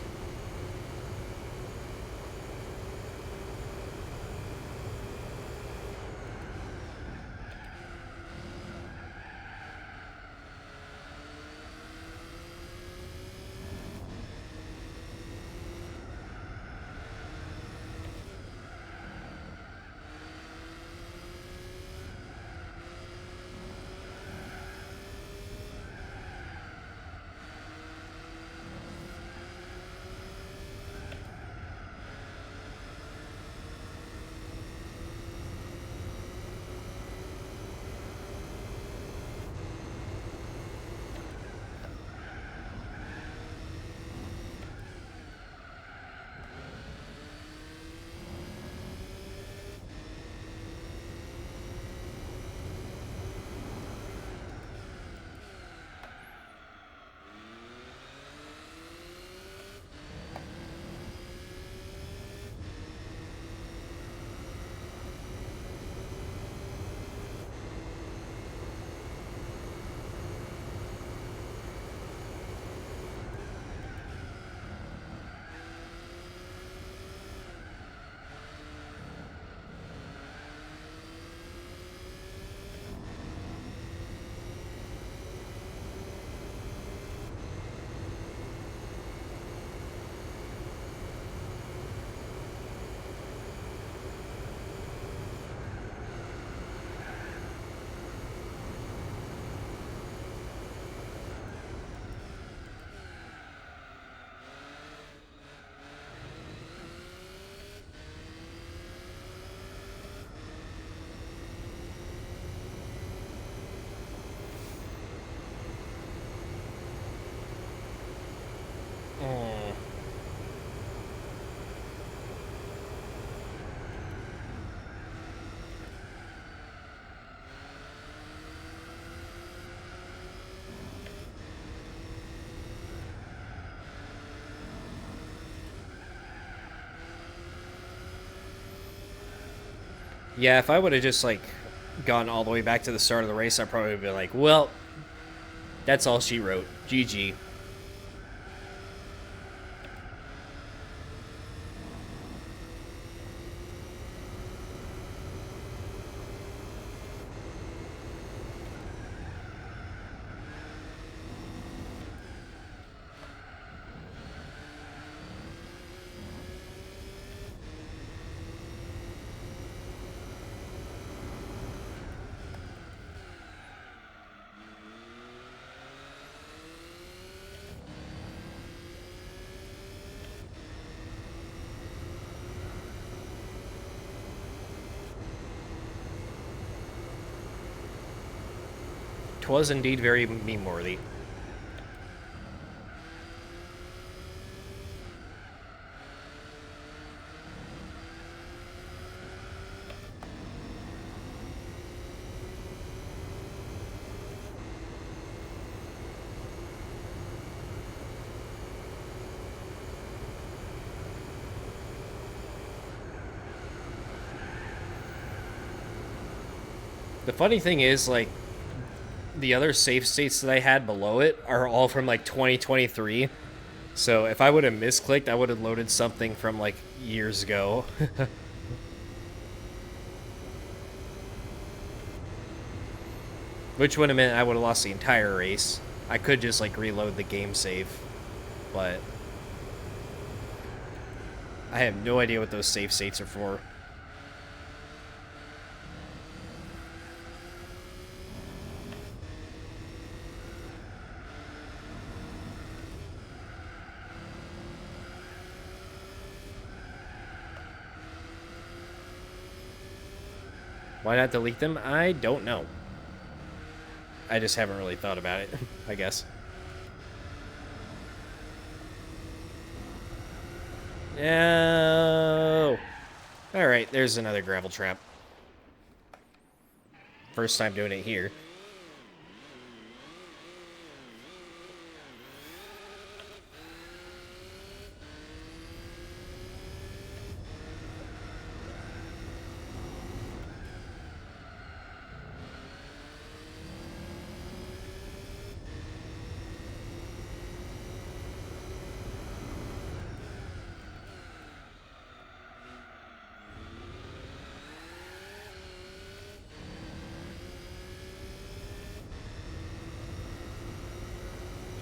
Yeah, if I would have just like gone all the way back to the start of the race, I'd probably be like, well, that's all she wrote. GG. Twas indeed very meme-worthy. The funny thing is, like, the other safe states that I had below it are all from, like, 2023. So if I would have misclicked, I would have loaded something from, like, years ago. Which would have meant I would have lost the entire race. I could just, like, reload the game save. But I have no idea what those save states are for. Why not delete them? I don't know. I just haven't really thought about it, I guess. No. Alright, there's another gravel trap. First time doing it here.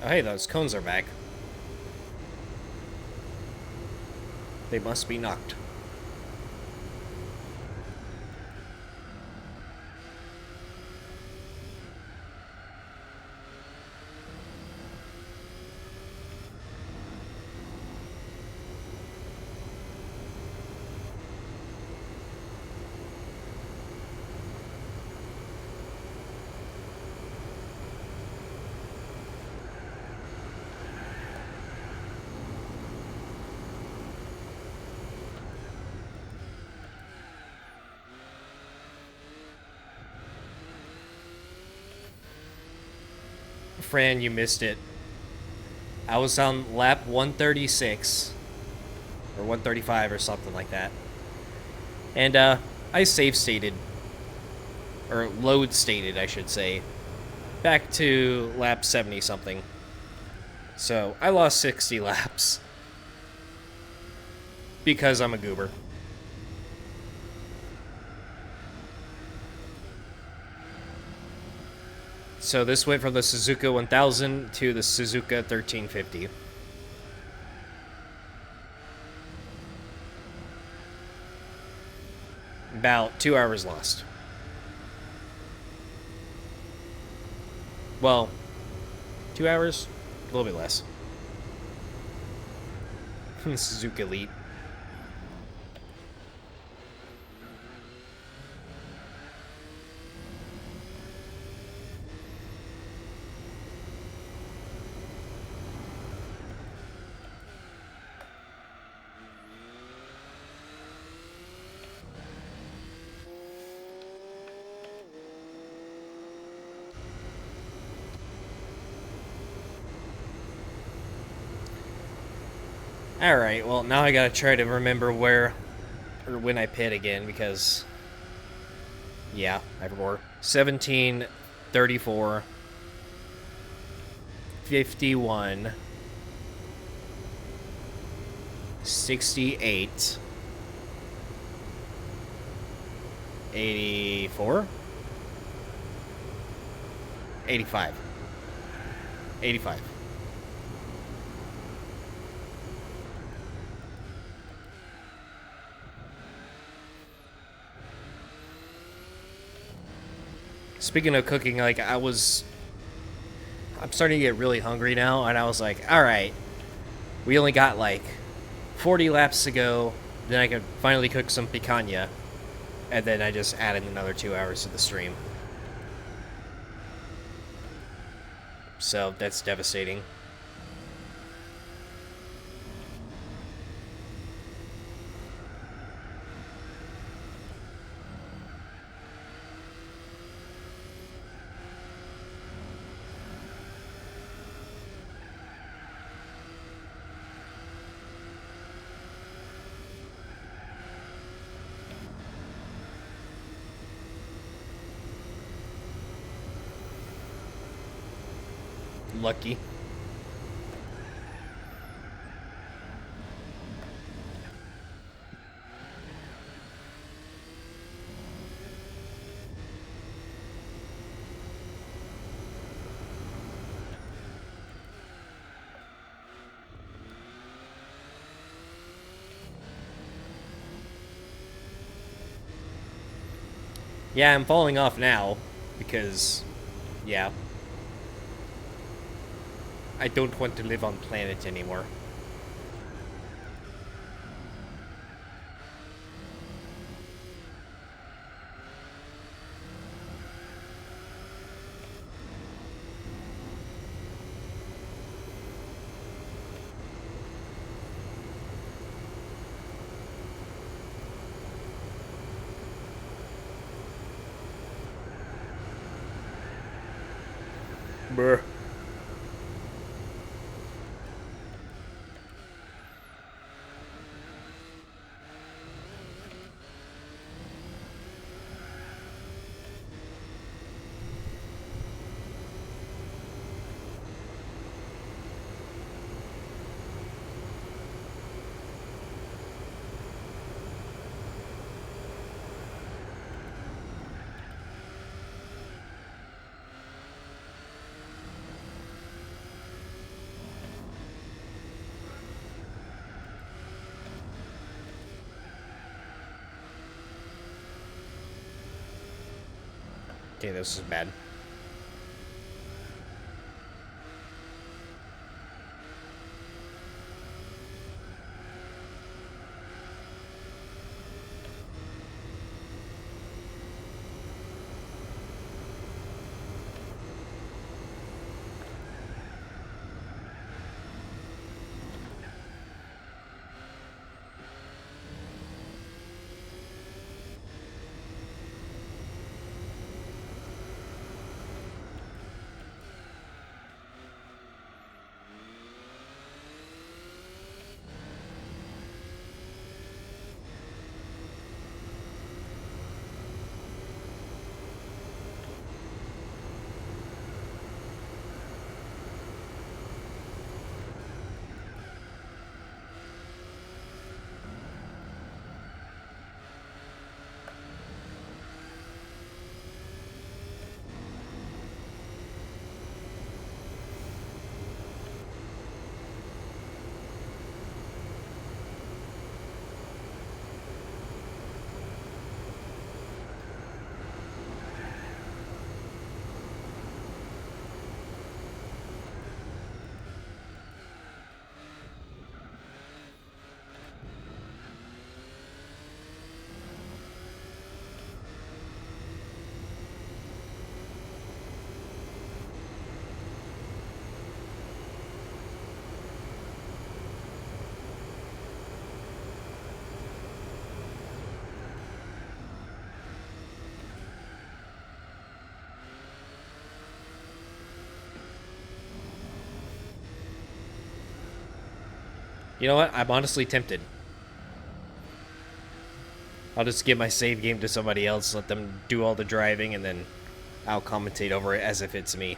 Oh, hey, those cones are back. They must be knocked. Fran, you missed it. I was on lap 136 or 135 or something like that. And I save stated, or load stated, I should say, back to lap 70 something. So I lost 60 laps because I'm a goober. So this went from the Suzuka 1000 to the Suzuka 1350. About 2 hours lost. Well, 2 hours? A little bit less. Suzuka Elite. Alright, well, now I gotta try to remember where or when I pit again because, yeah, I forgot. 17, 34, 51, 68, 84, 85, 85. Speaking of cooking, like, I'm starting to get really hungry now, and I was like, alright, we only got, like, 40 laps to go, then I can finally cook some picanha, and then I just added another 2 hours to the stream. So, that's devastating. Lucky. Yeah, I'm falling off now because, yeah, I don't want to live on planet anymore. Bruh. Okay, this is bad. You know what? I'm honestly tempted. I'll just give my save game to somebody else, let them do all the driving, and then I'll commentate over it as if it's me.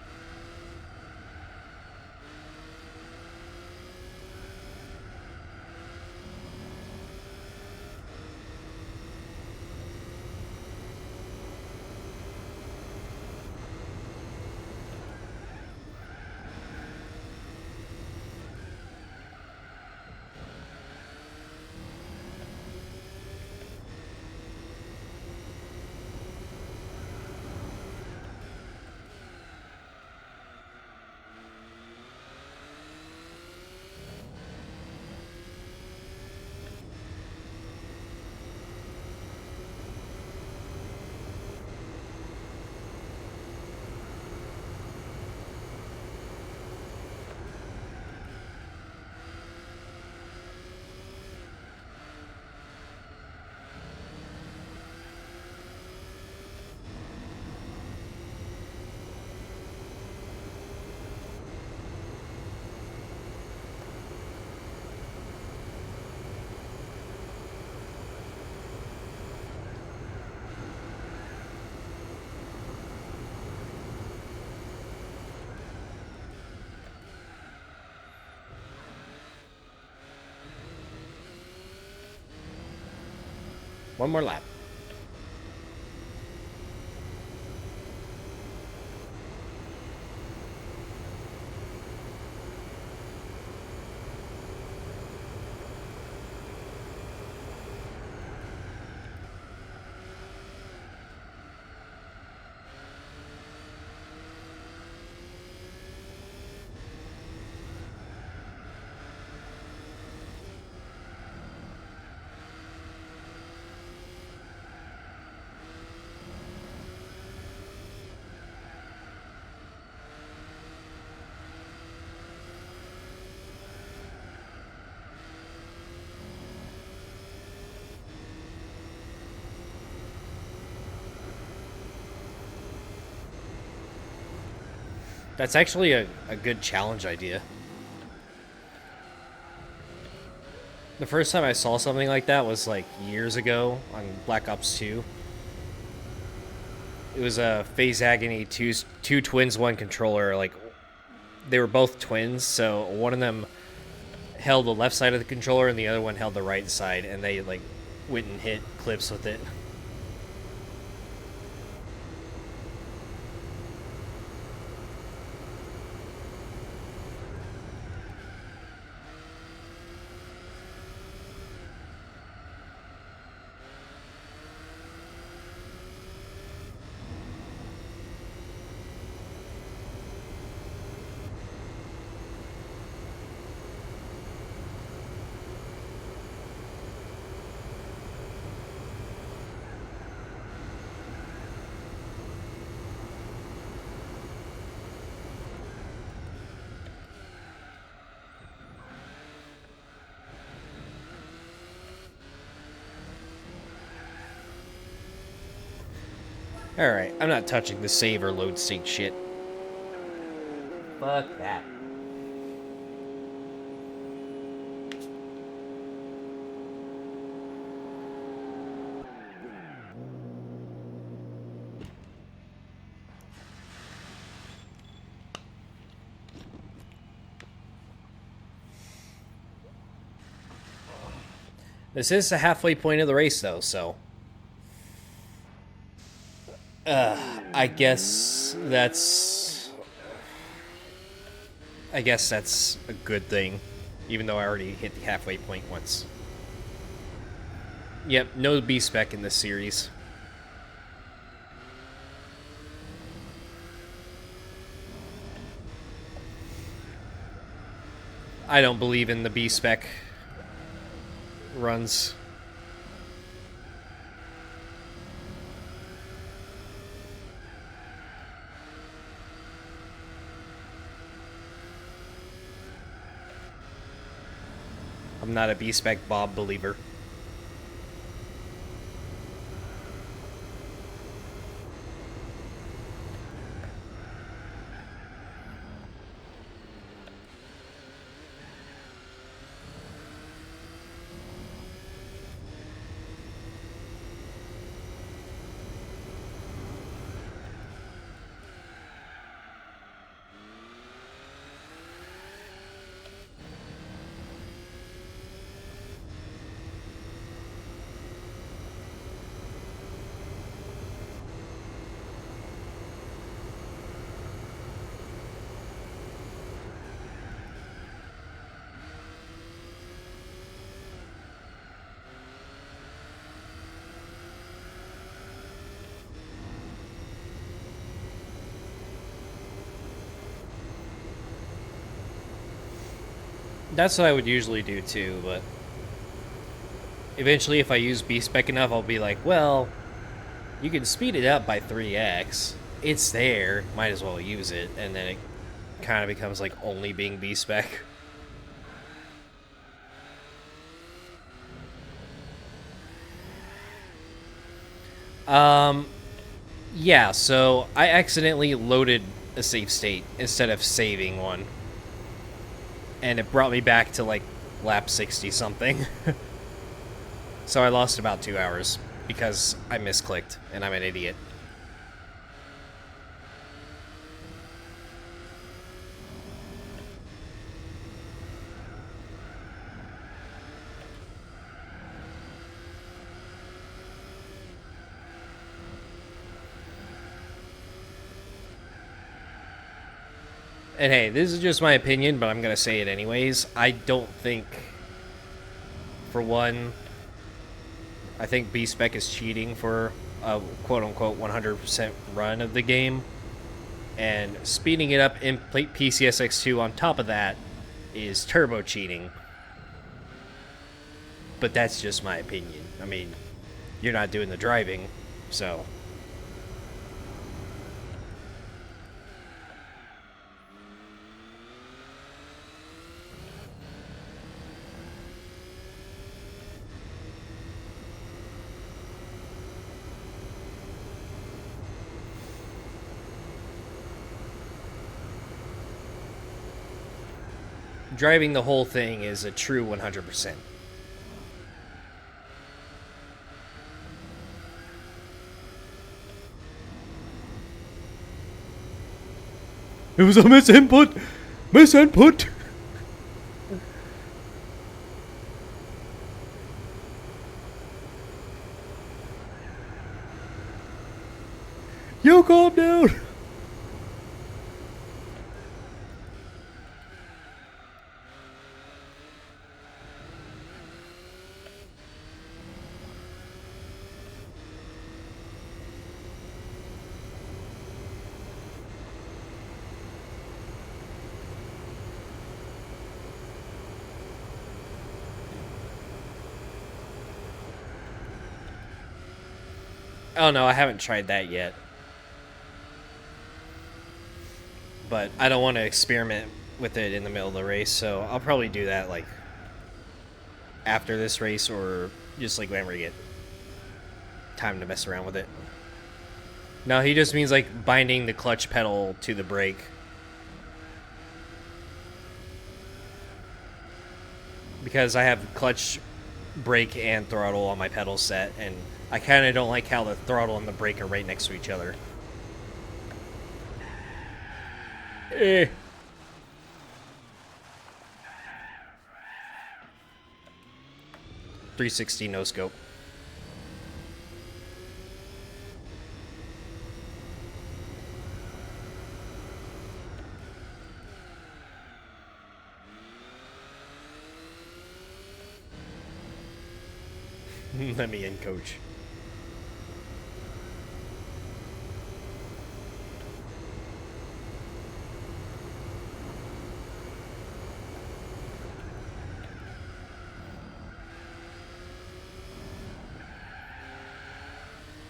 One more lap. That's actually a good challenge idea. The first time I saw something like that was like years ago on Black Ops 2. It was a Phase Agony two twins, one controller. Like they were both twins, so one of them held the left side of the controller and the other one held the right side, and they like went and hit clips with it. Alright, I'm not touching the save or load state shit. Fuck that. This is the halfway point of the race, though, so... I guess that's a good thing, even though I already hit the halfway point once. Yep, no B-spec in this series. I don't believe in the B-spec runs. I'm not a B-spec Bob believer. That's what I would usually do too, but eventually if I use B-spec enough, I'll be like, well, you can speed it up by 3x. It's there, might as well use it, and then it kind of becomes like only being B-spec. Yeah, so I accidentally loaded a save state instead of saving one. And it brought me back to like lap 60 something. So I lost about 2 hours because I misclicked and I'm an idiot. And hey, this is just my opinion, but I'm going to say it anyways. I don't think, for one, I think B-spec is cheating for a quote-unquote 100% run of the game. And speeding it up in PCSX2 on top of that is turbo cheating. But that's just my opinion. I mean, you're not doing the driving, so... driving the whole thing is a true 100%. It was a misinput! Misinput! You calm down! Oh no, I haven't tried that yet. But I don't want to experiment with it in the middle of the race, so I'll probably do that like after this race or just like whenever I get time to mess around with it. No, he just means like binding the clutch pedal to the brake. Because I have clutch, brake, and throttle on my pedal set, and I kind of don't like how the throttle and the brake are right next to each other. 360 no scope. Let me in, coach.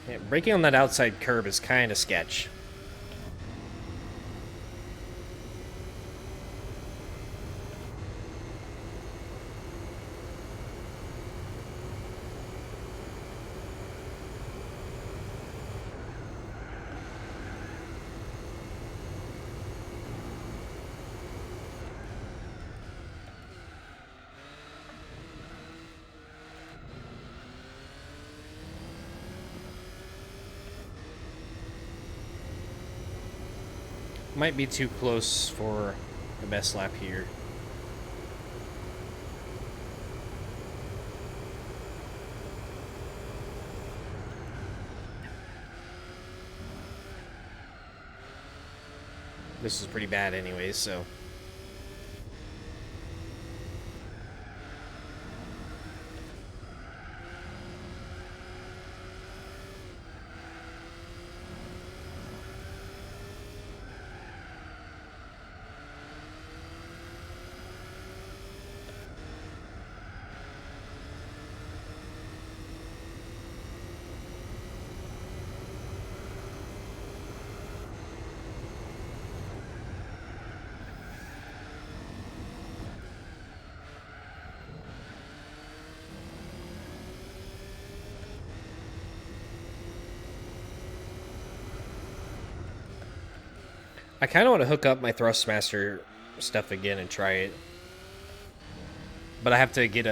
Yeah, braking on that outside curb is kind of sketch. Might be too close for the best lap here. This is pretty bad anyways, so... I kind of want to hook up my Thrustmaster stuff again and try it. But I have to get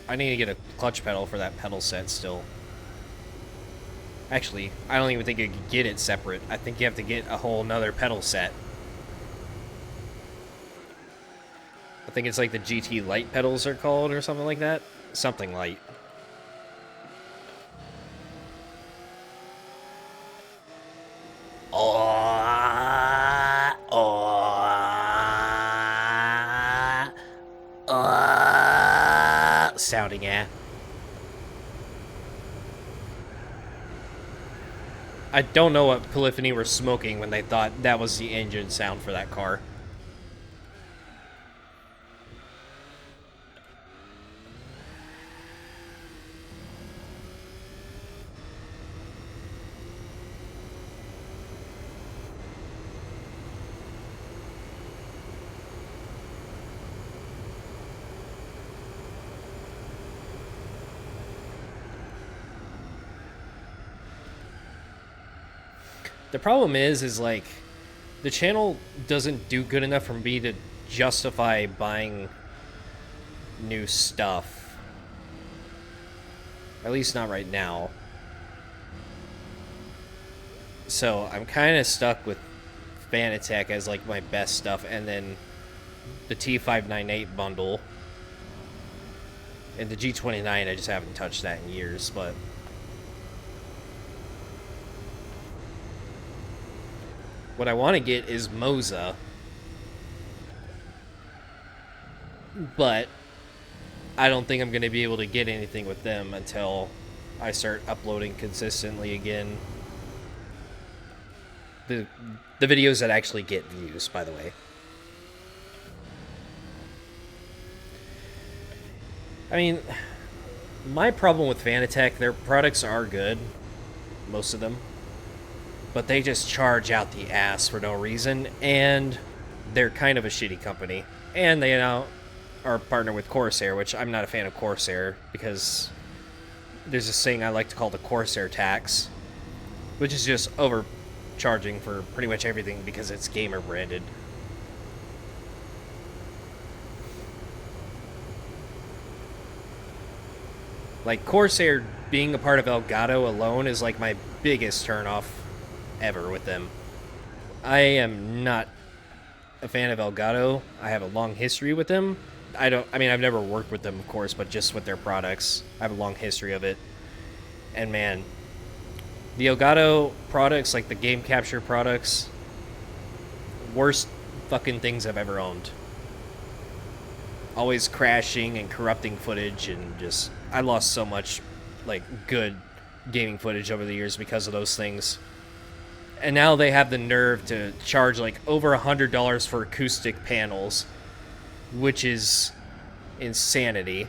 I need to get a clutch pedal for that pedal set still. Actually, I don't even think you can get it separate. I think you have to get a whole nother pedal set. I think it's like the GT Light pedals are called or something like that. Something light. Sounding at. I don't know what Polyphony were smoking when they thought that was the engine sound for that car. The problem is like, the channel doesn't do good enough for me to justify buying new stuff. At least not right now. So I'm kind of stuck with Fanatec as like my best stuff, and then the T598 bundle. And the G29, I just haven't touched that in years, but what I want to get is Moza. But I don't think I'm going to be able to get anything with them until I start uploading consistently again. The videos that actually get views, by the way. I mean, my problem with Fanatec, their products are good, most of them, but they just charge out the ass for no reason, and they're kind of a shitty company. And they now are partnered with Corsair, which I'm not a fan of Corsair, because there's this thing I like to call the Corsair tax, which is just overcharging for pretty much everything because it's gamer branded. Like, Corsair being a part of Elgato alone is like my biggest turnoff ever with them. I am not a fan of Elgato. I have a long history with them. I mean, I've never worked with them, of course, but just with their products, I have a long history of it. And man, the Elgato products, like the game capture products, worst fucking things I've ever owned. Always crashing and corrupting footage, and just, I lost so much, like, good gaming footage over the years because of those things. And now they have the nerve to charge like over $100 for acoustic panels, which is insanity.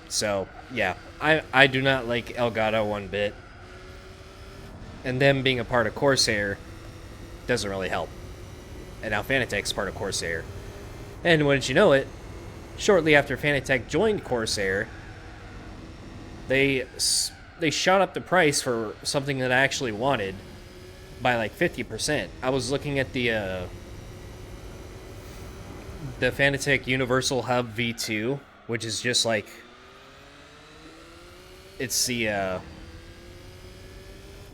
So, yeah, I do not like Elgato one bit. And them being a part of Corsair doesn't really help. And now Fanatec's part of Corsair. And wouldn't you know it, shortly after Fanatec joined Corsair, they shot up the price for something that I actually wanted by like 50%. I was looking at the Fanatec Universal Hub V2, which is just like, it's the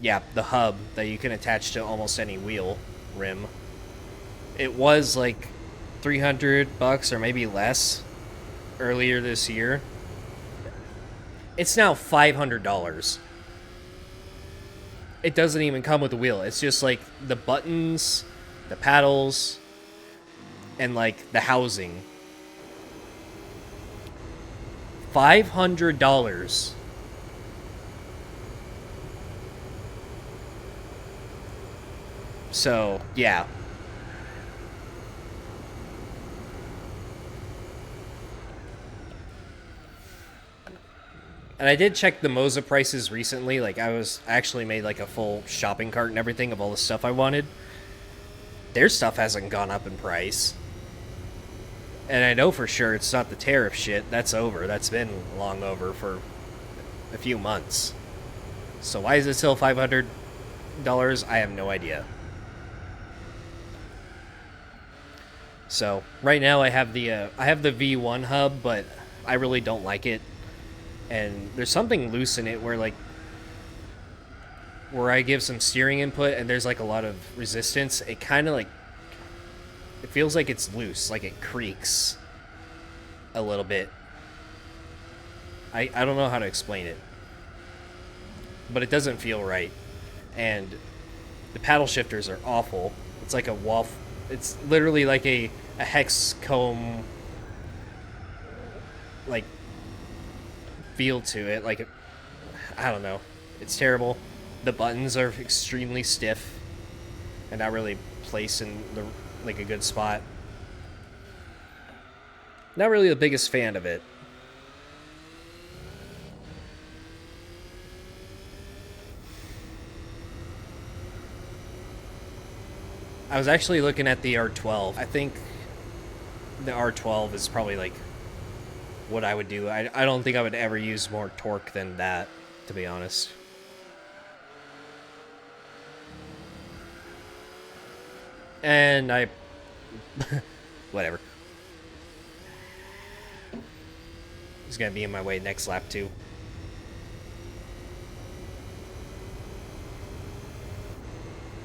the hub that you can attach to almost any wheel rim. It was like $300 or maybe less earlier this year. It's now $500. It doesn't even come with the wheel. It's just like the buttons, the paddles, and like the housing. $500. So, yeah. And I did check the Moza prices recently. Like, I actually made like a full shopping cart and everything of all the stuff I wanted. Their stuff hasn't gone up in price. And I know for sure it's not the tariff shit. That's over. That's been long over for a few months. So why is it still $500? I have no idea. So right now I have the V1 hub, but I really don't like it. And there's something loose in it where I give some steering input and there's like a lot of resistance. It kind of like, it feels like it's loose, like it creaks a little bit. I don't know how to explain it, but it doesn't feel right. And the paddle shifters are awful. It's like a waffle. It's literally like a hex comb, like, feel to it. Like, I don't know. It's terrible. The buttons are extremely stiff and not really placed in like a good spot. Not really the biggest fan of it. I was actually looking at the R12. I think the R12 is probably like what I would do. I don't think I would ever use more torque than that, to be honest. And I... whatever. He's gonna be in my way next lap, too.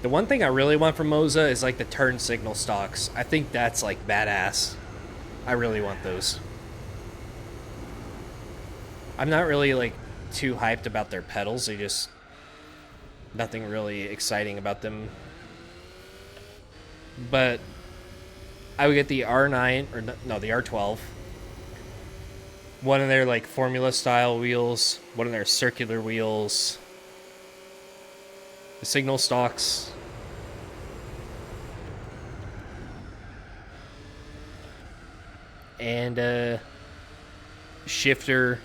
The one thing I really want from Moza is, like, the turn signal stocks. I think that's, like, badass. I really want those. I'm not really, like, too hyped about their pedals. They just... nothing really exciting about them. But I would get the R9, or no, the R12. One of their, like, Formula style wheels. One of their circular wheels. The signal stocks. And shifter.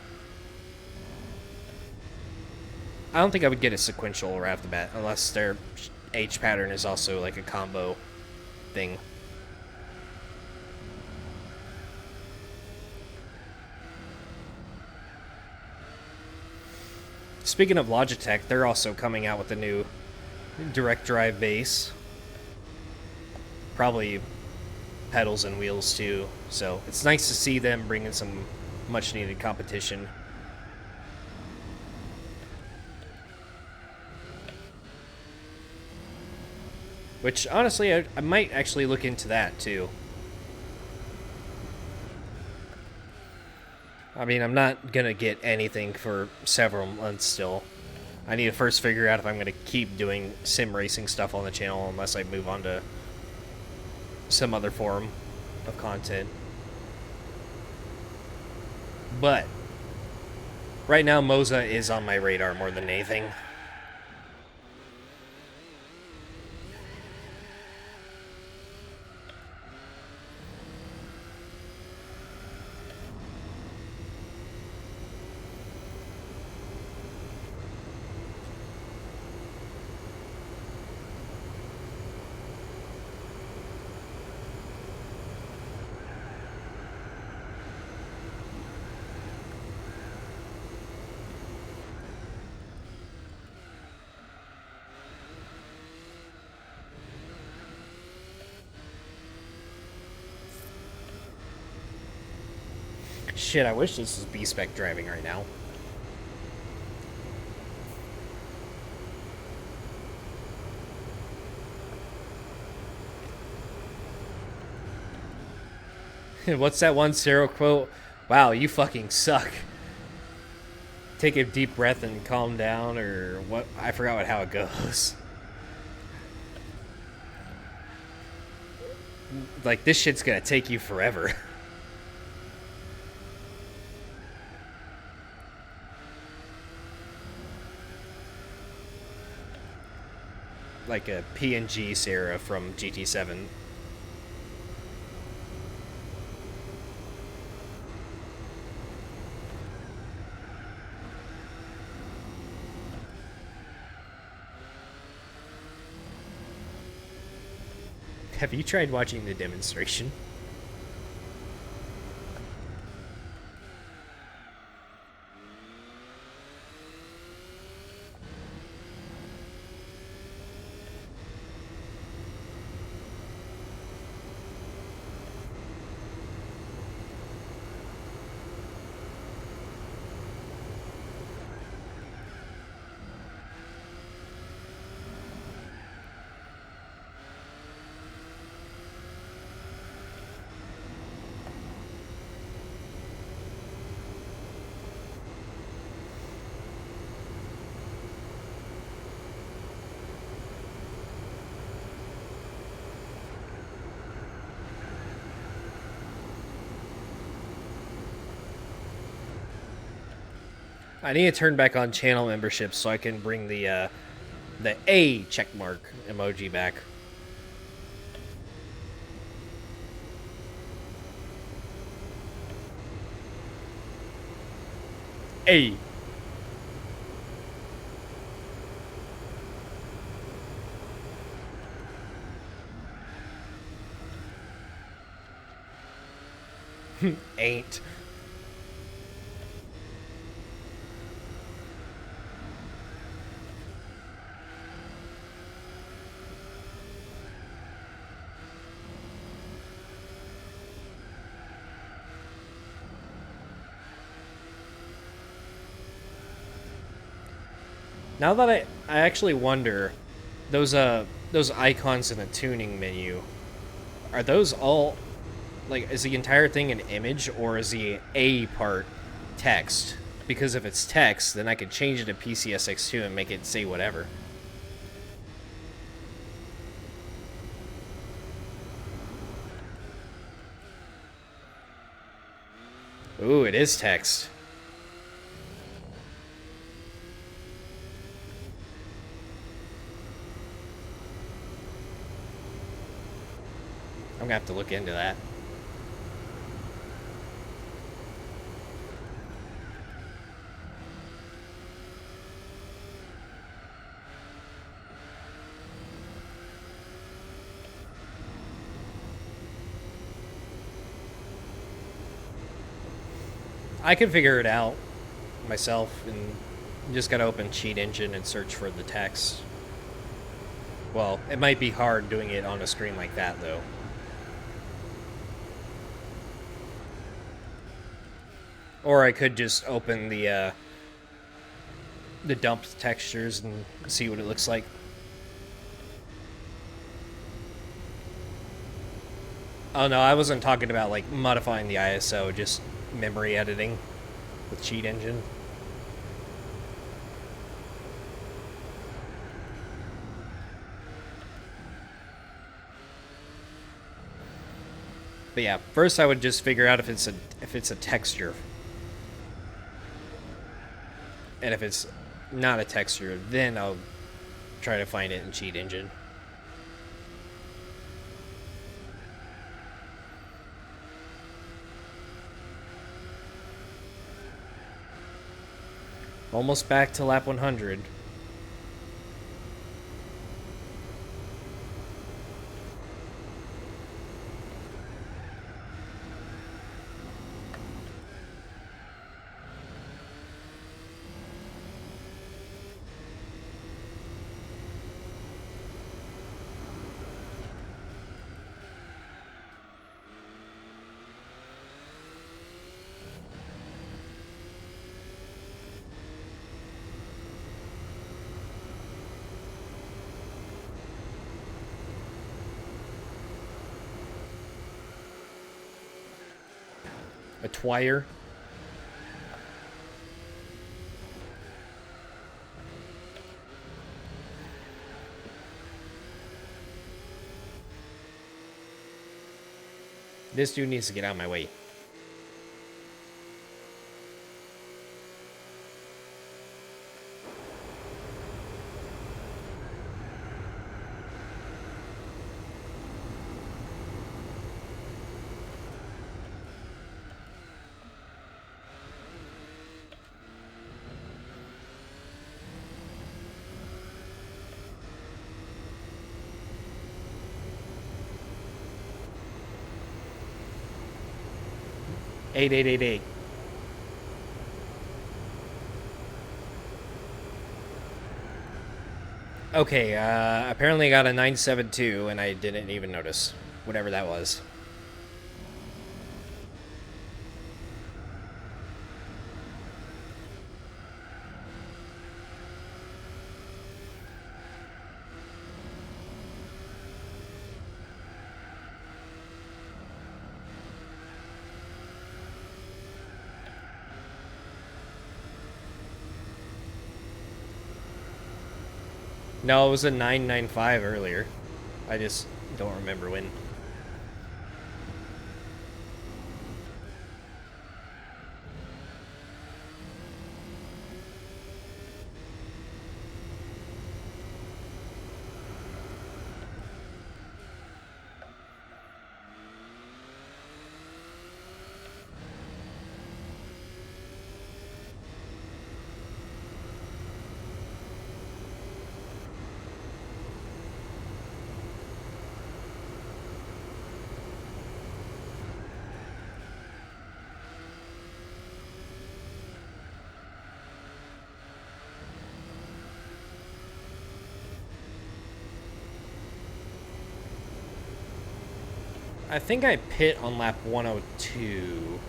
I don't think I would get a sequential right off the bat, unless their H pattern is also like a combo thing. Speaking of Logitech, they're also coming out with a new direct drive base. Probably pedals and wheels too. So it's nice to see them bringing some much needed competition. Which, honestly, I might actually look into that, too. I mean, I'm not going to get anything for several months still. I need to first figure out if I'm going to keep doing sim racing stuff on the channel unless I move on to some other form of content. But right now, Moza is on my radar more than anything. Shit, I wish this was B-Spec driving right now. What's that one Cyril quote? Wow, you fucking suck. Take a deep breath and calm down, or what? I forgot how it goes. Like, this shit's gonna take you forever. Like a PNG Sarah from GT7. Have you tried watching the demonstration? I need to turn back on channel memberships so I can bring the A checkmark emoji back. A. Ain't. Now that I actually wonder, those icons in the tuning menu, are those all, like, is the entire thing an image, or is the A part text? Because if it's text, then I could change it to PCSX2 and make it say whatever. Ooh, it is text. I'm gonna have to look into that. I can figure it out myself, and you just gotta open Cheat Engine and search for the text. Well, it might be hard doing it on a screen like that, though. Or I could just open the dumped textures and see what it looks like. Oh no, I wasn't talking about like modifying the ISO, just memory editing with Cheat Engine. But yeah, first I would just figure out if it's a texture. And if it's not a texture, then I'll try to find it in Cheat Engine. Almost back to lap 100. A twire. This dude needs to get out of my way. Eight. Okay, apparently I got a 972 and I didn't even notice. Whatever that was. No, it was a 995 earlier. I just don't remember when. I think I pit on lap 102.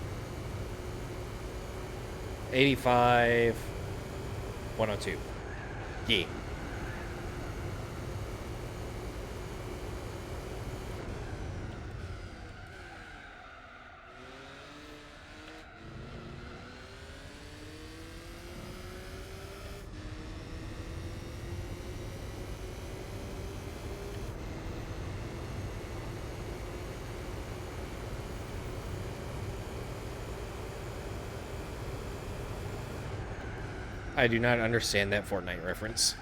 85, 102. Yeah. I do not understand that Fortnite reference.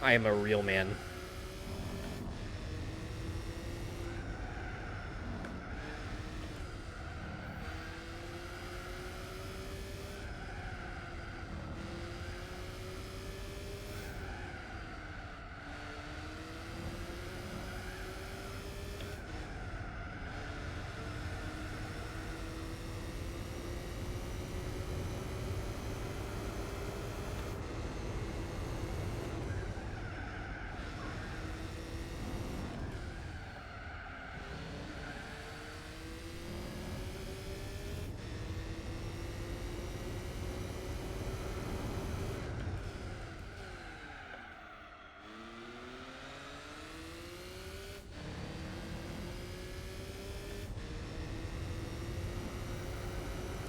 I am a real man.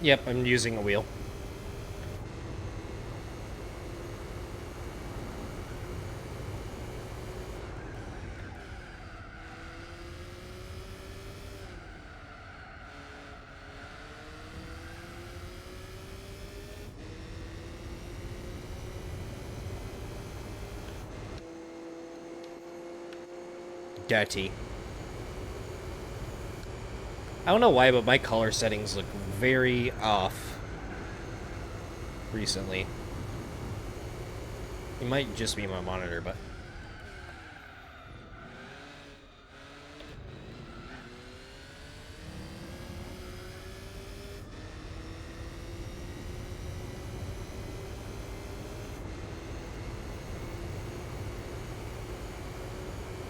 Yep, I'm using a wheel. Dirty. I don't know why, but my color settings look very off recently. It might just be my monitor, but...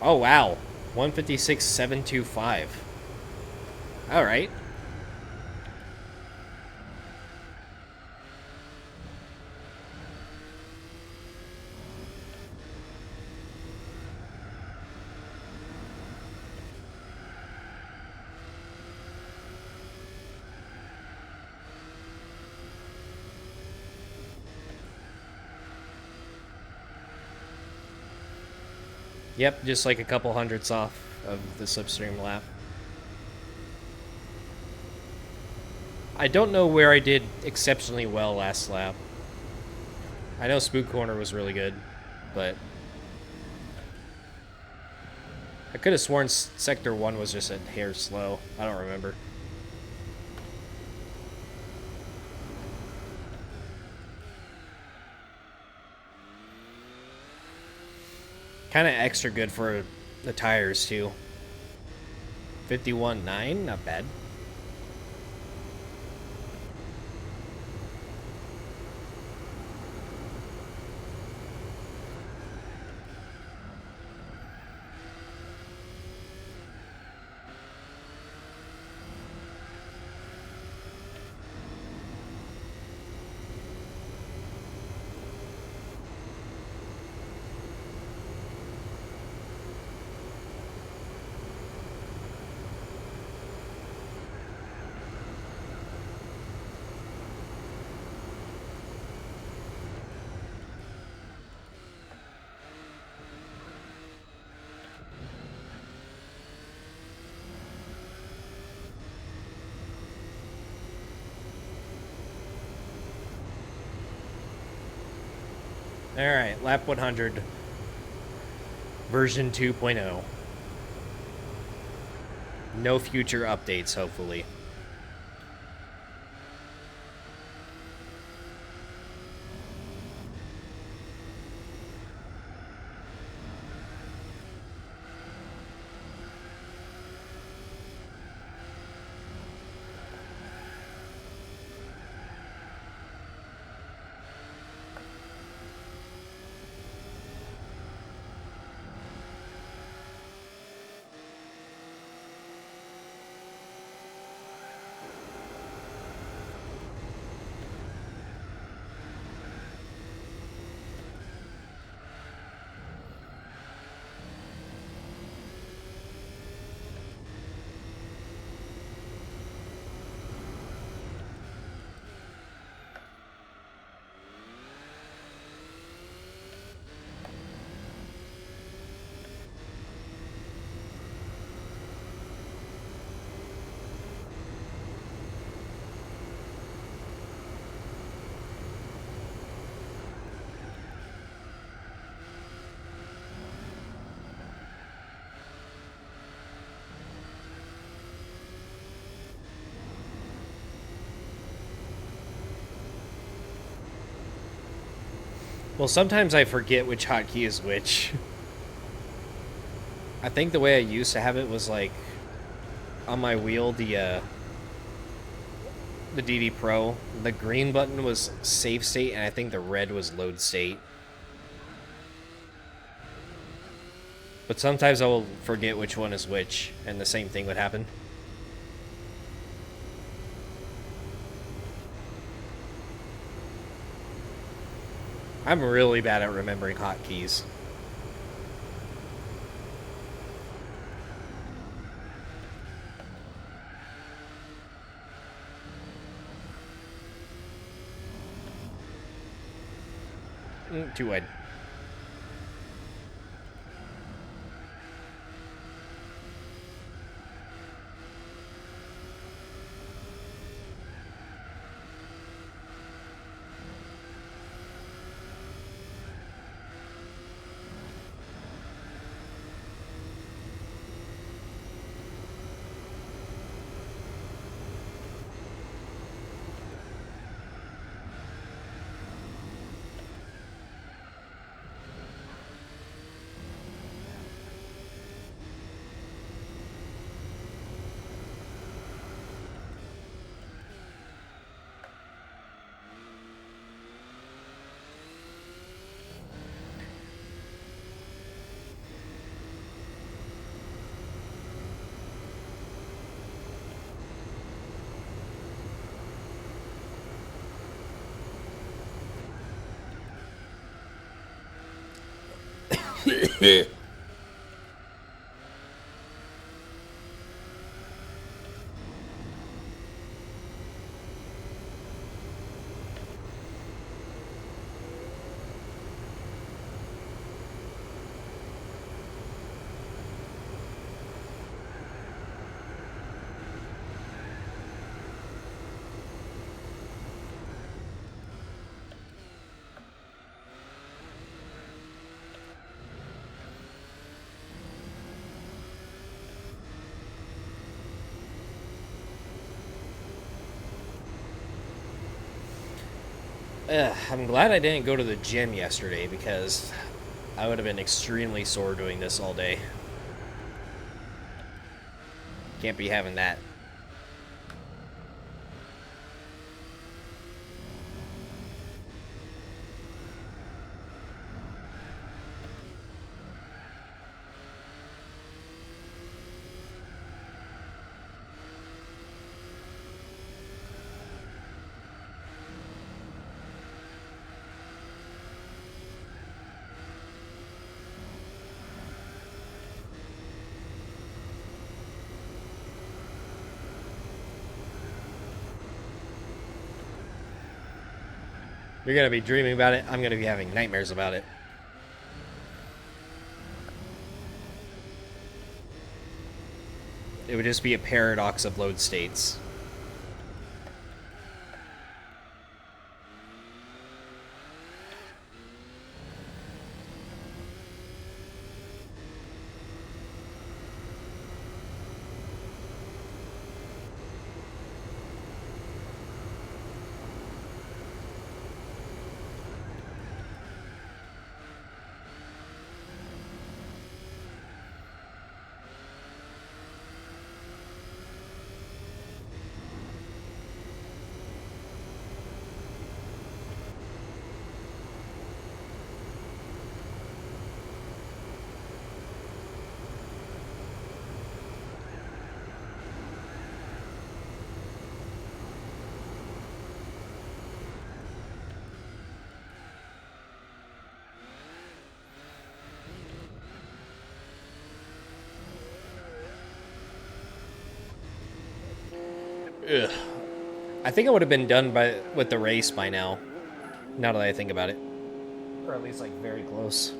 Oh, wow. 156.725. Alright. Yep, just like a couple hundredths off of the slipstream lap. I don't know where I did exceptionally well last lap. I know Spook Corner was really good, but... I could have sworn Sector 1 was just a hair slow. I don't remember. Kind of extra good for the tires, too. 51.9, not bad. Alright, lap 100. Version 2.0. No future updates, hopefully. Well, sometimes I forget which hotkey is which. I think the way I used to have it was like on my wheel, the DD Pro, the green button was save state, and I think the red was load state. But sometimes I will forget which one is which, and the same thing would happen. I'm really bad at remembering hotkeys. Too wide. I'm glad I didn't go to the gym yesterday because I would have been extremely sore doing this all day. Can't be having that. You're going to be dreaming about it. I'm going to be having nightmares about it. It would just be a paradox of load states. Ugh. I think I would have been done with the race by now. Now that I think about it, or at least like very close.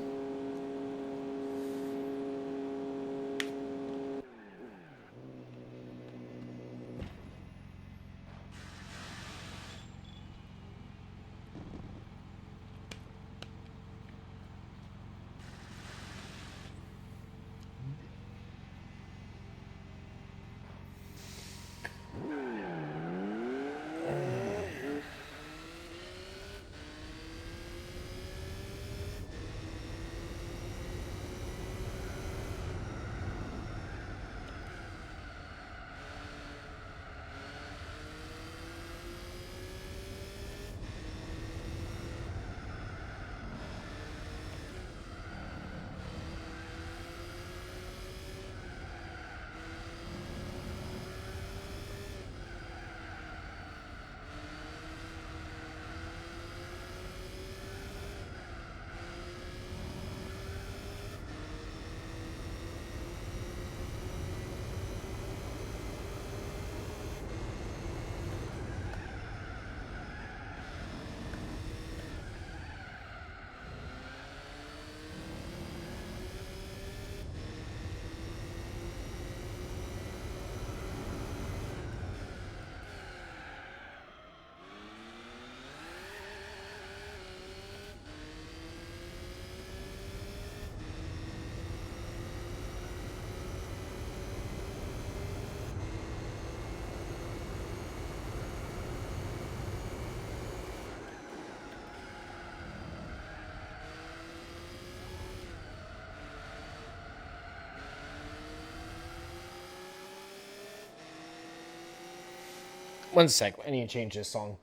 One sec. I need to change this song.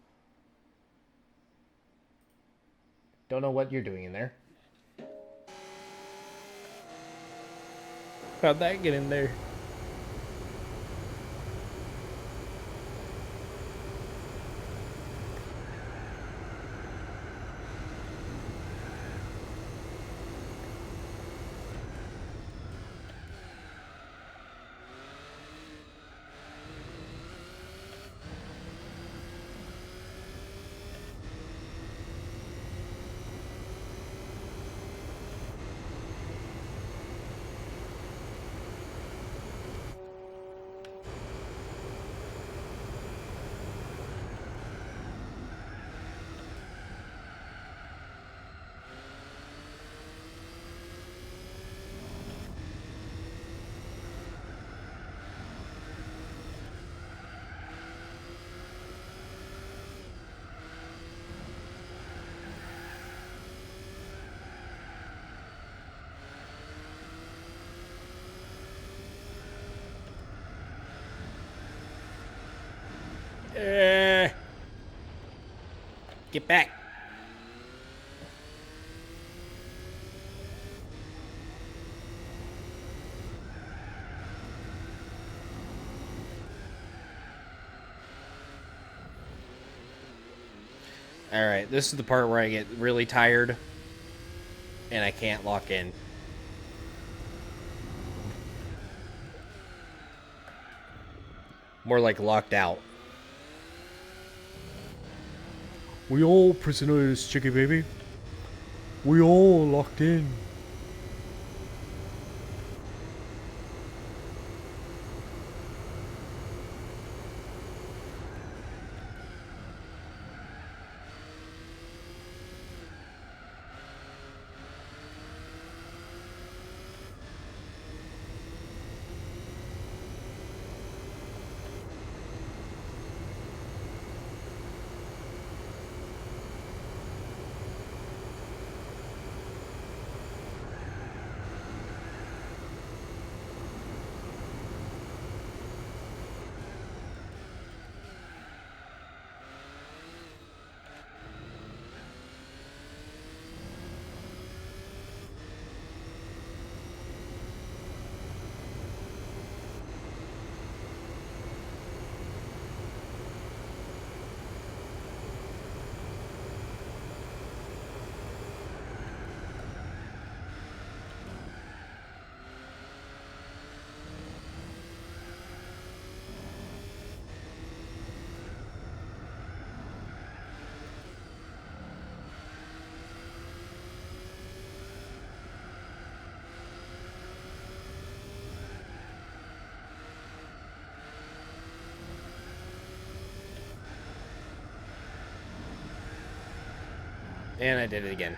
Don't know what you're doing in there. How'd that get in there? Get back. Alright, this is the part where I get really tired and I can't lock in. More like locked out. We all prisoners, Chicky baby. We all locked in. And I did it again.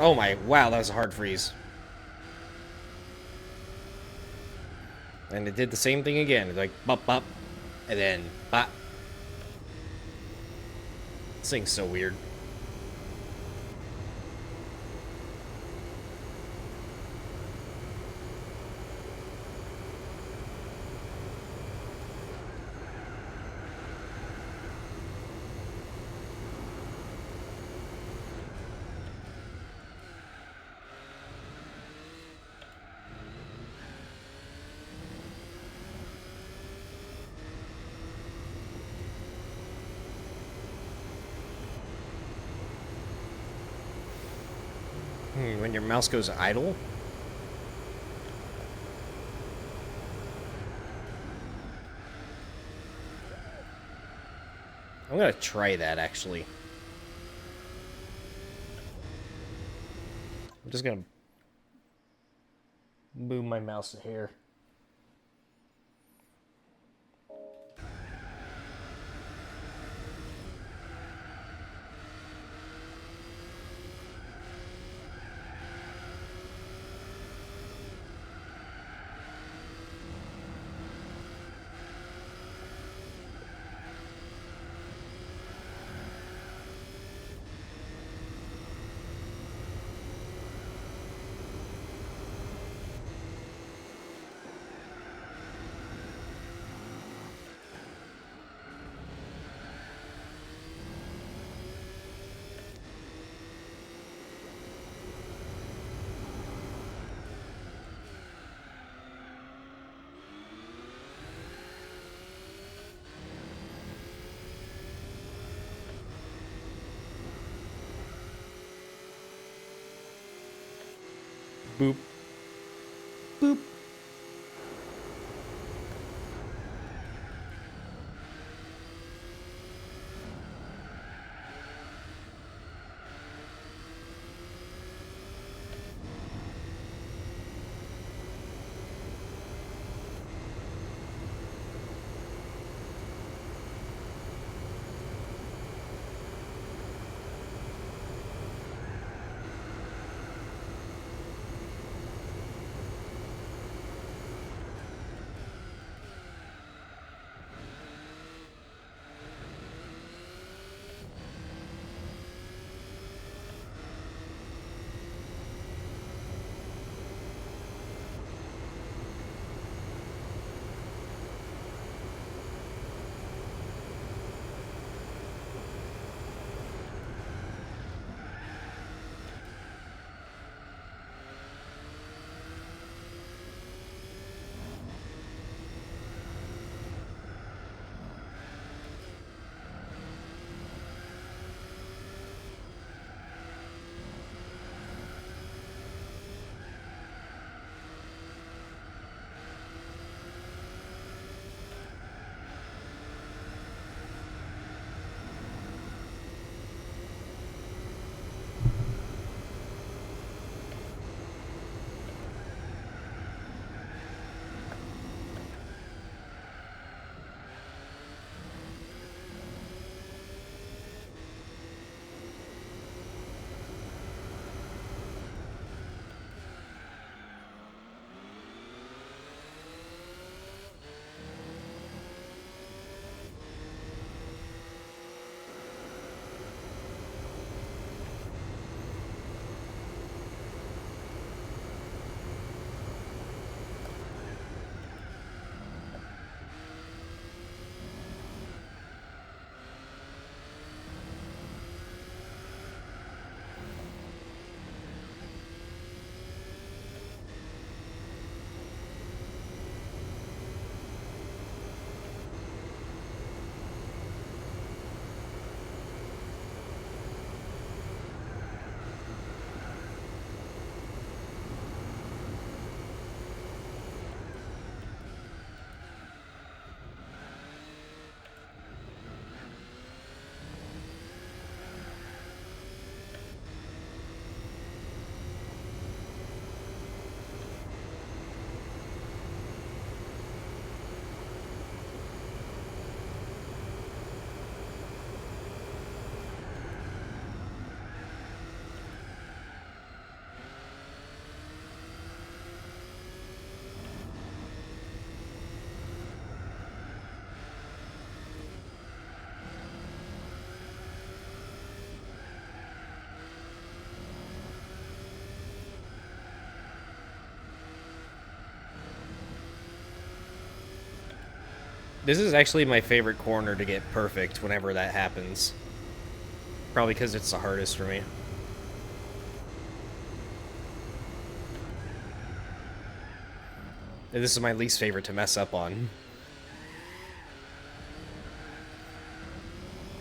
Oh my, wow, that was a hard freeze. And it did the same thing again. It's like, bop, bop, and then, bop. This thing's so weird. When your mouse goes idle? I'm gonna try that, actually. I'm just gonna move my mouse here. Boop. Boop. This is actually my favorite corner to get perfect whenever that happens. Probably because it's the hardest for me. And this is my least favorite to mess up on.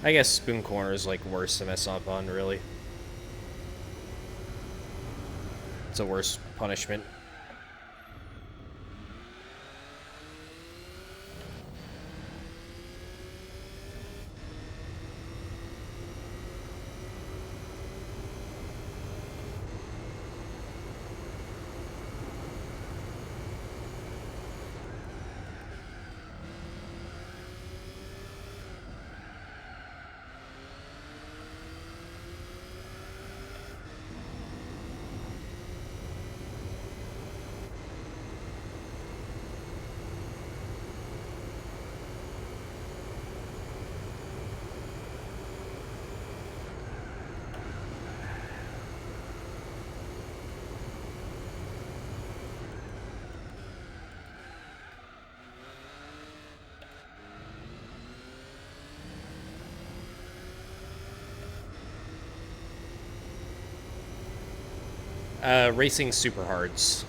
I guess spoon corner is like worse to mess up on, really. It's a worse punishment. Racing super hards.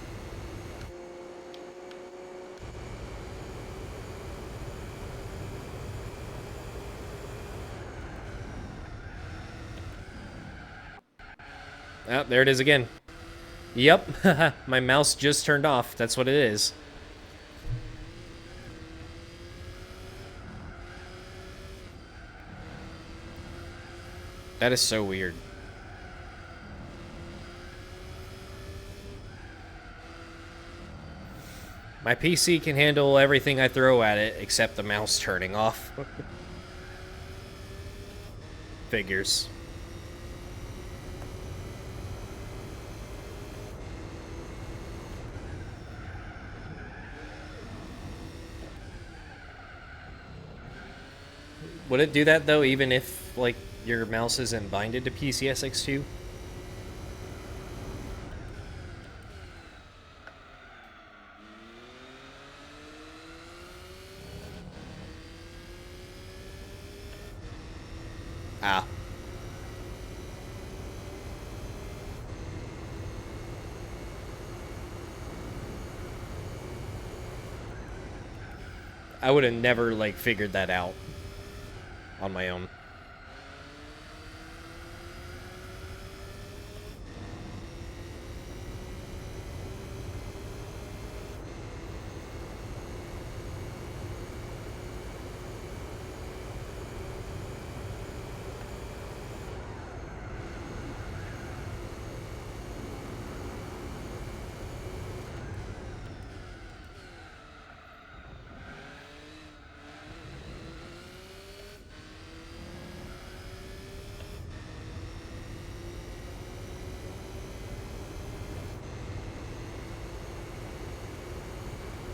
Oh, there it is again. Yep, my mouse just turned off. That's what it is. That is so weird. My PC can handle everything I throw at it except the mouse turning off. Figures. Would it do that though, even if like your mouse isn't binded to PCSX2? Ah. I would have never like figured that out on my own.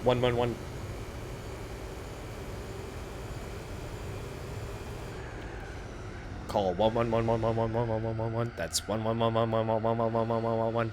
One. Call 111111111. That's 11111111111.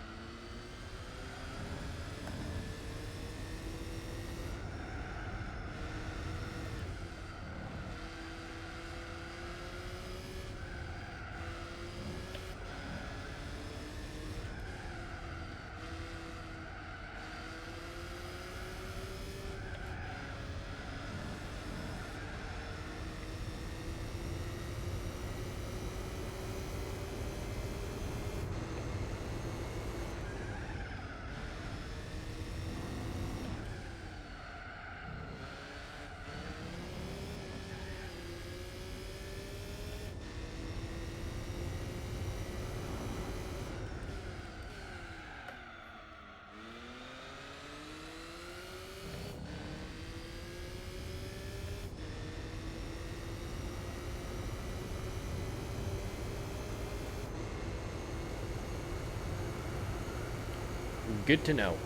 Good to know.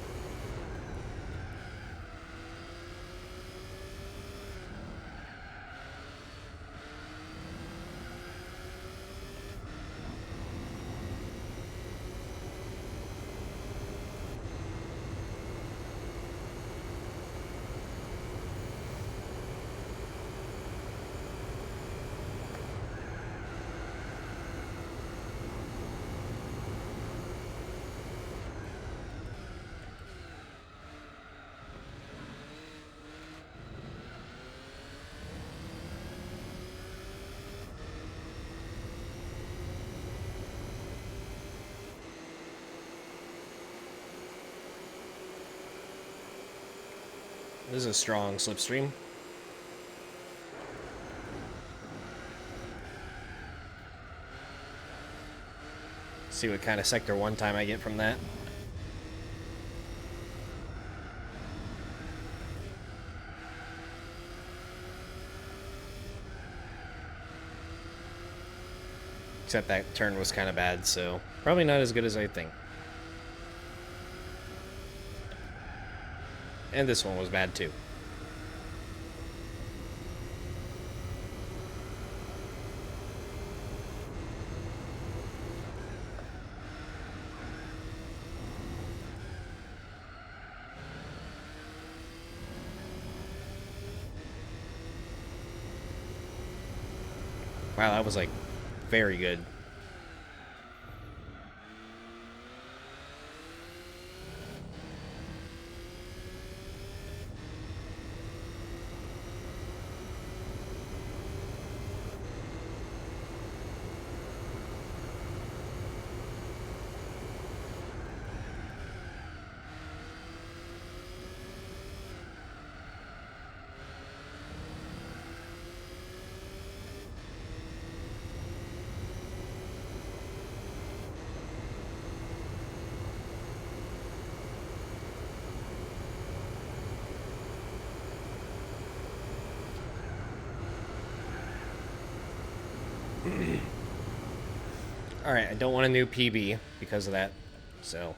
This is a strong slipstream. See what kind of sector 1 time I get from that. Except that turn was kind of bad, so probably not as good as I think. And this one was bad too. Wow, that was like very good. Alright, I don't want a new PB because of that, so...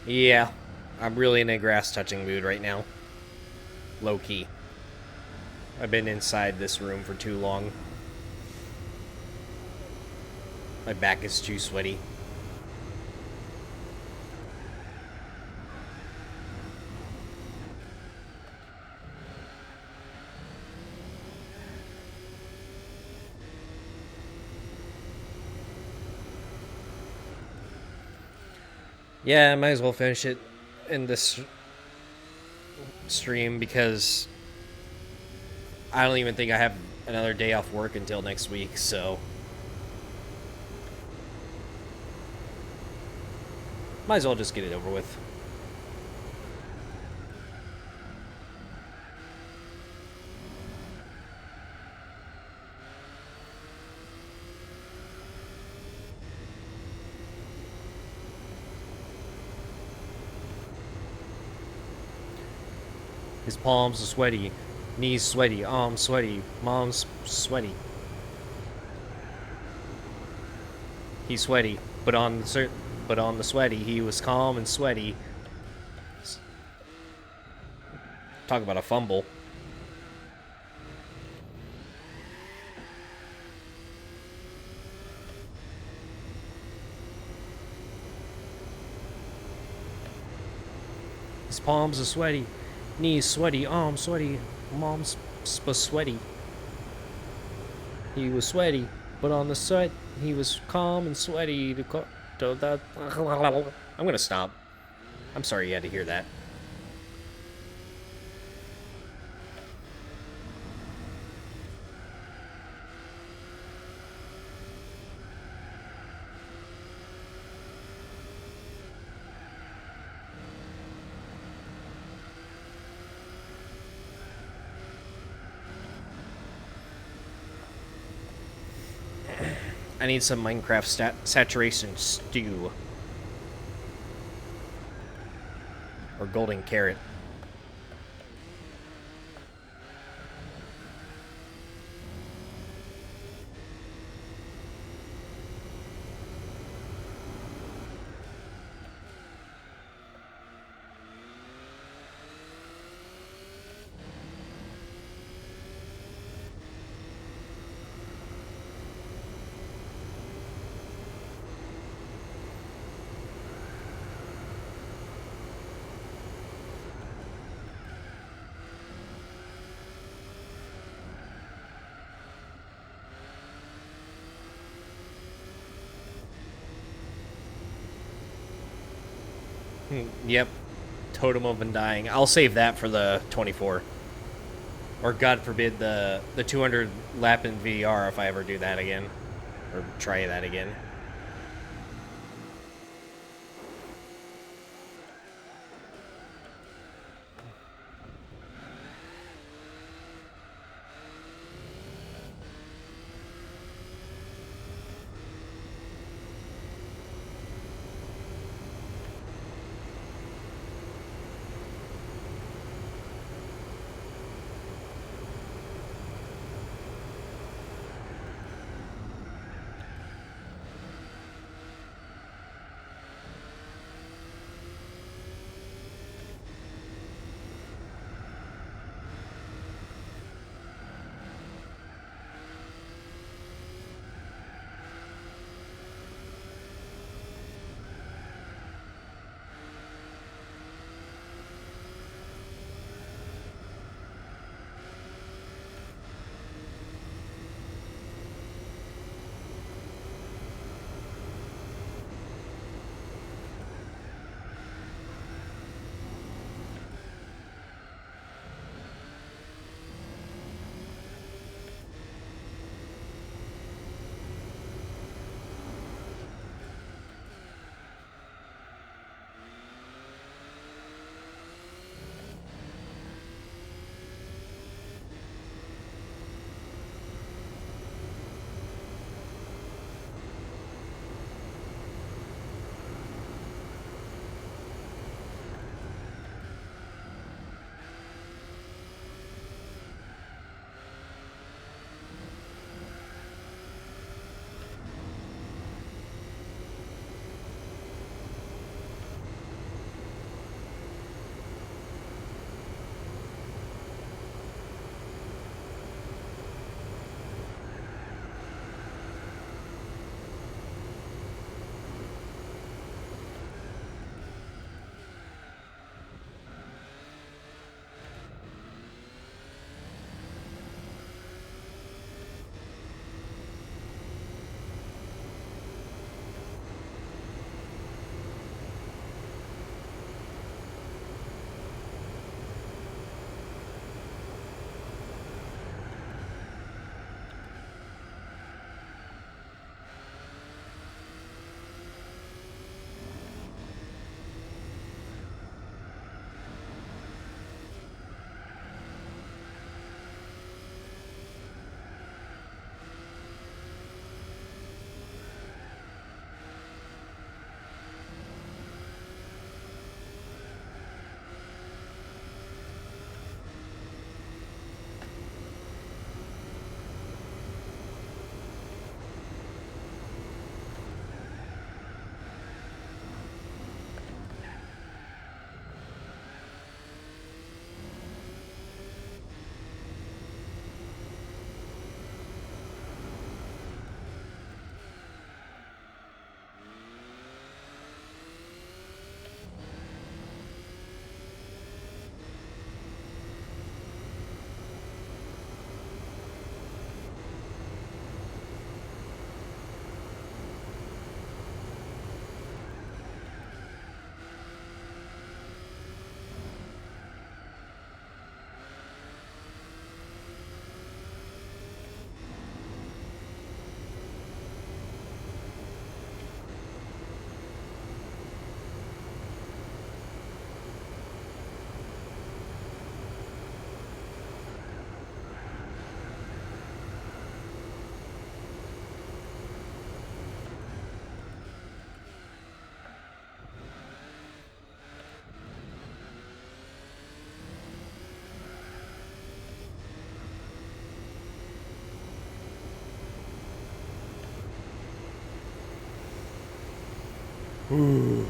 Yeah, I'm really in a grass-touching mood right now. Low-key. I've been inside this room for too long. My back is too sweaty. Yeah, I might as well finish it in this stream because I don't even think I have another day off work until next week, so might as well just get it over with. His palms are sweaty, knees sweaty, arms sweaty, mom's sweaty. He's sweaty, but on the sweaty, he was calm and sweaty. Talk about a fumble. His palms are sweaty, knees sweaty, arms sweaty, mom's sweaty. He was sweaty, but on the sweat, he was calm and sweaty. I'm gonna stop. I'm sorry you had to hear that. I need some Minecraft saturation stew. Or golden carrot. Yep. Totem of Undying. I'll save that for the 24. Or God forbid the 200 lap in VR if I ever do that again. Or try that again. Ooh.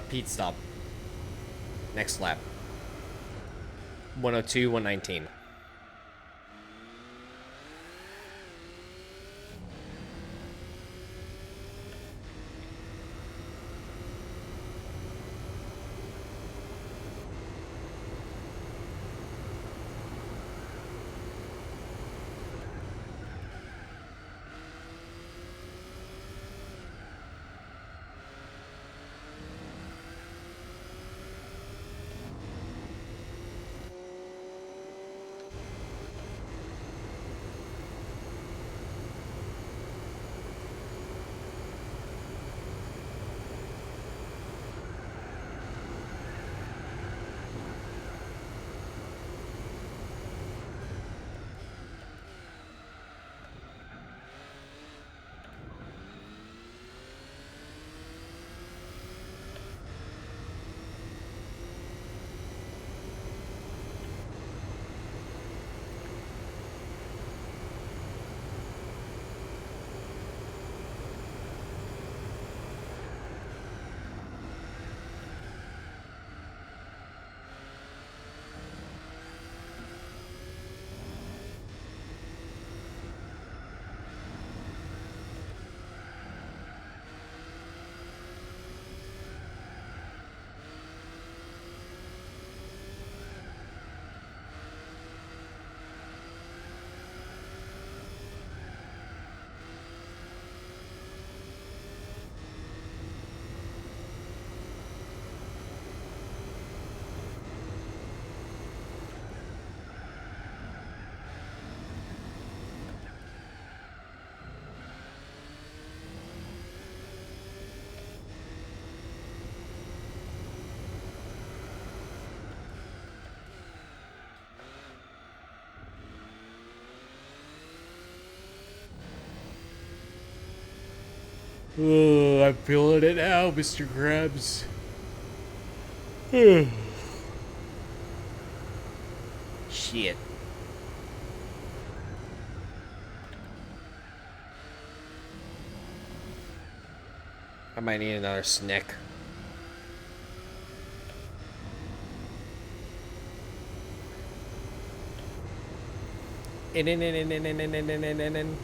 Pit stop. Next lap. 102, 119. Oh, I'm feeling it now, Mr. Krabs. Shit. I might need another snack. In.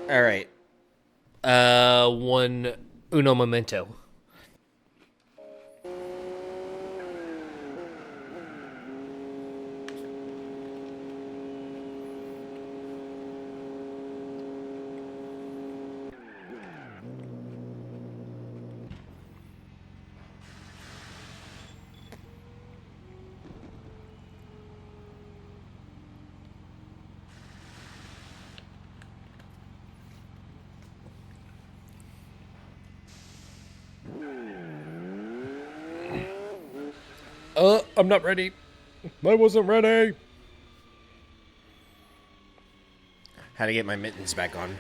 All right. One uno momento. I'm not ready. I wasn't ready. How to get my mittens back on.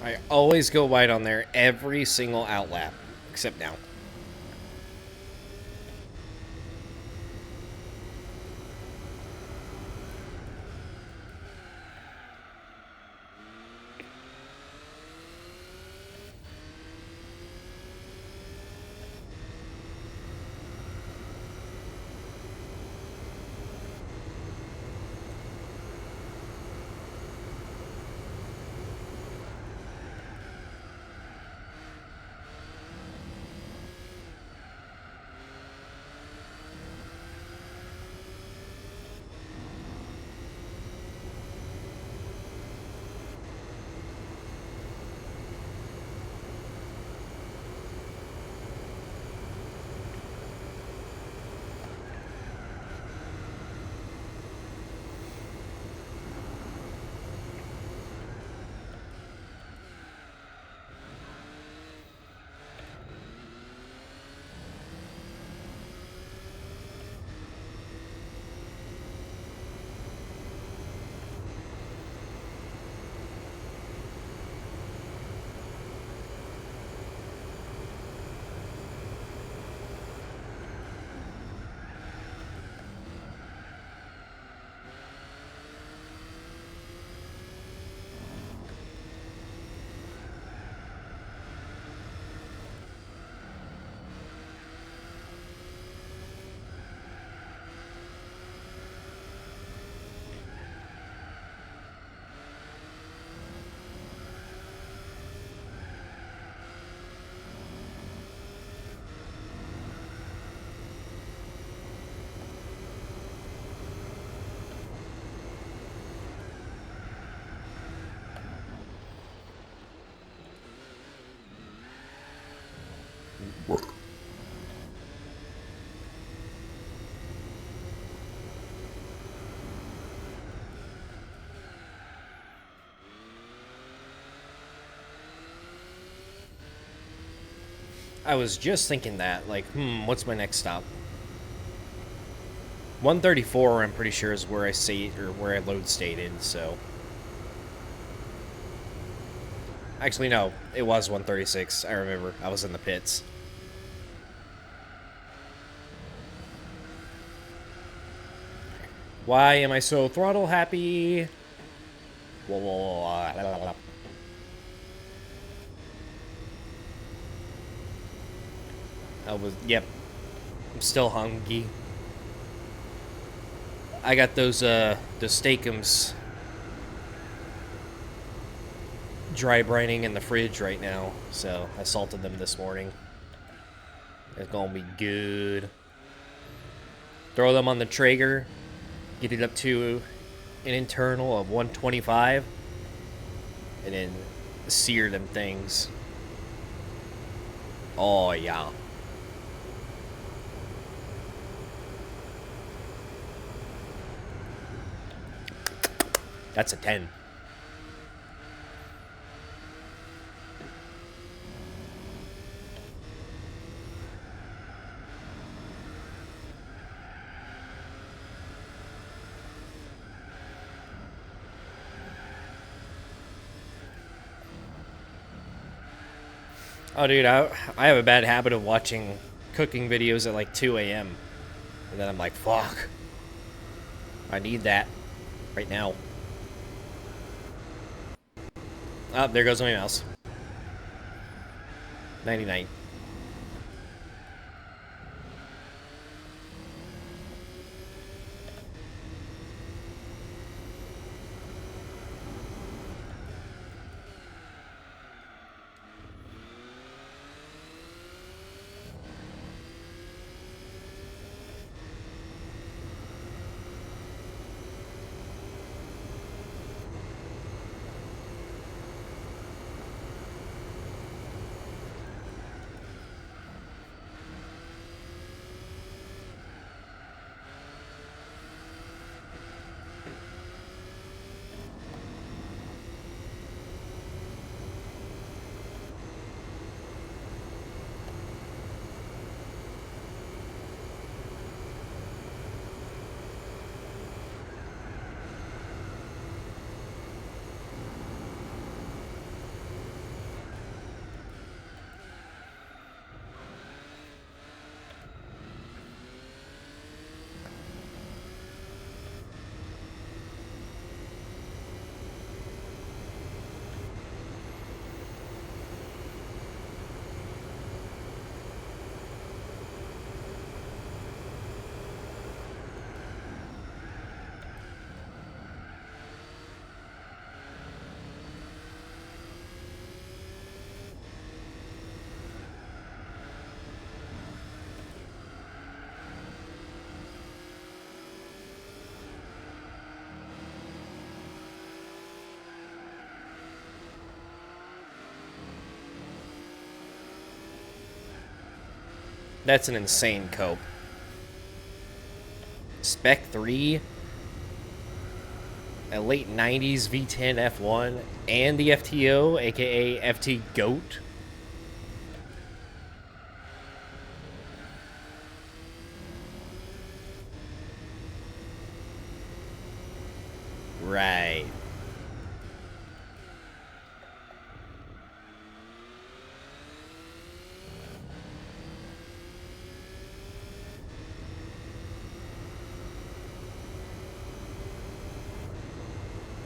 I always go wide on there every single outlap, except now. I was just thinking that, like, what's my next stop? 134, I'm pretty sure, is where I say or where I load stated. So, actually, no, it was 136. I remember I was in the pits. Why am I so throttle happy? Yep, I'm still hungry. I got those steakums dry brining in the fridge right now, so I salted them this morning. It's gonna be good. Throw them on the Traeger, get it up to an internal of 125, and then sear them things. Oh yeah. That's a 10. Oh, dude, I have a bad habit of watching cooking videos at like 2 a.m. And then I'm like, fuck. I need that right now. Oh, there goes my mouse. 99. That's an insane cope. Spec 3, a late 90s V10 F1, and the FTO, aka FT GOAT. Right.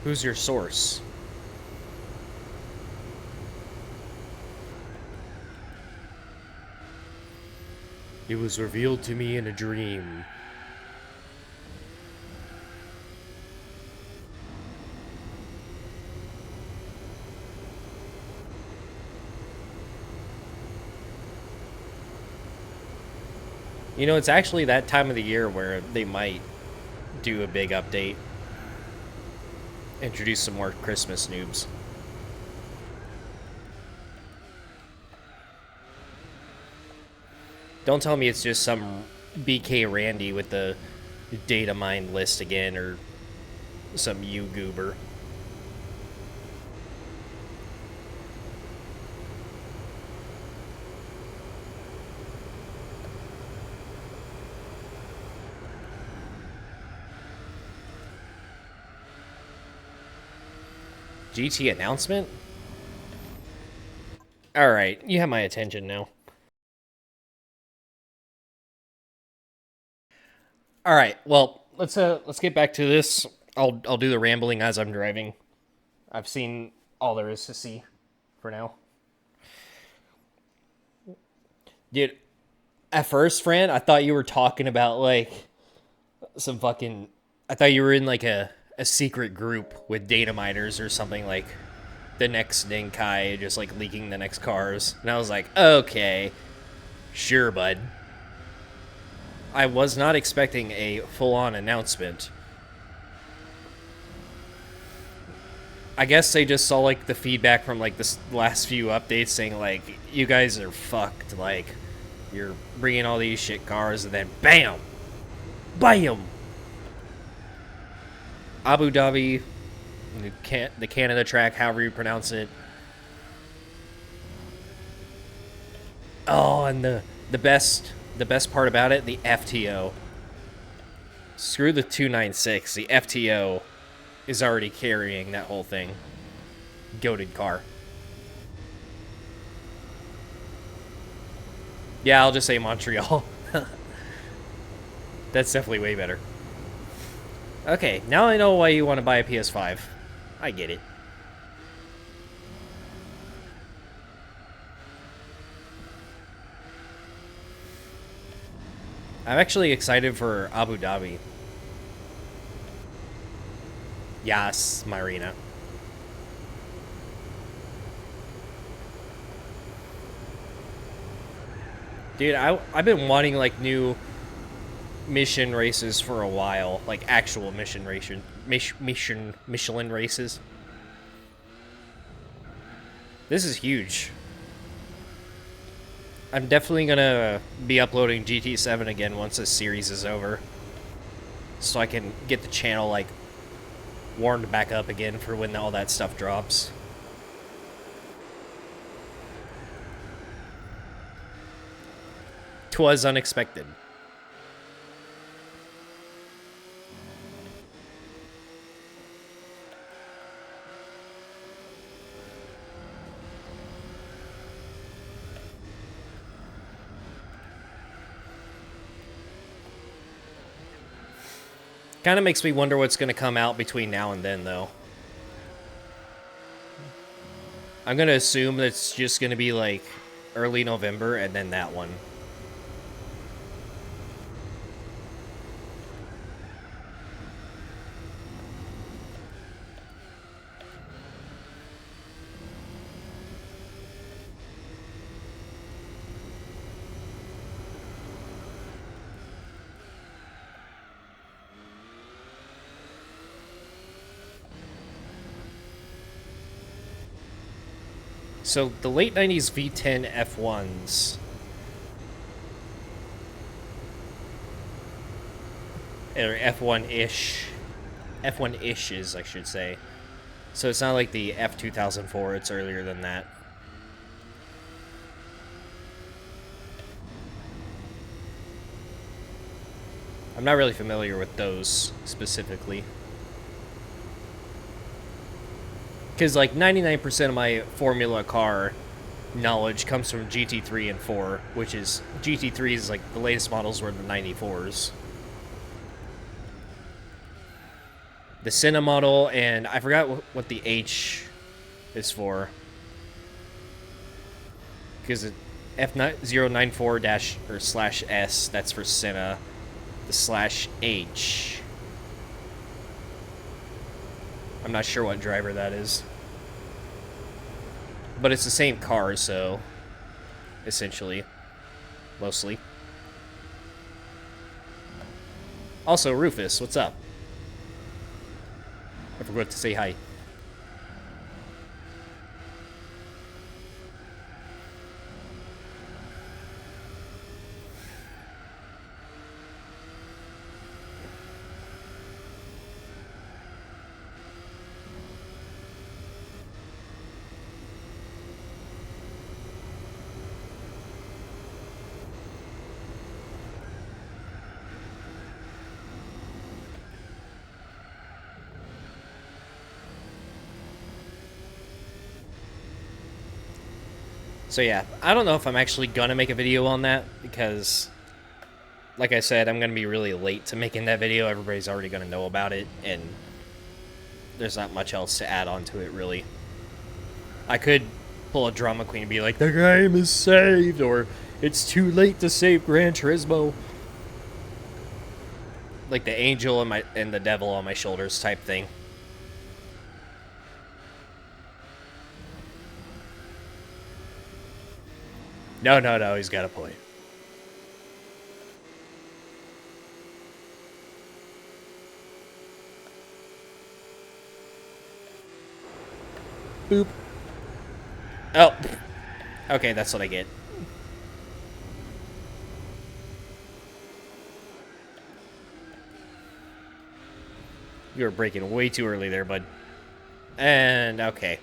Who's your source? It was revealed to me in a dream. You know, it's actually that time of the year where they might do a big update. Introduce some more Christmas noobs. Don't tell me it's just some BK Randy with the data mine list again, or some you goober. GT announcement? Alright, you have my attention now. Alright, well, let's get back to this. I'll do the rambling as I'm driving. I've seen all there is to see for now. Dude, at first, Fran, I thought you were talking about like some fucking I thought you were in like a secret group with data miners or something, like the next Ninkai just like leaking the next cars. And I was like, okay, sure, bud. I was not expecting a full-on announcement. I guess they just saw like the feedback from like the last few updates saying like, you guys are fucked, like you're bringing all these shit cars, and then BAM! BAM! Abu Dhabi, the Canada track, however you pronounce it. Oh, and the best part about it, the FTO. Screw the 296. The FTO is already carrying that whole thing. Goated car. Yeah, I'll just say Montreal. That's definitely way better. Okay, now I know why you want to buy a PS5. I get it. I'm actually excited for Abu Dhabi. Yes, Marina. Dude, I've been wanting like new mission races for a while, like actual Michelin races. This is huge. I'm definitely gonna be uploading GT7 again once this series is over, so I can get the channel like warmed back up again for when all that stuff drops. Twas unexpected. Kind of makes me wonder what's going to come out between now and then, though. I'm going to assume that it's just going to be, like, early November and then that one. So the late 90s V10 F1s, or F1-ish. F1-ishes, I should say. So it's not like the F2004, it's earlier than that. I'm not really familiar with those specifically. Because like 99% of my Formula car knowledge comes from GT3 and 4, which is GT3 is like the latest models were the 94s. The Senna model, and I forgot what the H is for. Because F094-/S, that's for Senna. The /H. I'm not sure what driver that is. But it's the same car, so essentially. Mostly. Also, Rufus, what's up? I forgot to say hi. So yeah, I don't know if I'm actually gonna make a video on that, because, like I said, I'm gonna be really late to making that video. Everybody's already gonna know about it, and there's not much else to add on to it, really. I could pull a drama queen and be like, the game is saved, or it's too late to save Gran Turismo. Like the angel and the devil on my shoulders type thing. No, he's got a point. Boop. Oh. Okay, that's what I get. You were braking way too early there, bud. And, okay.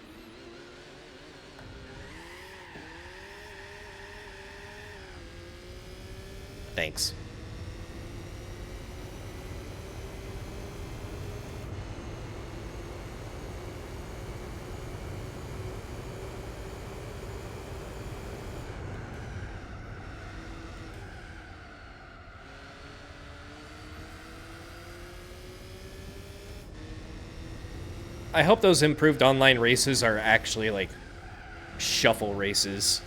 Thanks. I hope those improved online races are actually, like, shuffle races.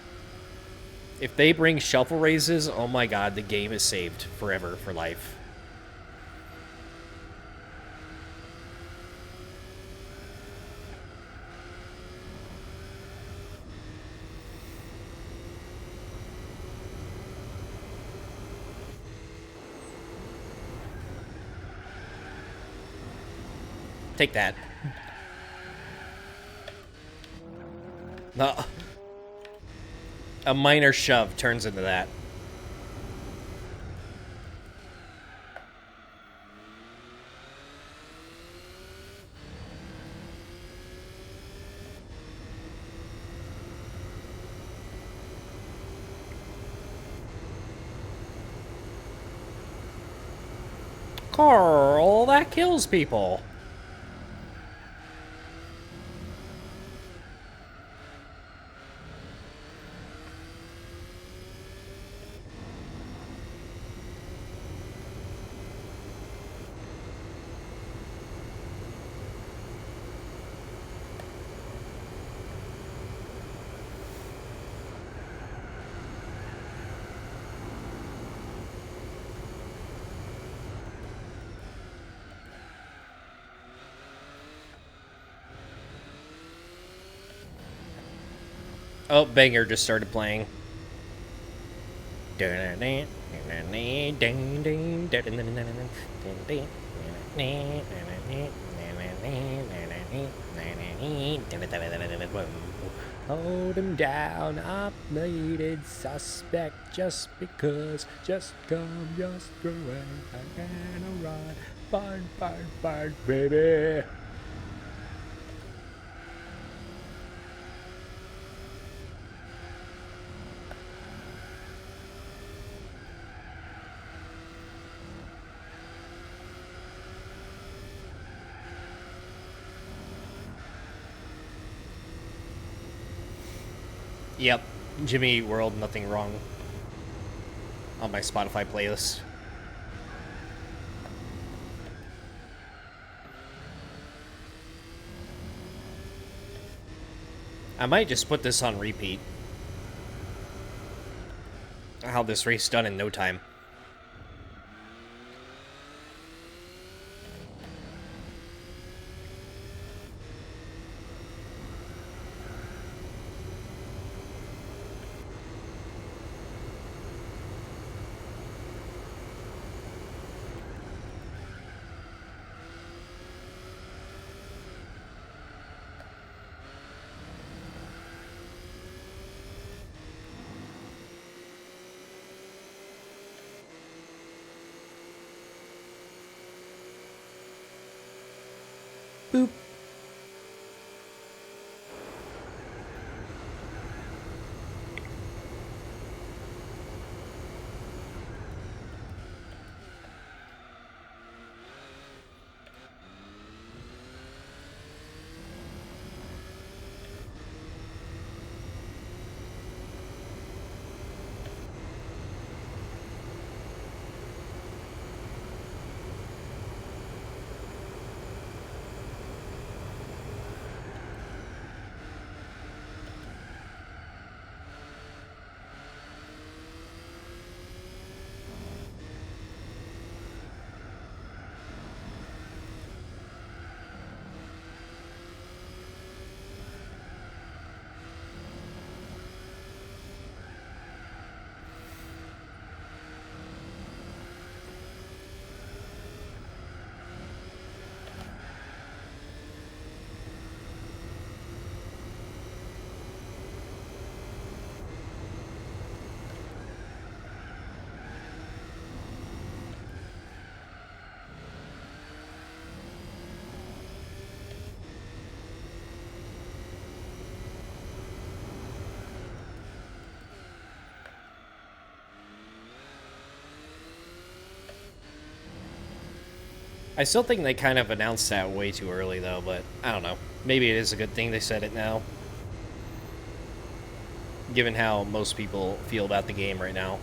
If they bring shuffle races, oh my god, the game is saved forever, for life. Take that. No. A minor shove turns into that. Carl, that kills people. Oh, Banger just started playing. Hold him down, uploaded suspect just because. Just come, just go away. I can't run. Burn, burn, burn, baby. Yep, Jimmy World, nothing wrong on my Spotify playlist. I might just put this on repeat. How this race done in no time. Boop. I still think they kind of announced that way too early, though, but I don't know. Maybe it is a good thing they said it now. Given how most people feel about the game right now.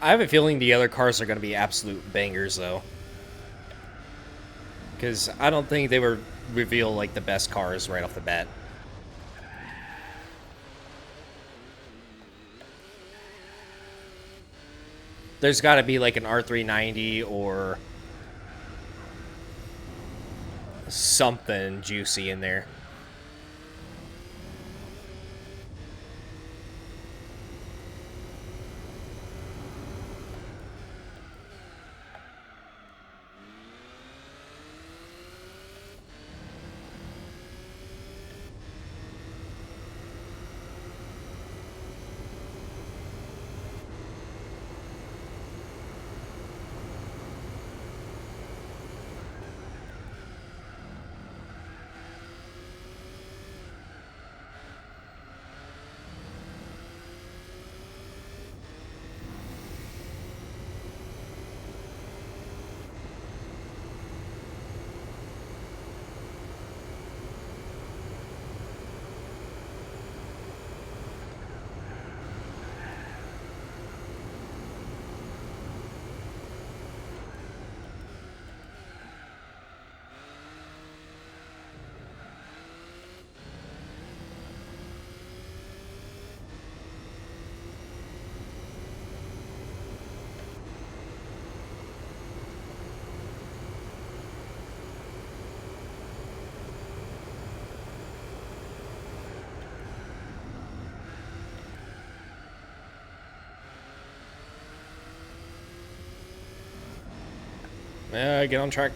I have a feeling the other cars are going to be absolute bangers, though. Because I don't think they would reveal, like, the best cars right off the bat. There's got to be, like, an R390 or something juicy in there. Get on track.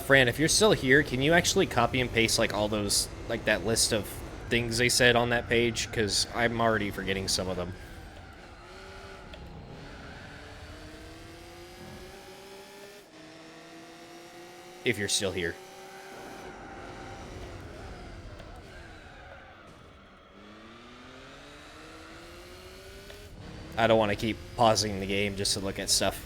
Fran, if you're still here, can you actually copy and paste like all those, like that list of things they said on that page? Because I'm already forgetting some of them. If you're still here. I don't want to keep pausing the game just to look at stuff.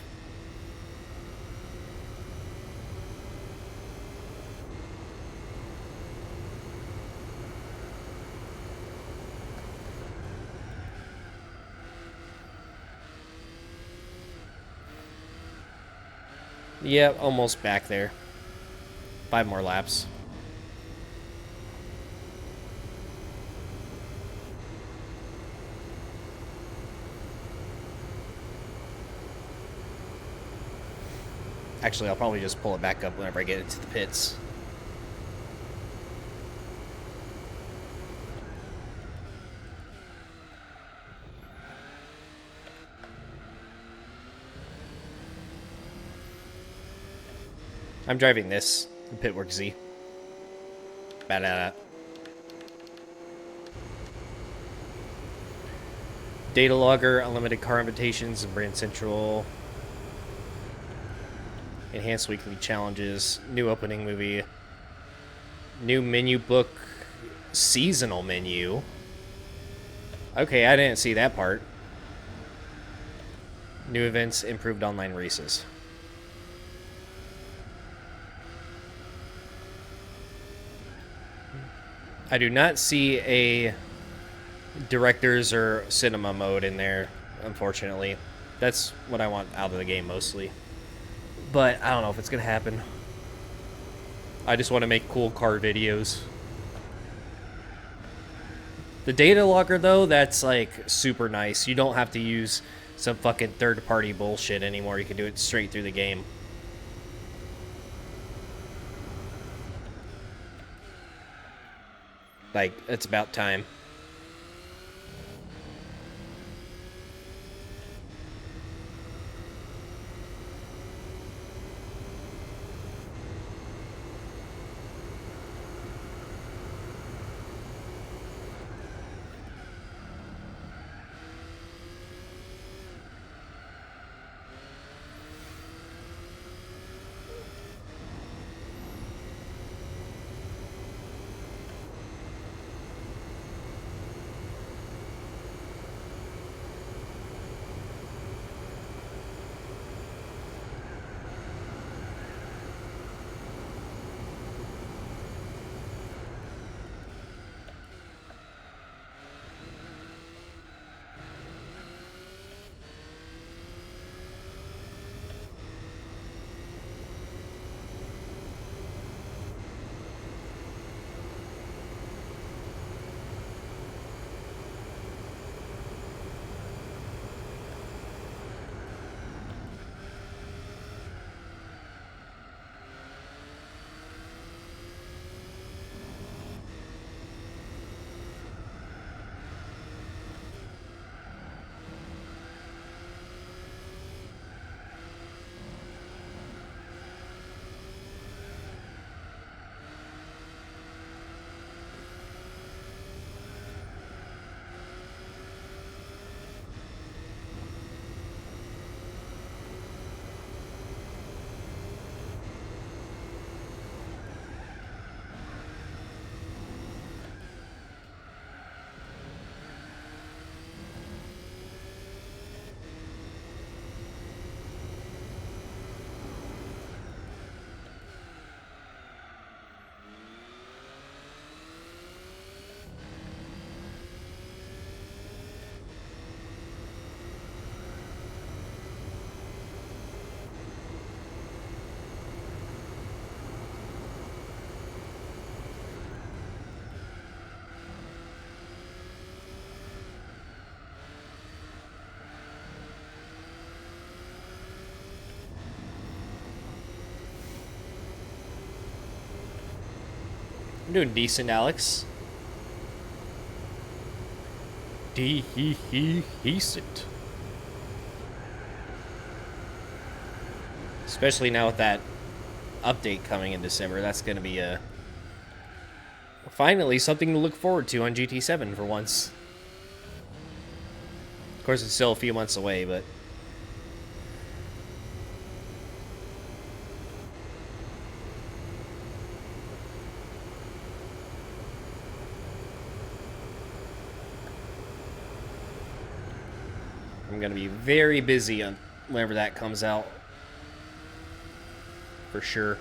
Yeah, almost back there. 5 more laps. Actually, I'll probably just pull it back up whenever I get into the pits. I'm driving this, the Pitwork Z. Ba-da-da. Data logger, unlimited car invitations, and brand central. Enhanced weekly challenges, new opening movie, new menu book, seasonal menu. Okay, I didn't see that part. New events, improved online races. I do not see a directors or cinema mode in there, unfortunately. That's what I want out of the game mostly. But I don't know if it's going to happen. I just want to make cool car videos. The data logger, though, that's like super nice. You don't have to use some fucking third-party bullshit anymore. You can do it straight through the game. Like, it's about time. I'm doing decent, Alex. Decent. Especially now with that update coming in December, that's going to be finally something to look forward to on GT7 for once. Of course, it's still a few months away, but I'm going to be very busy on whenever that comes out. For sure.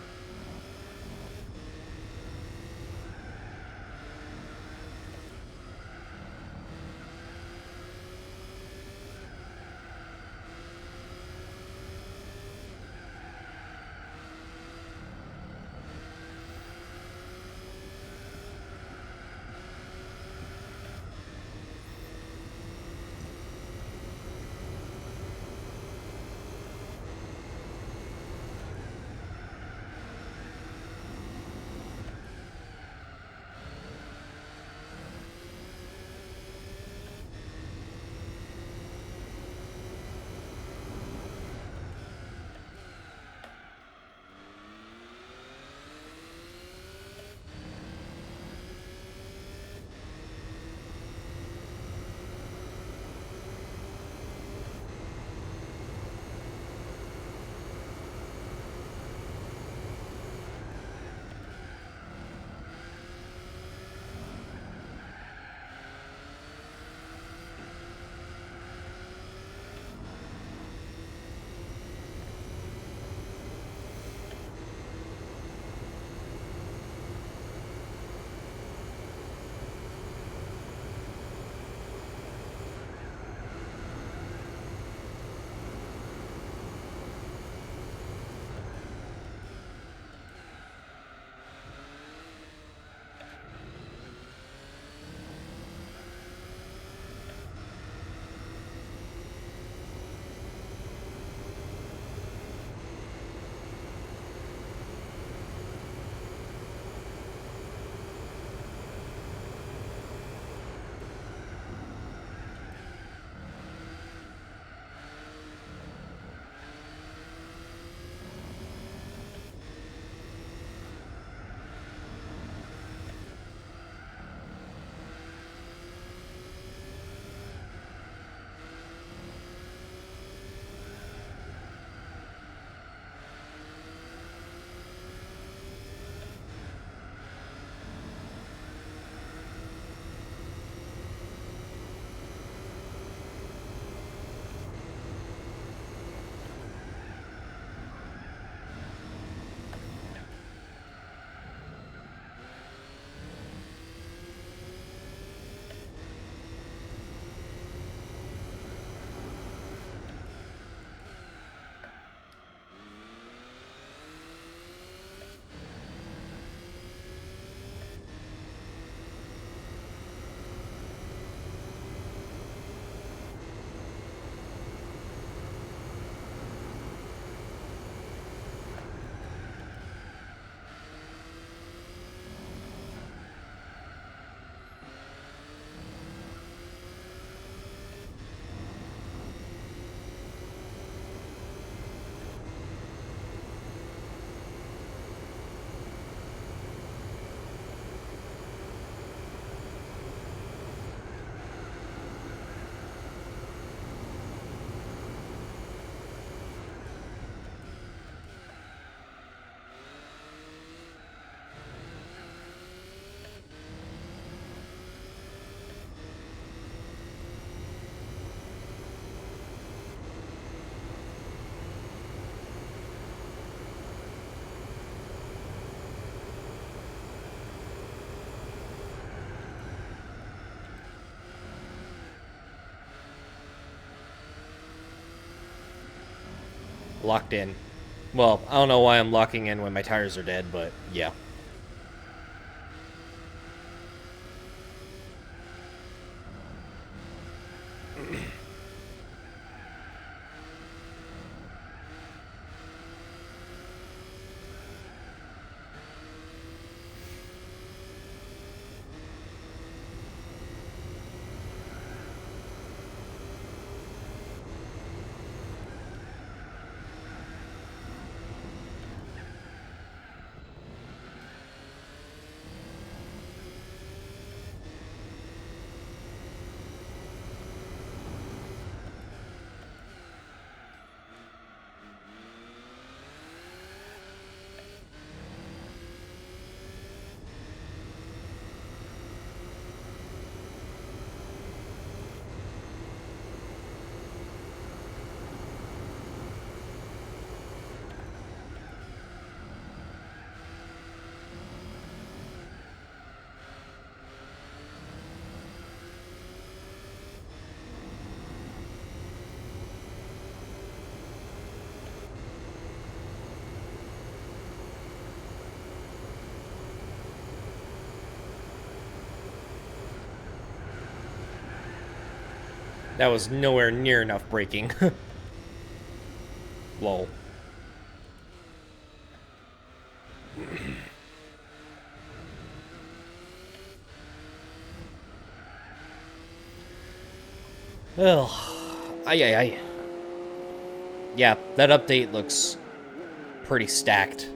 Locked in. Well, I don't know why I'm locking in when my tires are dead, but yeah. That was nowhere near enough braking. Lol. Ugh. Ay, ay, ay. Yeah, that update looks pretty stacked.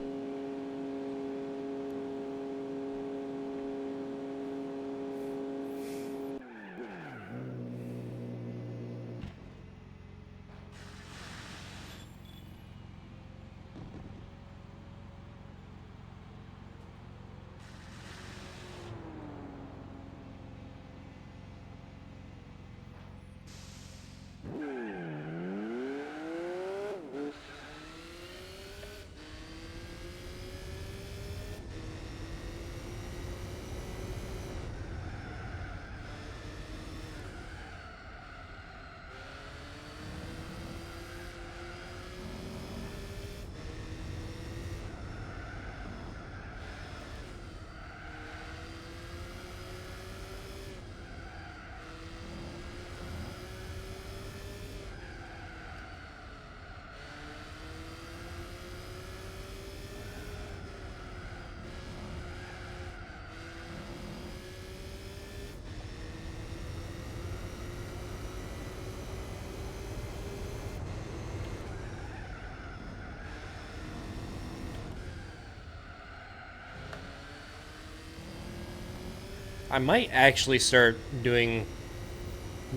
I might actually start doing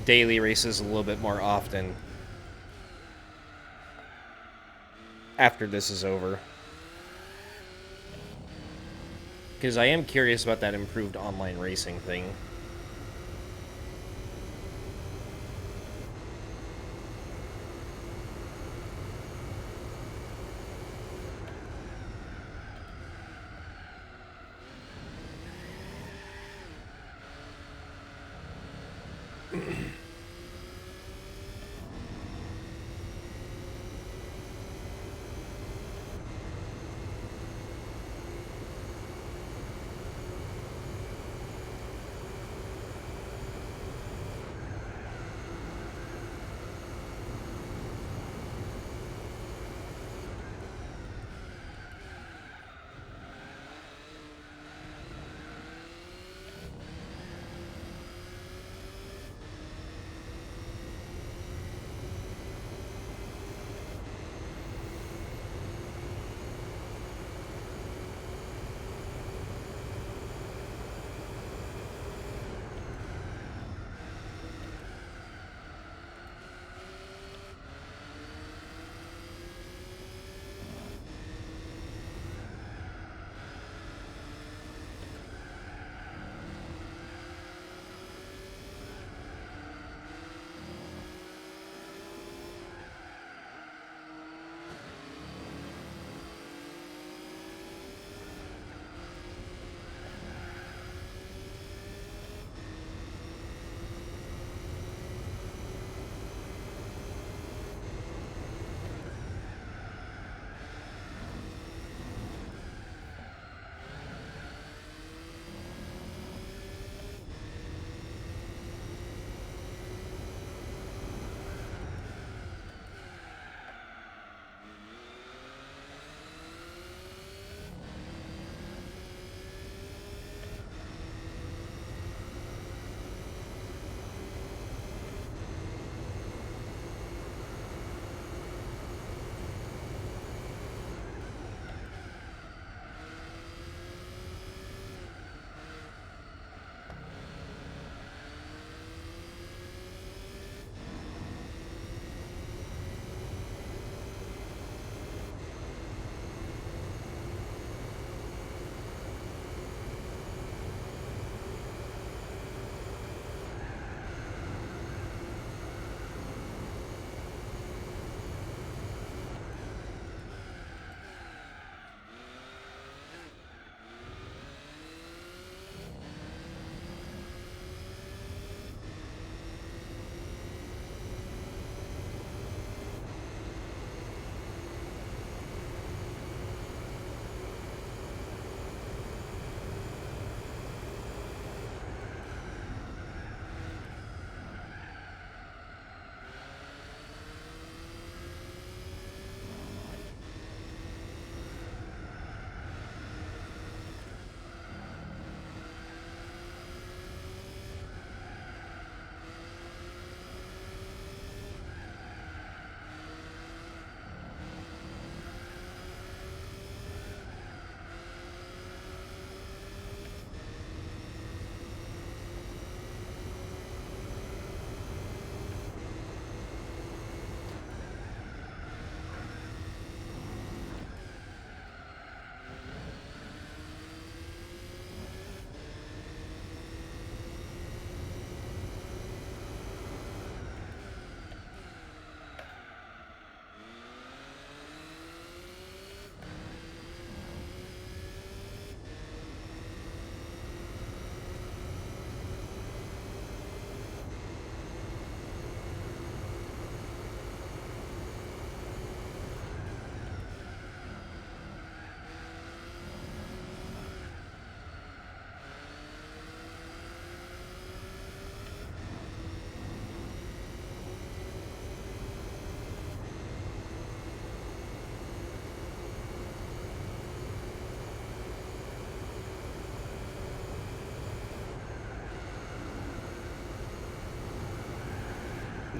daily races a little bit more often after this is over. Because I am curious about that improved online racing thing.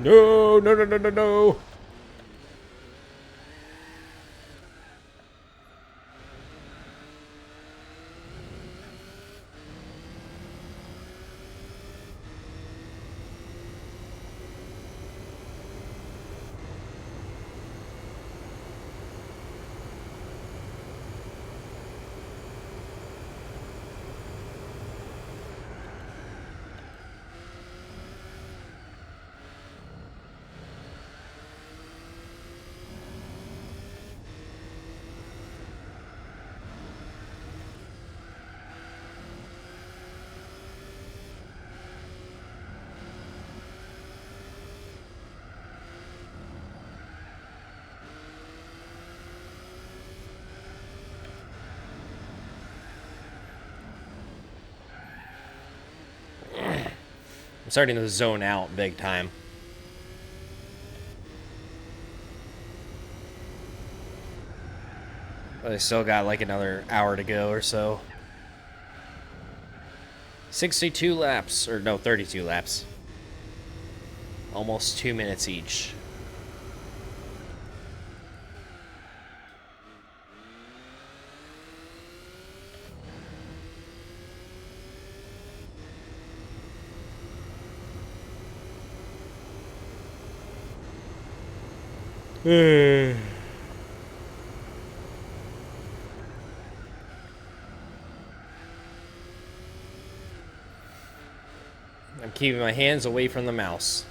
No, no, no, no, no, no. I'm starting to zone out big time. But I still got like another hour to go or so. 62 laps, or no, 32 laps. Almost 2 minutes each. I'm keeping my hands away from the mouse.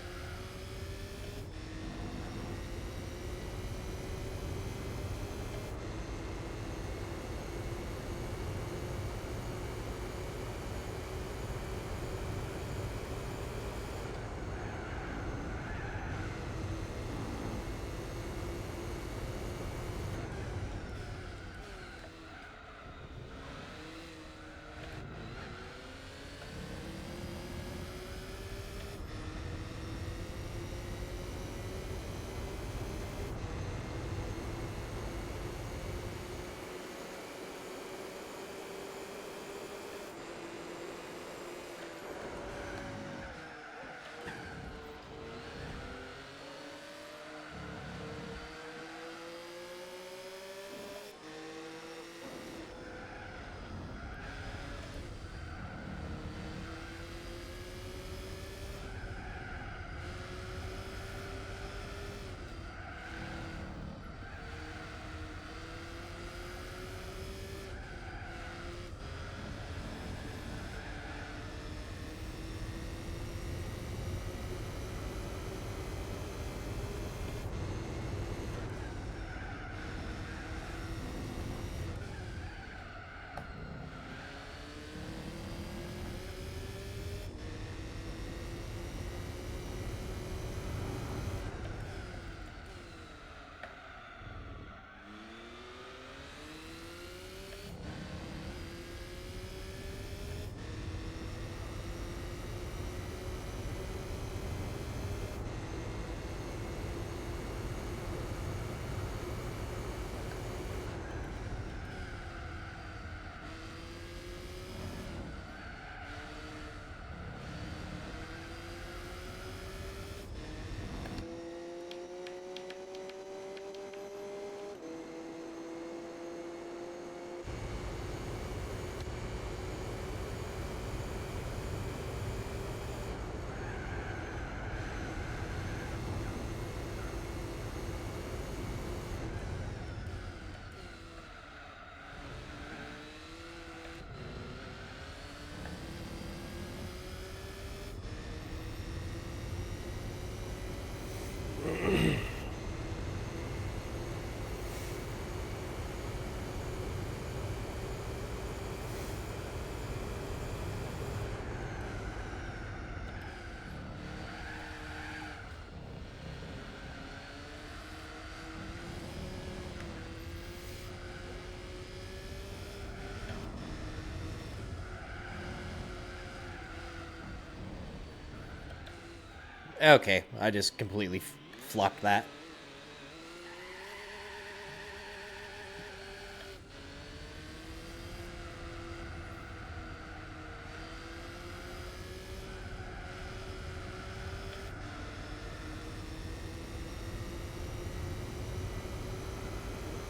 Okay, I just completely flopped that.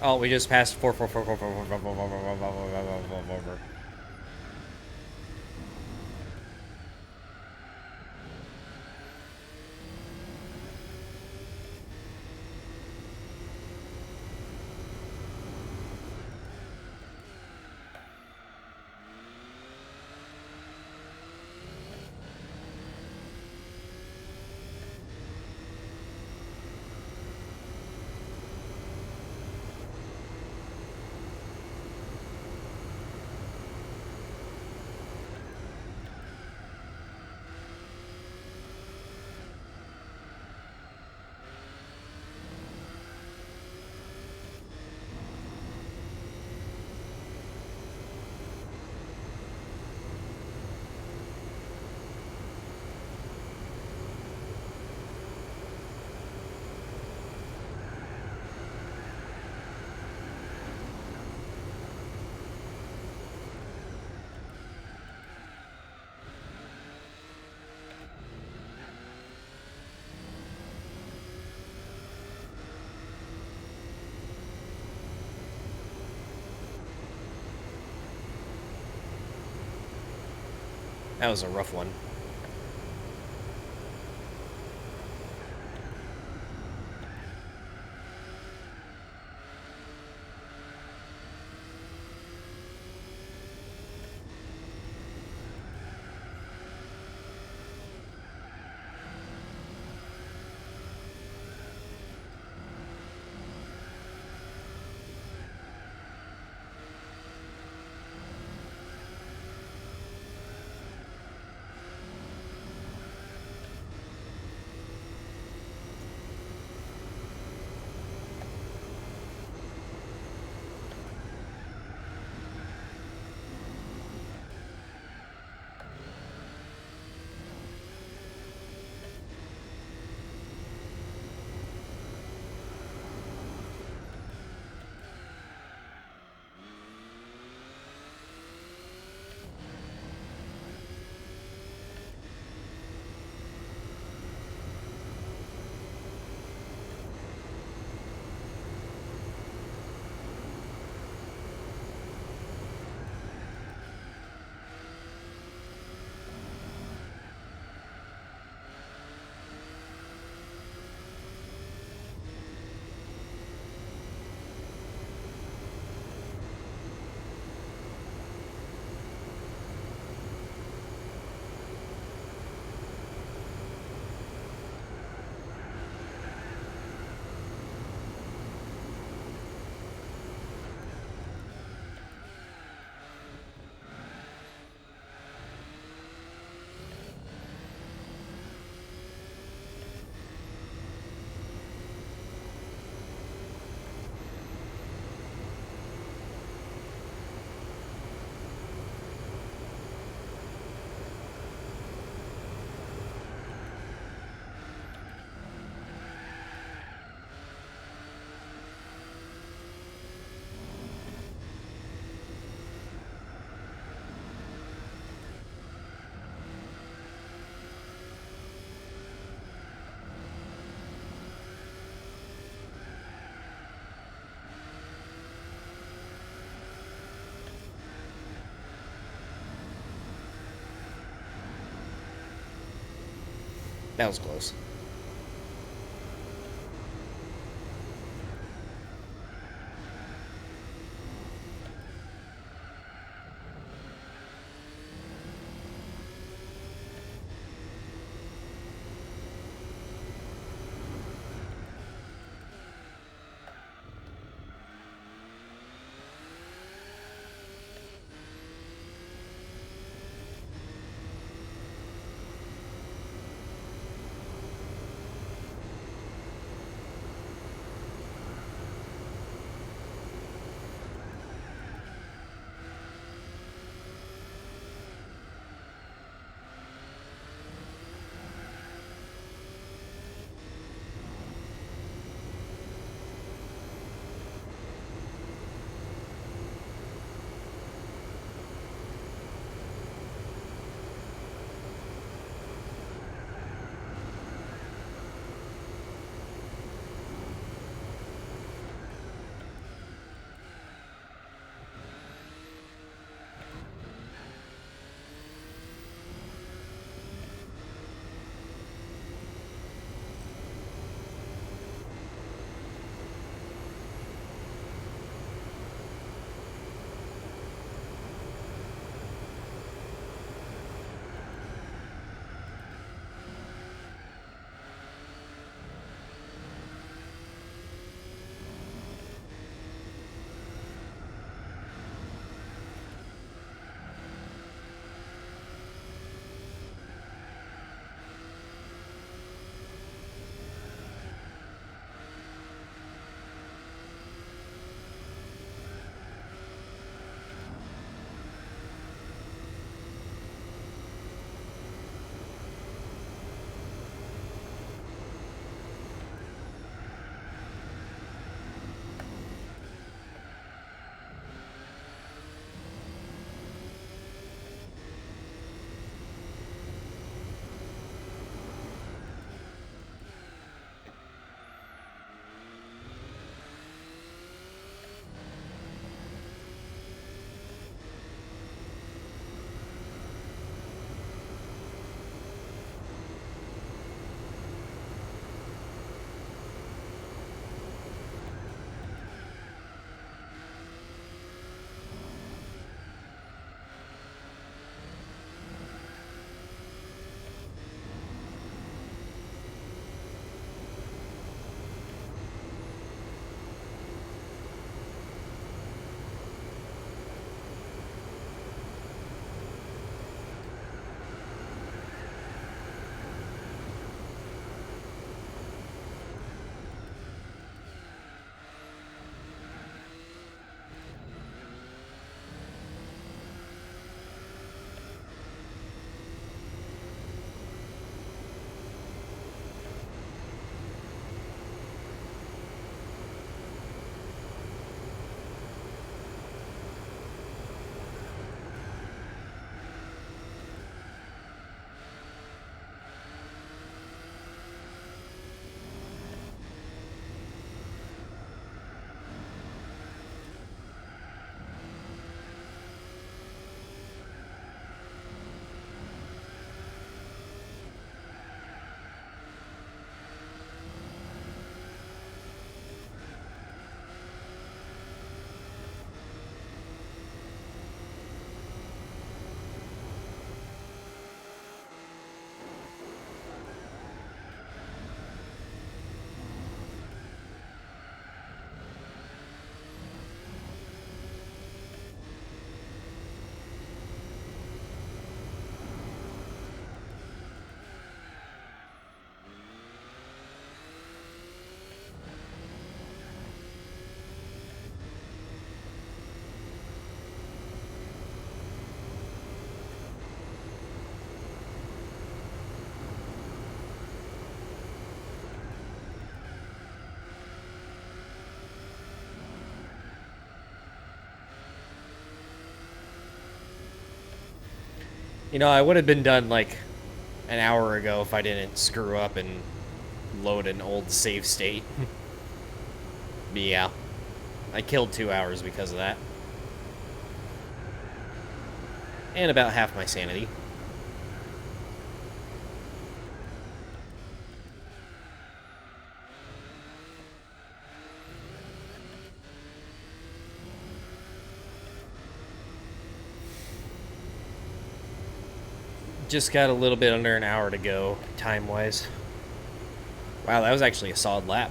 Oh, we just passed 4. That was a rough one. That was close. You know, I would have been done like an hour ago if I didn't screw up and load an old save state. But yeah, I killed 2 hours because of that. And about half my sanity. Just got a little bit under an hour to go, time-wise. Wow, that was actually a solid lap.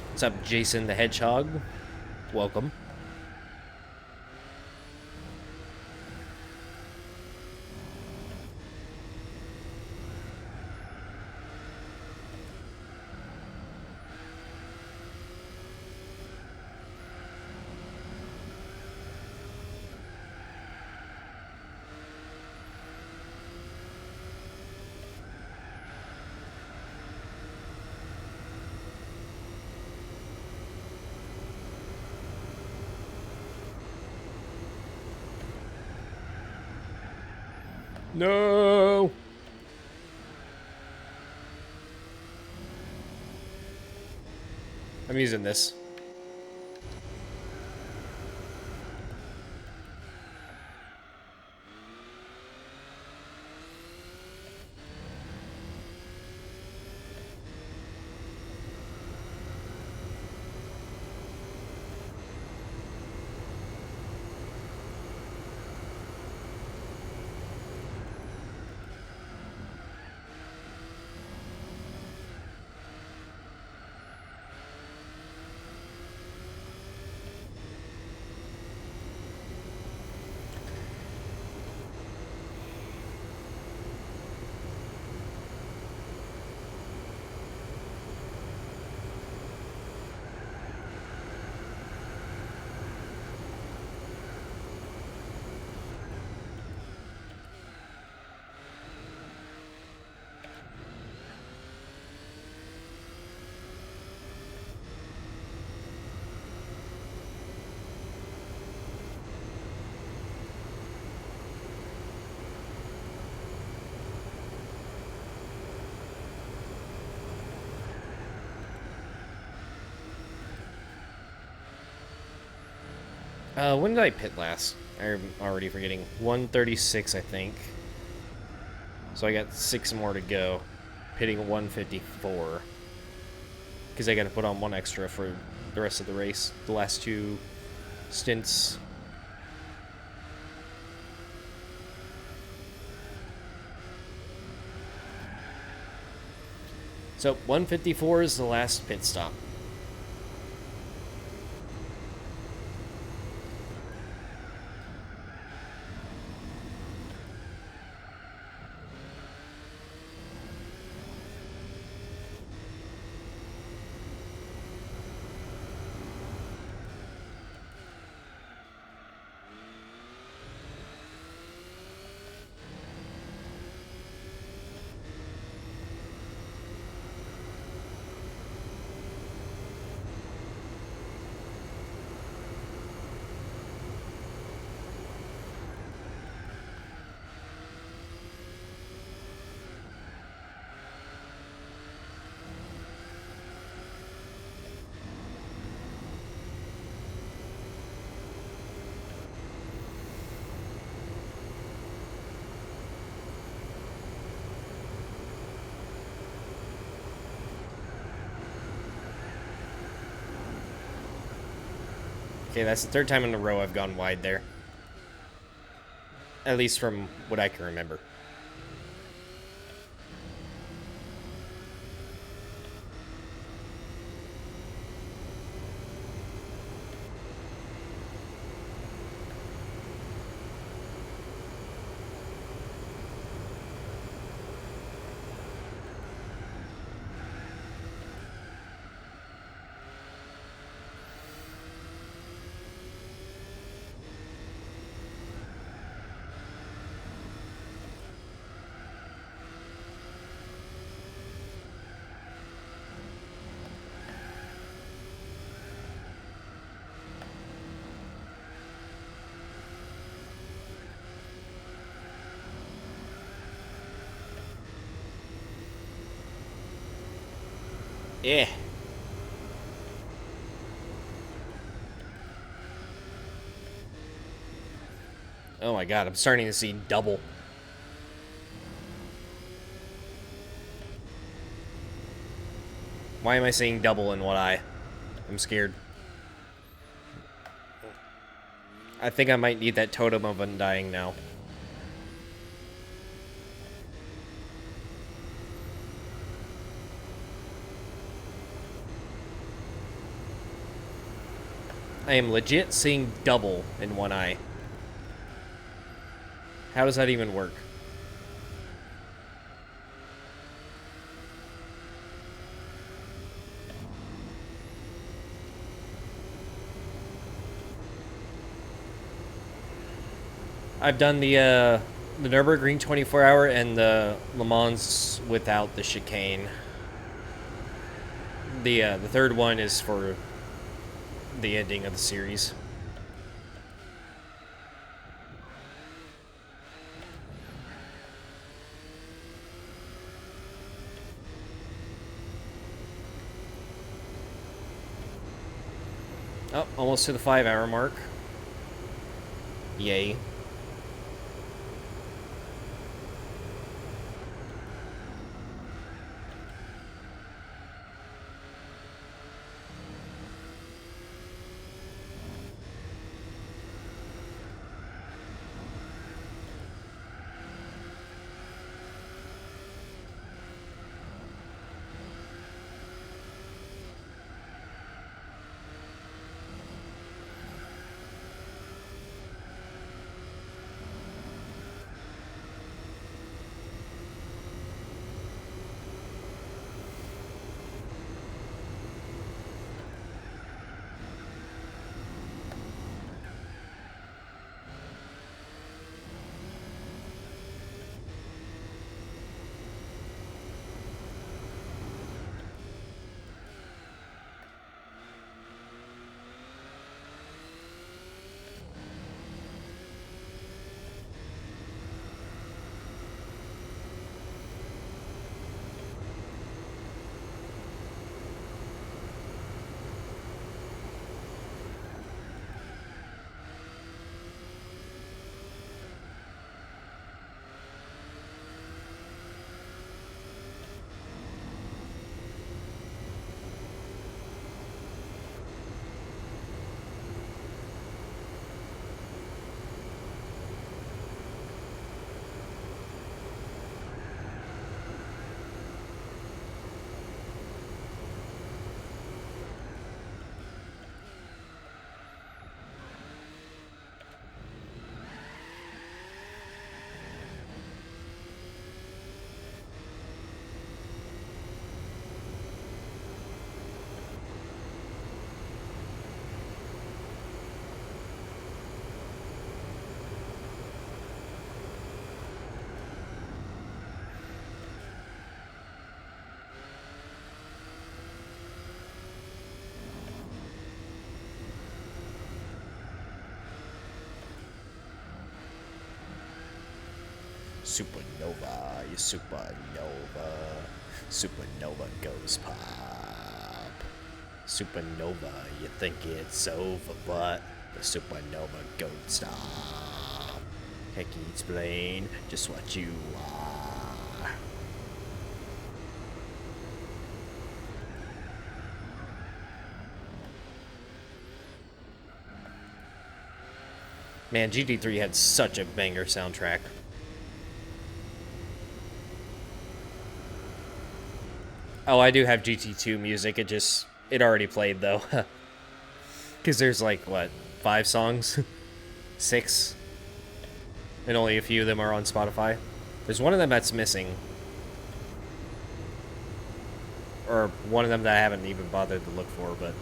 What's up, Jason the Hedgehog? Welcome. No! I'm using this. When did I pit last? I'm already forgetting. 136, I think. So I got 6 more to go. Pitting 154. Because I got to put on 1 extra for the rest of the race. The last 2 stints. So 154 is the last pit stop. Okay, that's the 3rd time in a row I've gone wide there. At least from what I can remember. Yeah. Oh my god, I'm starting to see double. Why am I seeing double in one eye? I'm scared. I think I might need that totem of undying now. I am legit seeing double in one eye. How does that even work? I've done the Nürburgring 24-hour and the Le Mans without the chicane. The third one is for the ending of the series. Oh, almost to the 5-hour mark. Yay. Supernova, you supernova. Supernova goes pop. Supernova, you think it's over, but the supernova don't stop. Can't explain just what you are. Man, GT3 had such a banger soundtrack. Oh, I do have GT2 music. It already played though. Because there's like, what, 5 songs? 6? And only a few of them are on Spotify. There's one of them that's missing. Or one of them that I haven't even bothered to look for, but...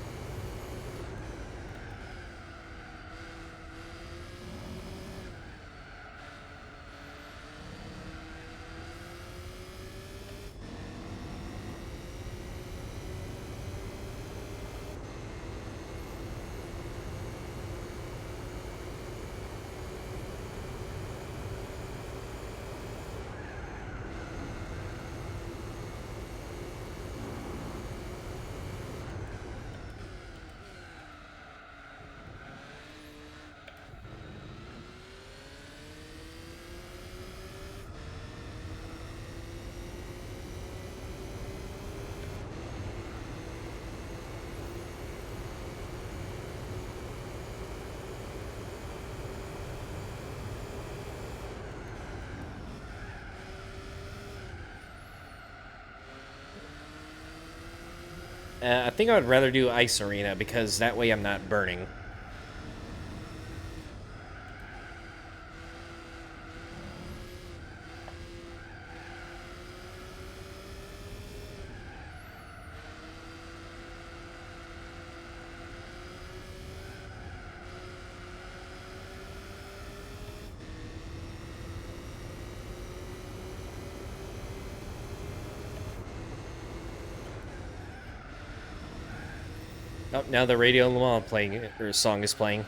I think I would rather do Ice Arena because that way I'm not burning. Oh, now the Radio Le Mans playing, or song is playing.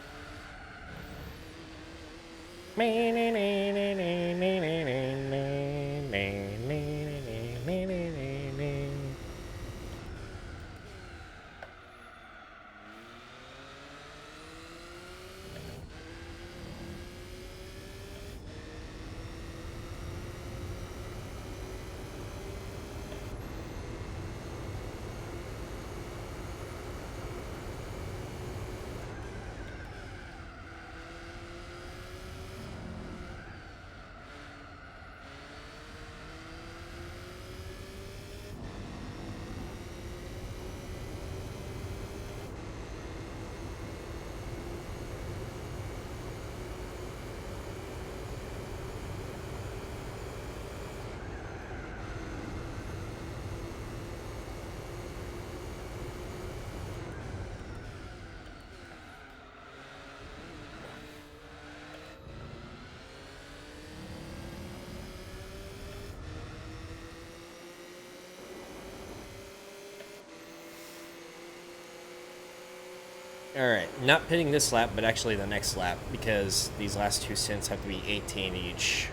Alright, not pitting this lap, but actually the next lap, because these last two stints have to be 18 each.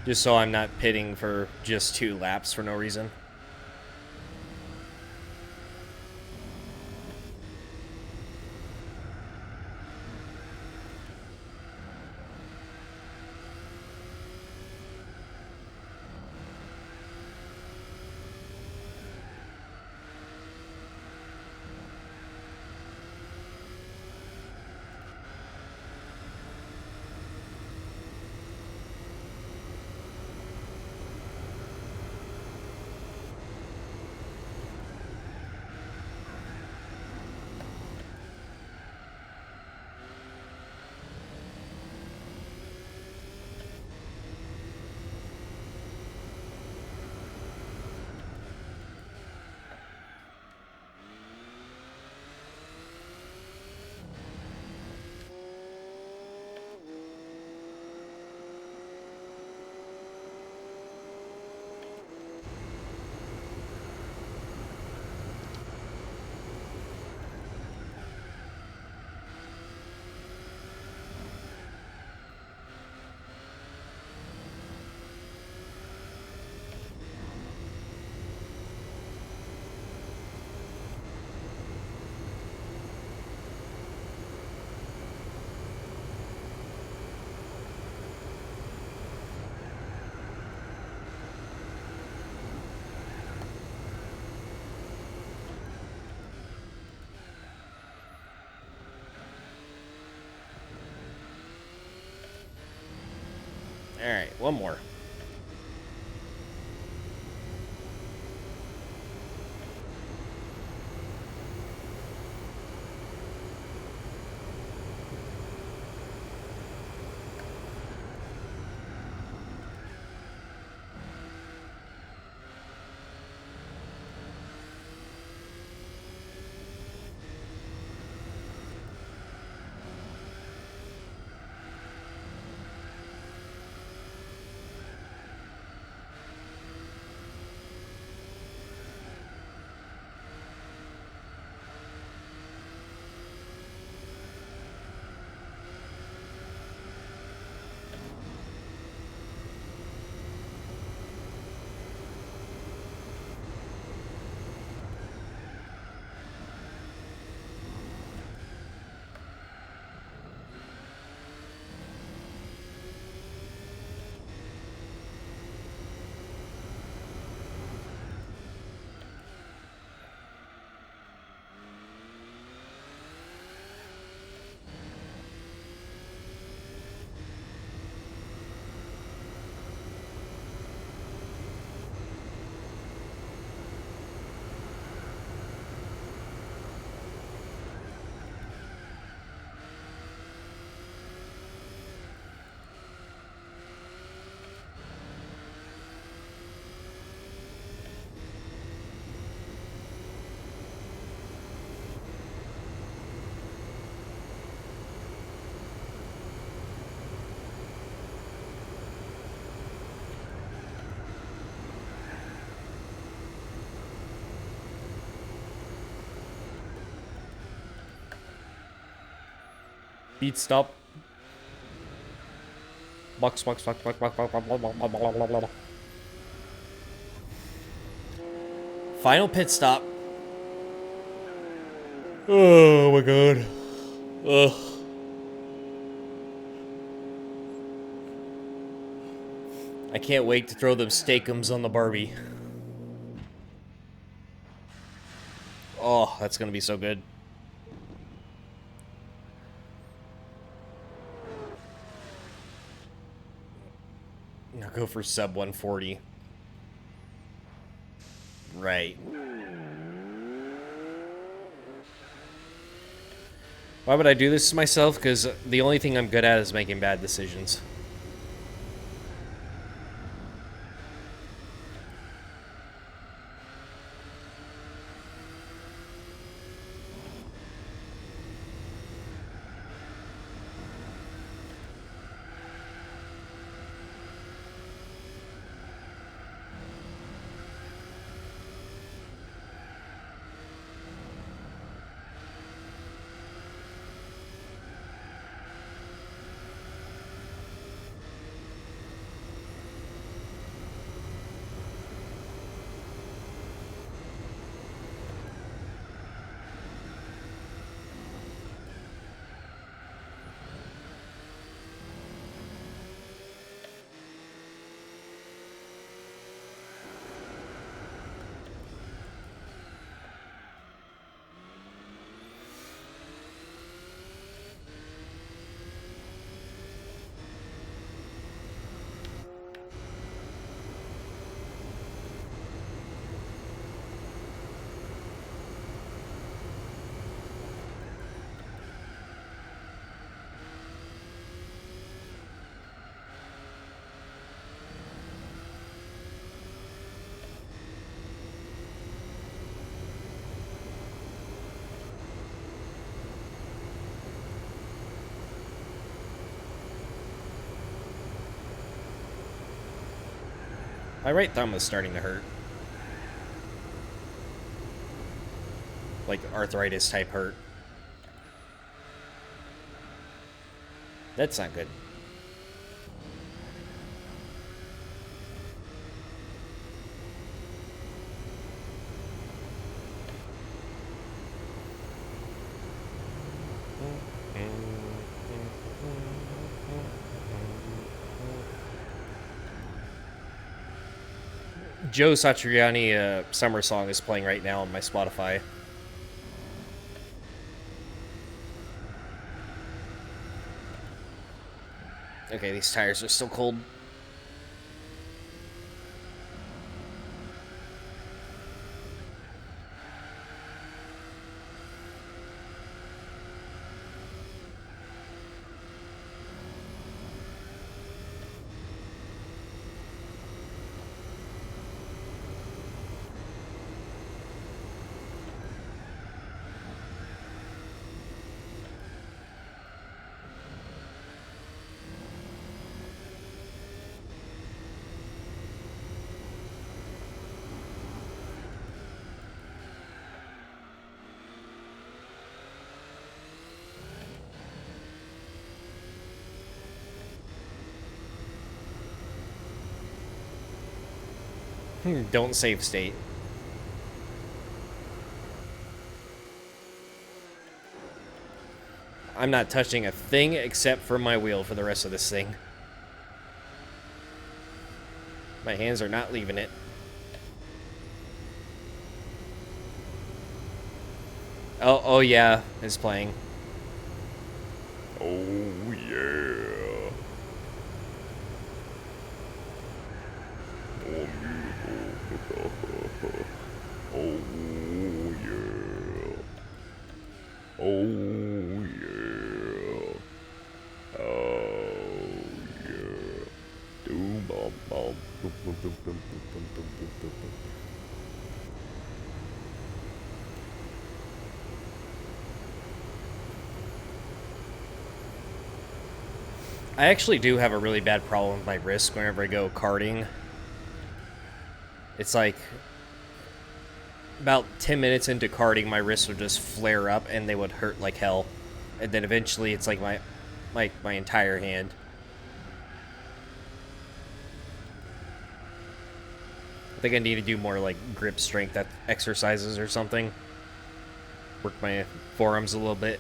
Just so I'm not pitting for just 2 laps for no reason. Alright, one more. Beat stop. Box. Final pit stop. Oh my god. Ugh. I can't wait to throw them steakums on the Barbie. Oh, that's gonna be so good. I'll go for sub 140. Right. Why would I do this to myself? Because the only thing I'm good at is making bad decisions. My right thumb is starting to hurt. Like arthritis type hurt. That's not good. Joe Satriani summer song is playing right now on my Spotify. Okay, these tires are still cold. Don't save state. I'm not touching a thing except for my wheel for the rest of this thing. My hands are not leaving it. Oh yeah, it's playing. Oh yeah. Oh yeah. Oh yeah. Oh yeah. Doom bum bum. Boom boom boom boom boom boom boom boom boom. I actually do have a really bad problem with my wrist whenever I go karting. It's like about 10 minutes into karting, my wrists would just flare up and they would hurt like hell. and then eventually it's like my entire hand. I think I need to do more like grip strength exercises or something. Work my forearms a little bit.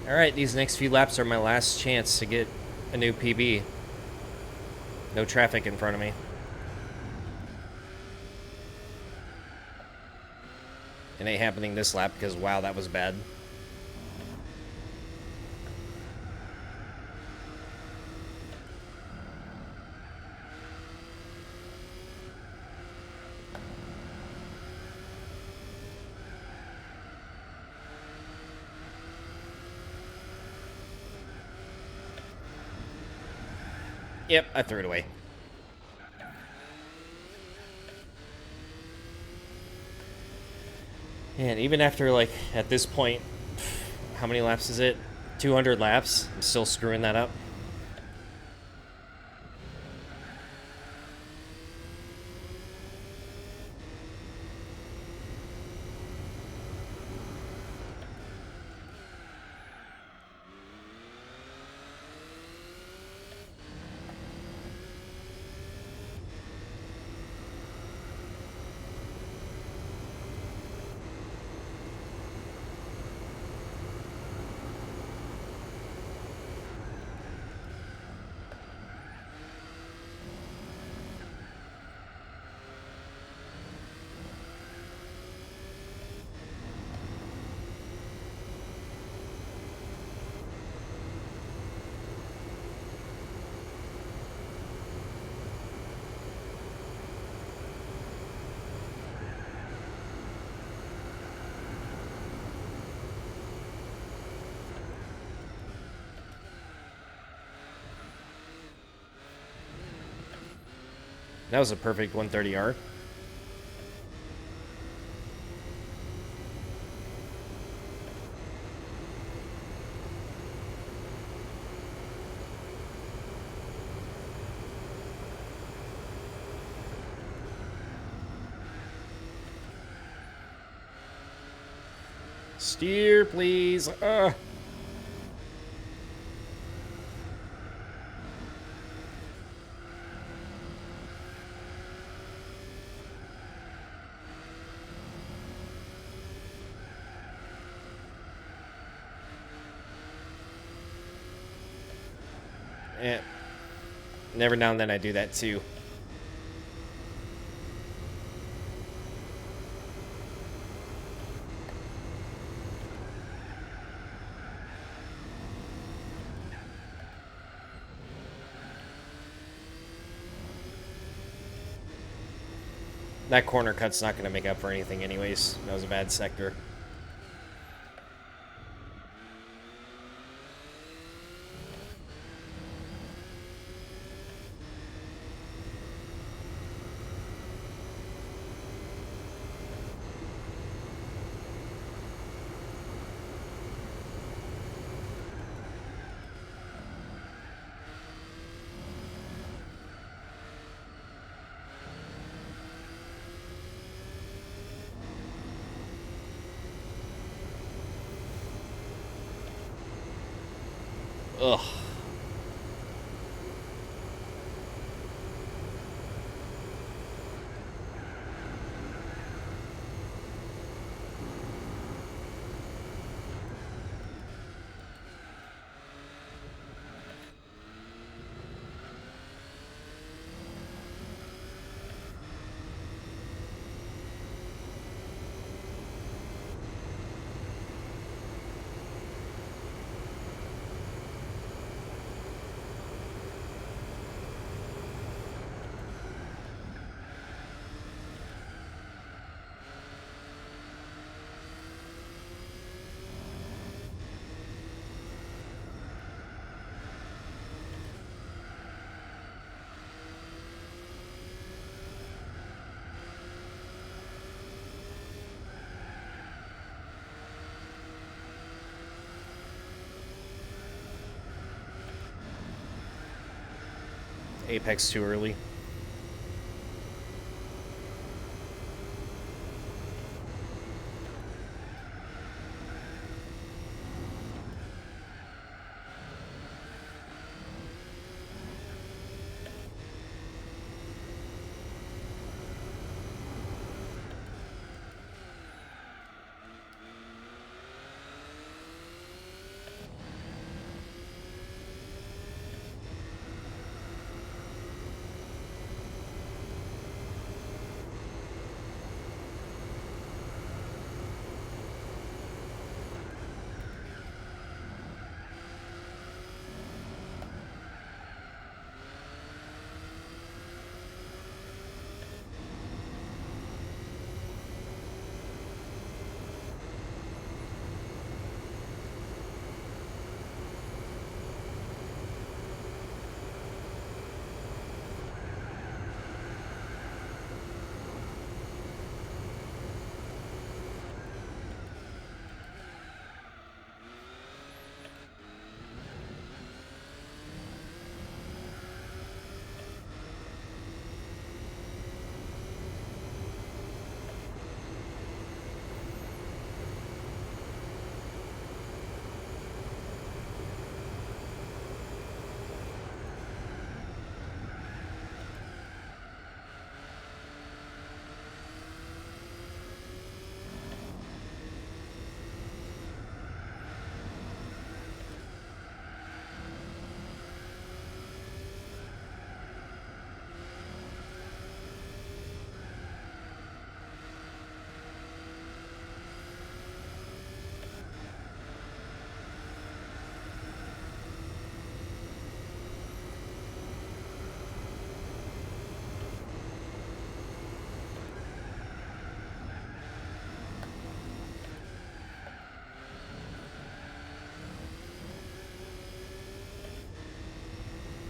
Alright, these next few laps are my last chance to get a new PB. No traffic in front of me. It ain't happening this lap because, wow, that was bad. Yep, I threw it away. And even after, like, at this point, how many laps is it? 200 laps? I'm still screwing that up. That was a perfect 130R. Steer, please. Yeah. Never now and then I do that too. That corner cut's not going to make up for anything anyways. That was a bad sector. Ugh. Apex too early.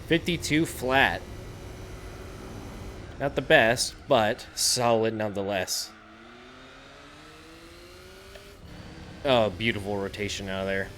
$52 flat. Not the best, but solid nonetheless. Oh, beautiful rotation out of there.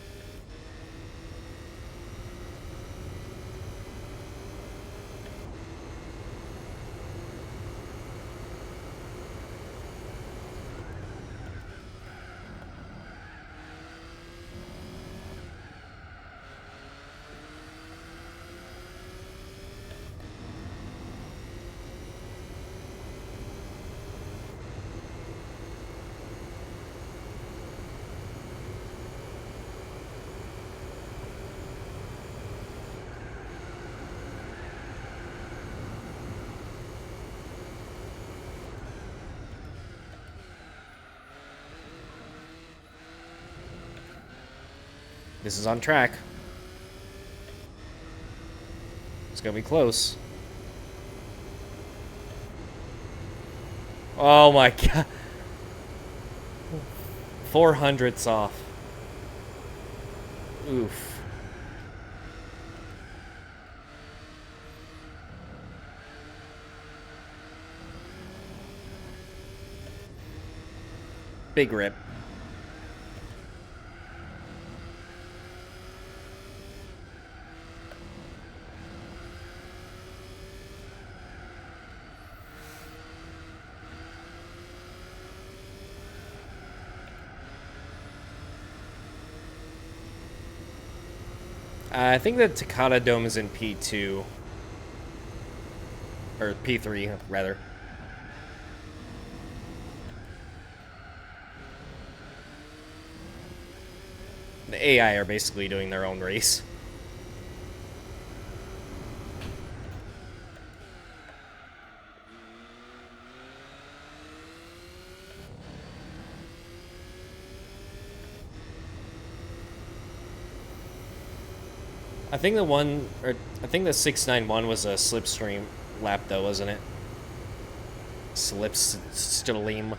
This is on track. It's gonna be close. Oh my god. 400ths off. Oof. Big rip. I think the Takata Dome is in P2. Or P3, rather. The AI are basically doing their own race. I think the 691 was a slipstream lap though, wasn't it? Slipstream.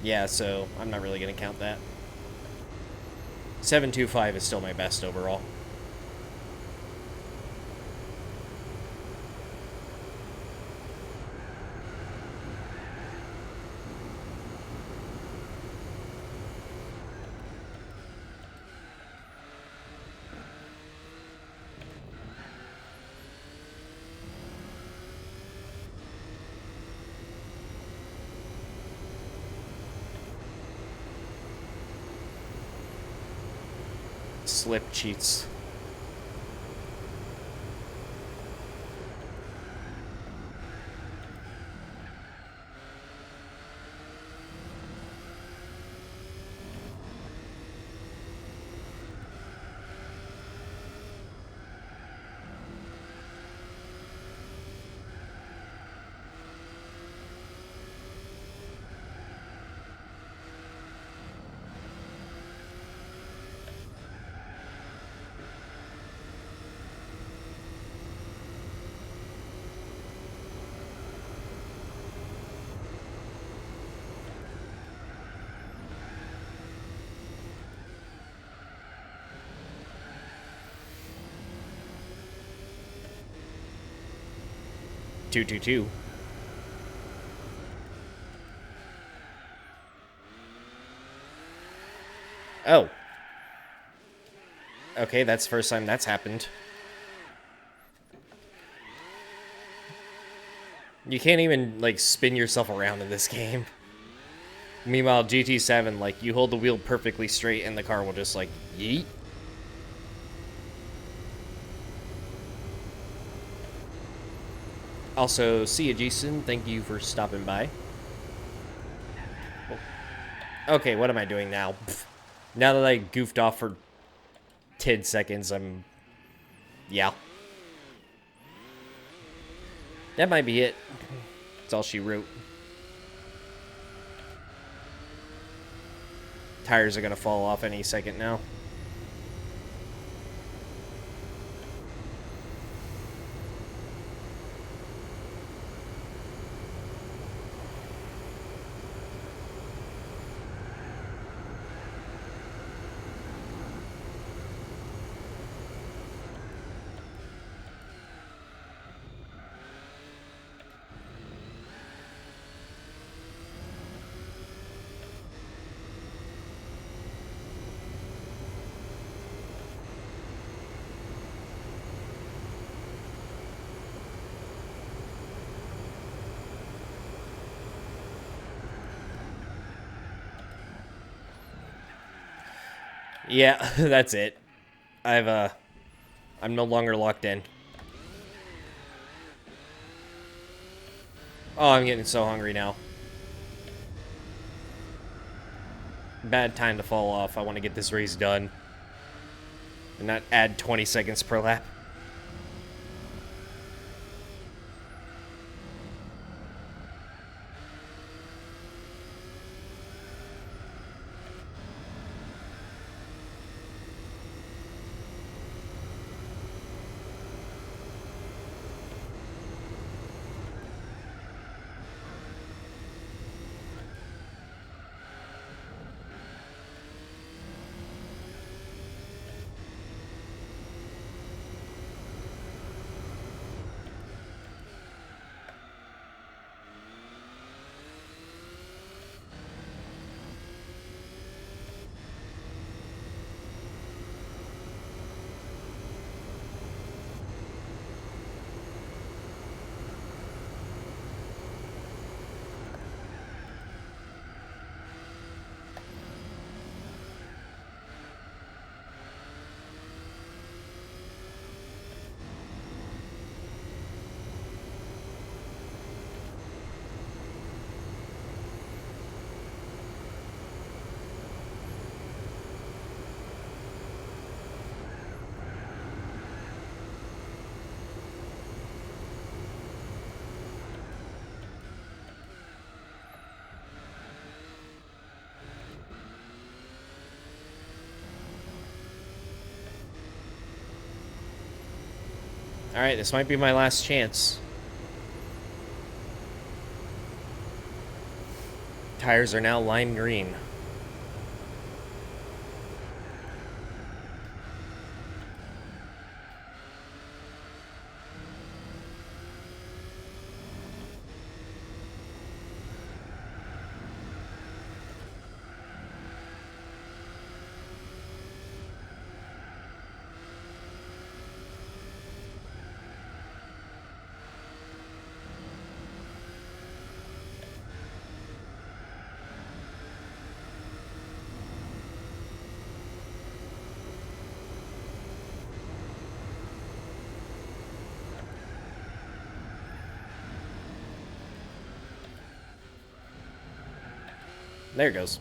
Yeah, so I'm not really gonna count that. 725 is still my best overall. Slip cheats. Two. Oh. Okay, that's the first time that's happened. You can't even, like, spin yourself around in this game. Meanwhile, GT7, like, you hold the wheel perfectly straight and the car will just, like, yeet. Also, see you, Jason. Thank you for stopping by. Okay, what am I doing now? Pfft. Now that I goofed off for 10 seconds, yeah. That might be it. That's all she wrote. Tires are gonna fall off any second now. Yeah, that's it. I'm no longer locked in. Oh, I'm getting so hungry now. Bad time to fall off. I want to get this race done. And not add 20 seconds per lap. Alright, this might be my last chance. Tires are now lime green. There it goes.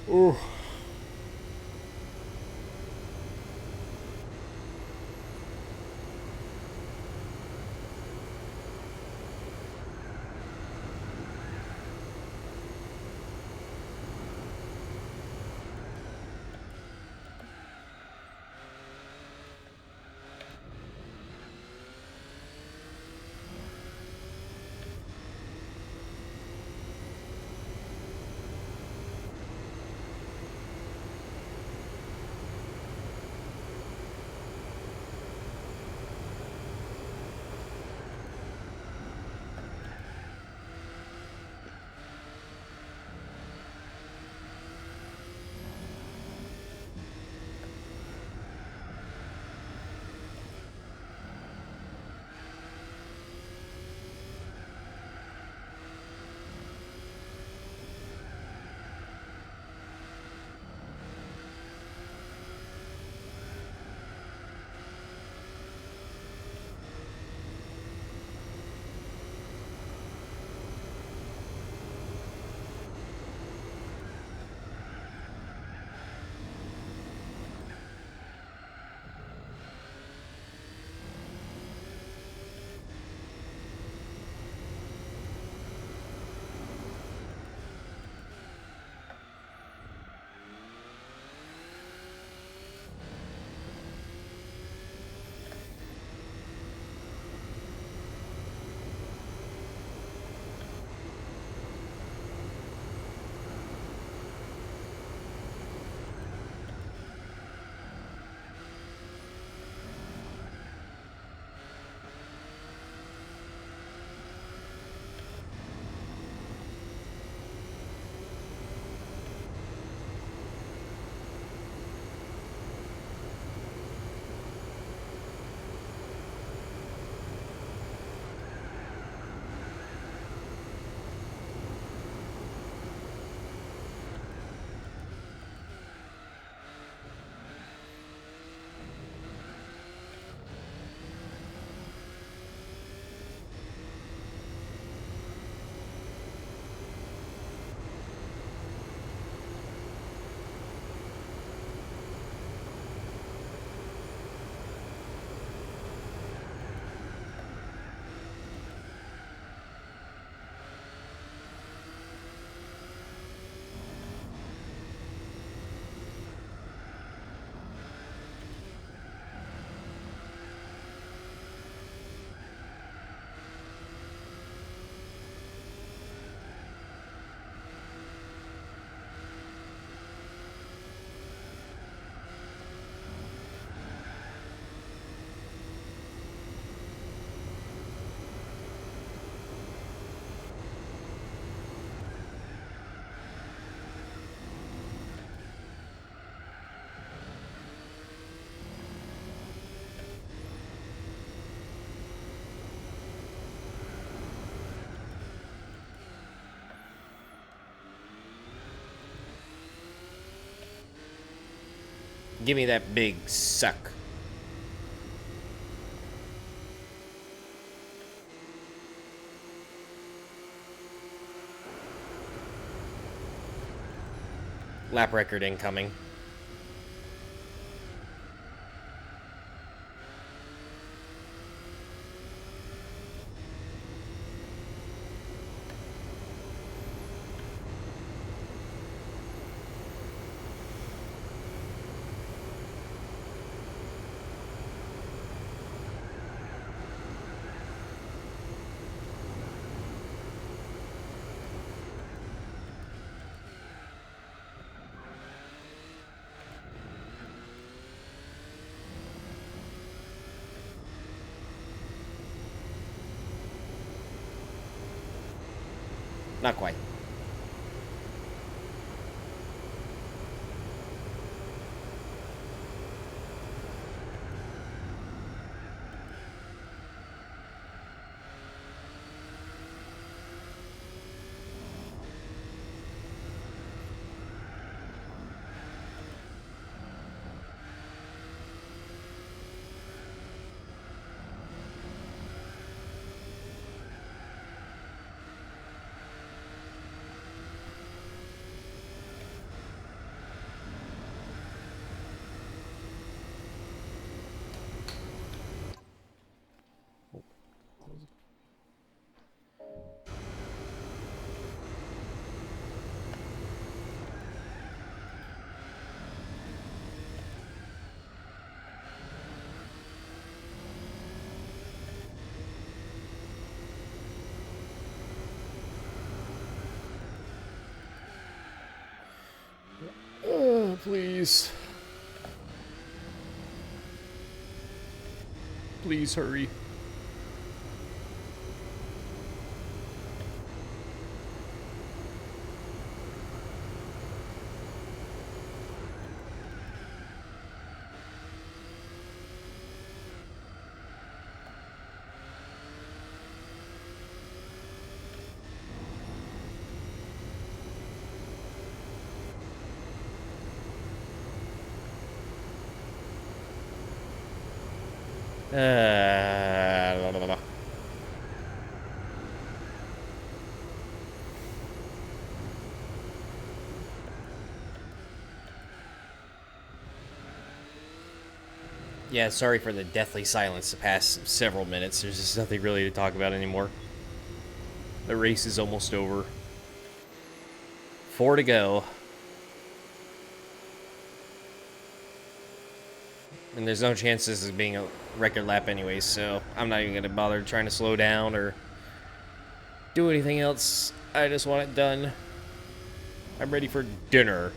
Ooh. Give me that big suck. Lap record incoming. Not quite. Please. Please hurry. Blah, blah, blah. Yeah, sorry for the deathly silence the past several minutes. There's just nothing really to talk about anymore. The race is almost over. 4 to go. And there's no chance this is being a record lap anyways, so I'm not even going to bother trying to slow down or do anything else. I just want it done. I'm ready for dinner.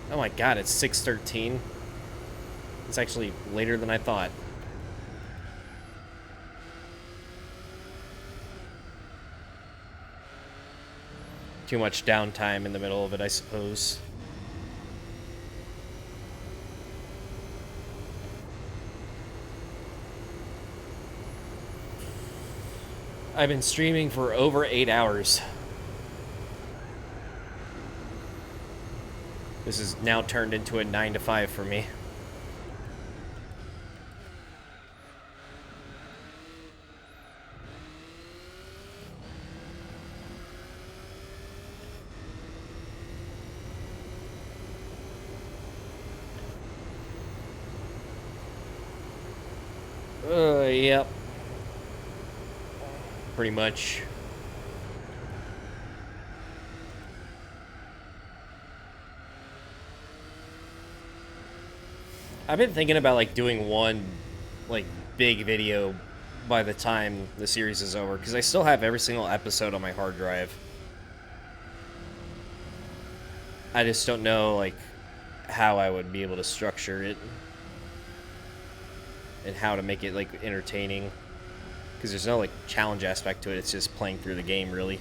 Oh my god, it's 6:13. It's actually later than I thought. Too much downtime in the middle of it, I suppose. I've been streaming for over 8 hours. This is now turned into a 9 to 5 for me. Yep. pretty much. I've been thinking about like doing one like big video by the time the series is over, because I still have every single episode on my hard drive. I just don't know like how I would be able to structure it and how to make it like entertaining, because there's no like challenge aspect to it. It's just playing through the game, really.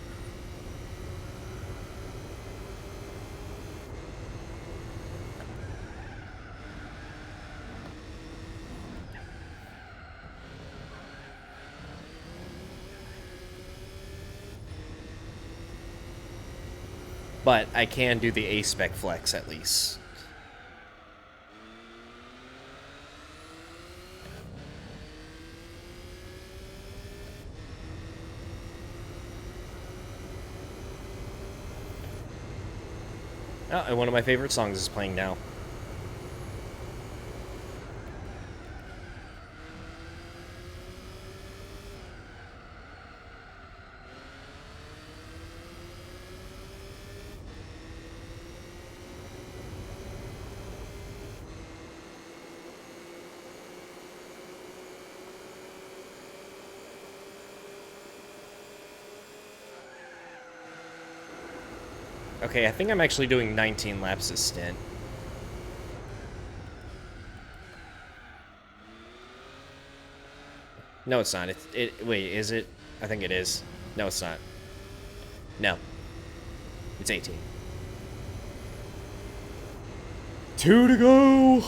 But I can do the A-spec flex at least. Oh, and one of my favorite songs is playing now. Okay, I think I'm actually doing 19 laps this stint. No, it's not. Wait, is it? I think it is. No, it's not. No. It's 18. 2 to go!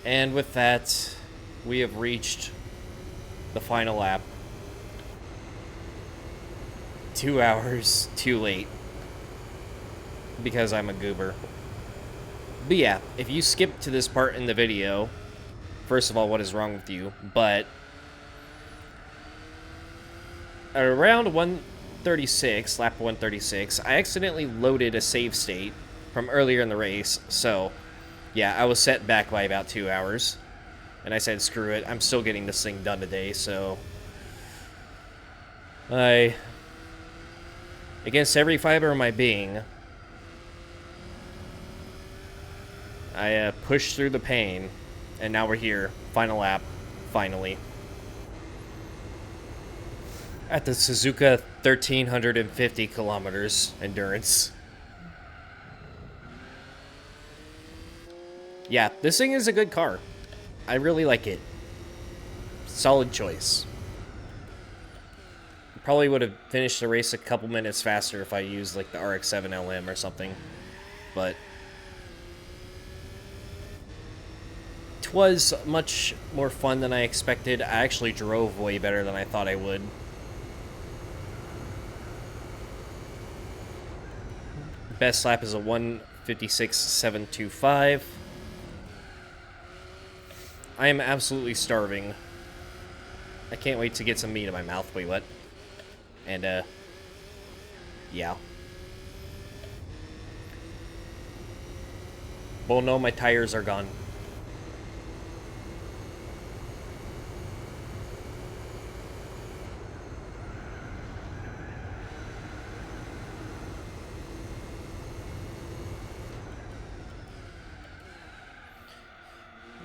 And with that, we have reached the final lap. 2 hours too late. Because I'm a goober. But yeah, if you skip to this part in the video, first of all, what is wrong with you? But at around 136, lap 136, I accidentally loaded a save state from earlier in the race, so yeah, I was set back by about 2 hours. And I said, screw it, I'm still getting this thing done today, so against every fiber of my being, I pushed through the pain, and now we're here. Final lap, finally. At the Suzuka 1,350 kilometers endurance. Yeah, this thing is a good car. I really like it. Solid choice. Probably would have finished the race a couple minutes faster if I used like the RX-7 LM or something. But was much more fun than I expected. I actually drove way better than I thought I would. Best lap is a 1:56.725. I am absolutely starving. I can't wait to get some meat in my mouth. Wait, what? And, yeah. Well, no, my tires are gone.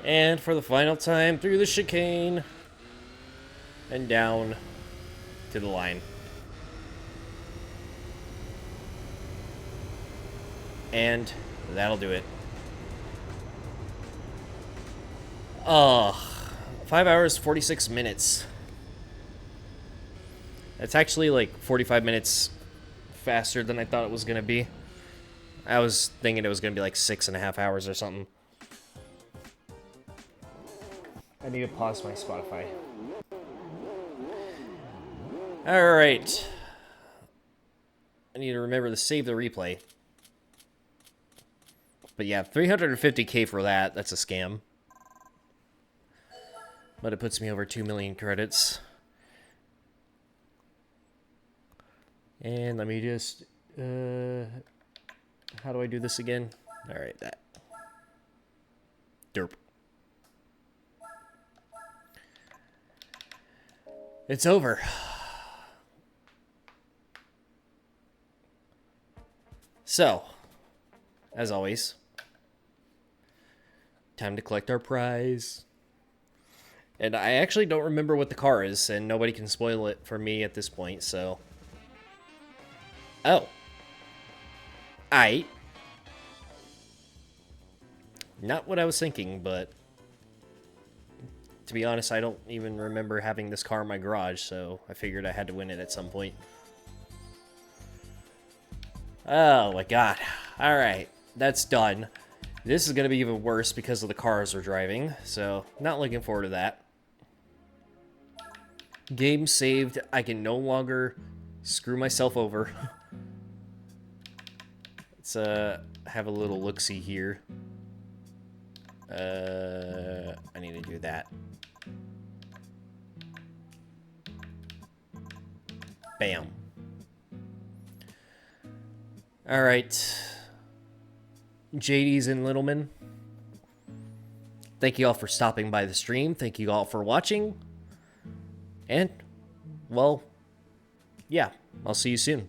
And for the final time, through the chicane. And down to the line. And that'll do it. 5 hours, 46 minutes. That's actually like 45 minutes faster than I thought it was going to be. I was thinking it was going to be like 6.5 hours or something. I need to pause my Spotify. Alright. I need to remember to save the replay. But yeah, 350k for that. That's a scam. But it puts me over 2 million credits. And let me just... how do I do this again? Alright, that. Derp. It's over. So, as always, time to collect our prize. And I actually don't remember what the car is, and nobody can spoil it for me at this point, so... Oh. Not what I was thinking, but... To be honest, I don't even remember having this car in my garage, so I figured I had to win it at some point. Oh my god. Alright, that's done. This is going to be even worse because of the cars we're driving, so not looking forward to that. Game saved. I can no longer screw myself over. Let's have a little look-see here. I need to do that. Bam. Alright. JD's and Littleman. Thank you all for stopping by the stream. Thank you all for watching. And, well, yeah, I'll see you soon.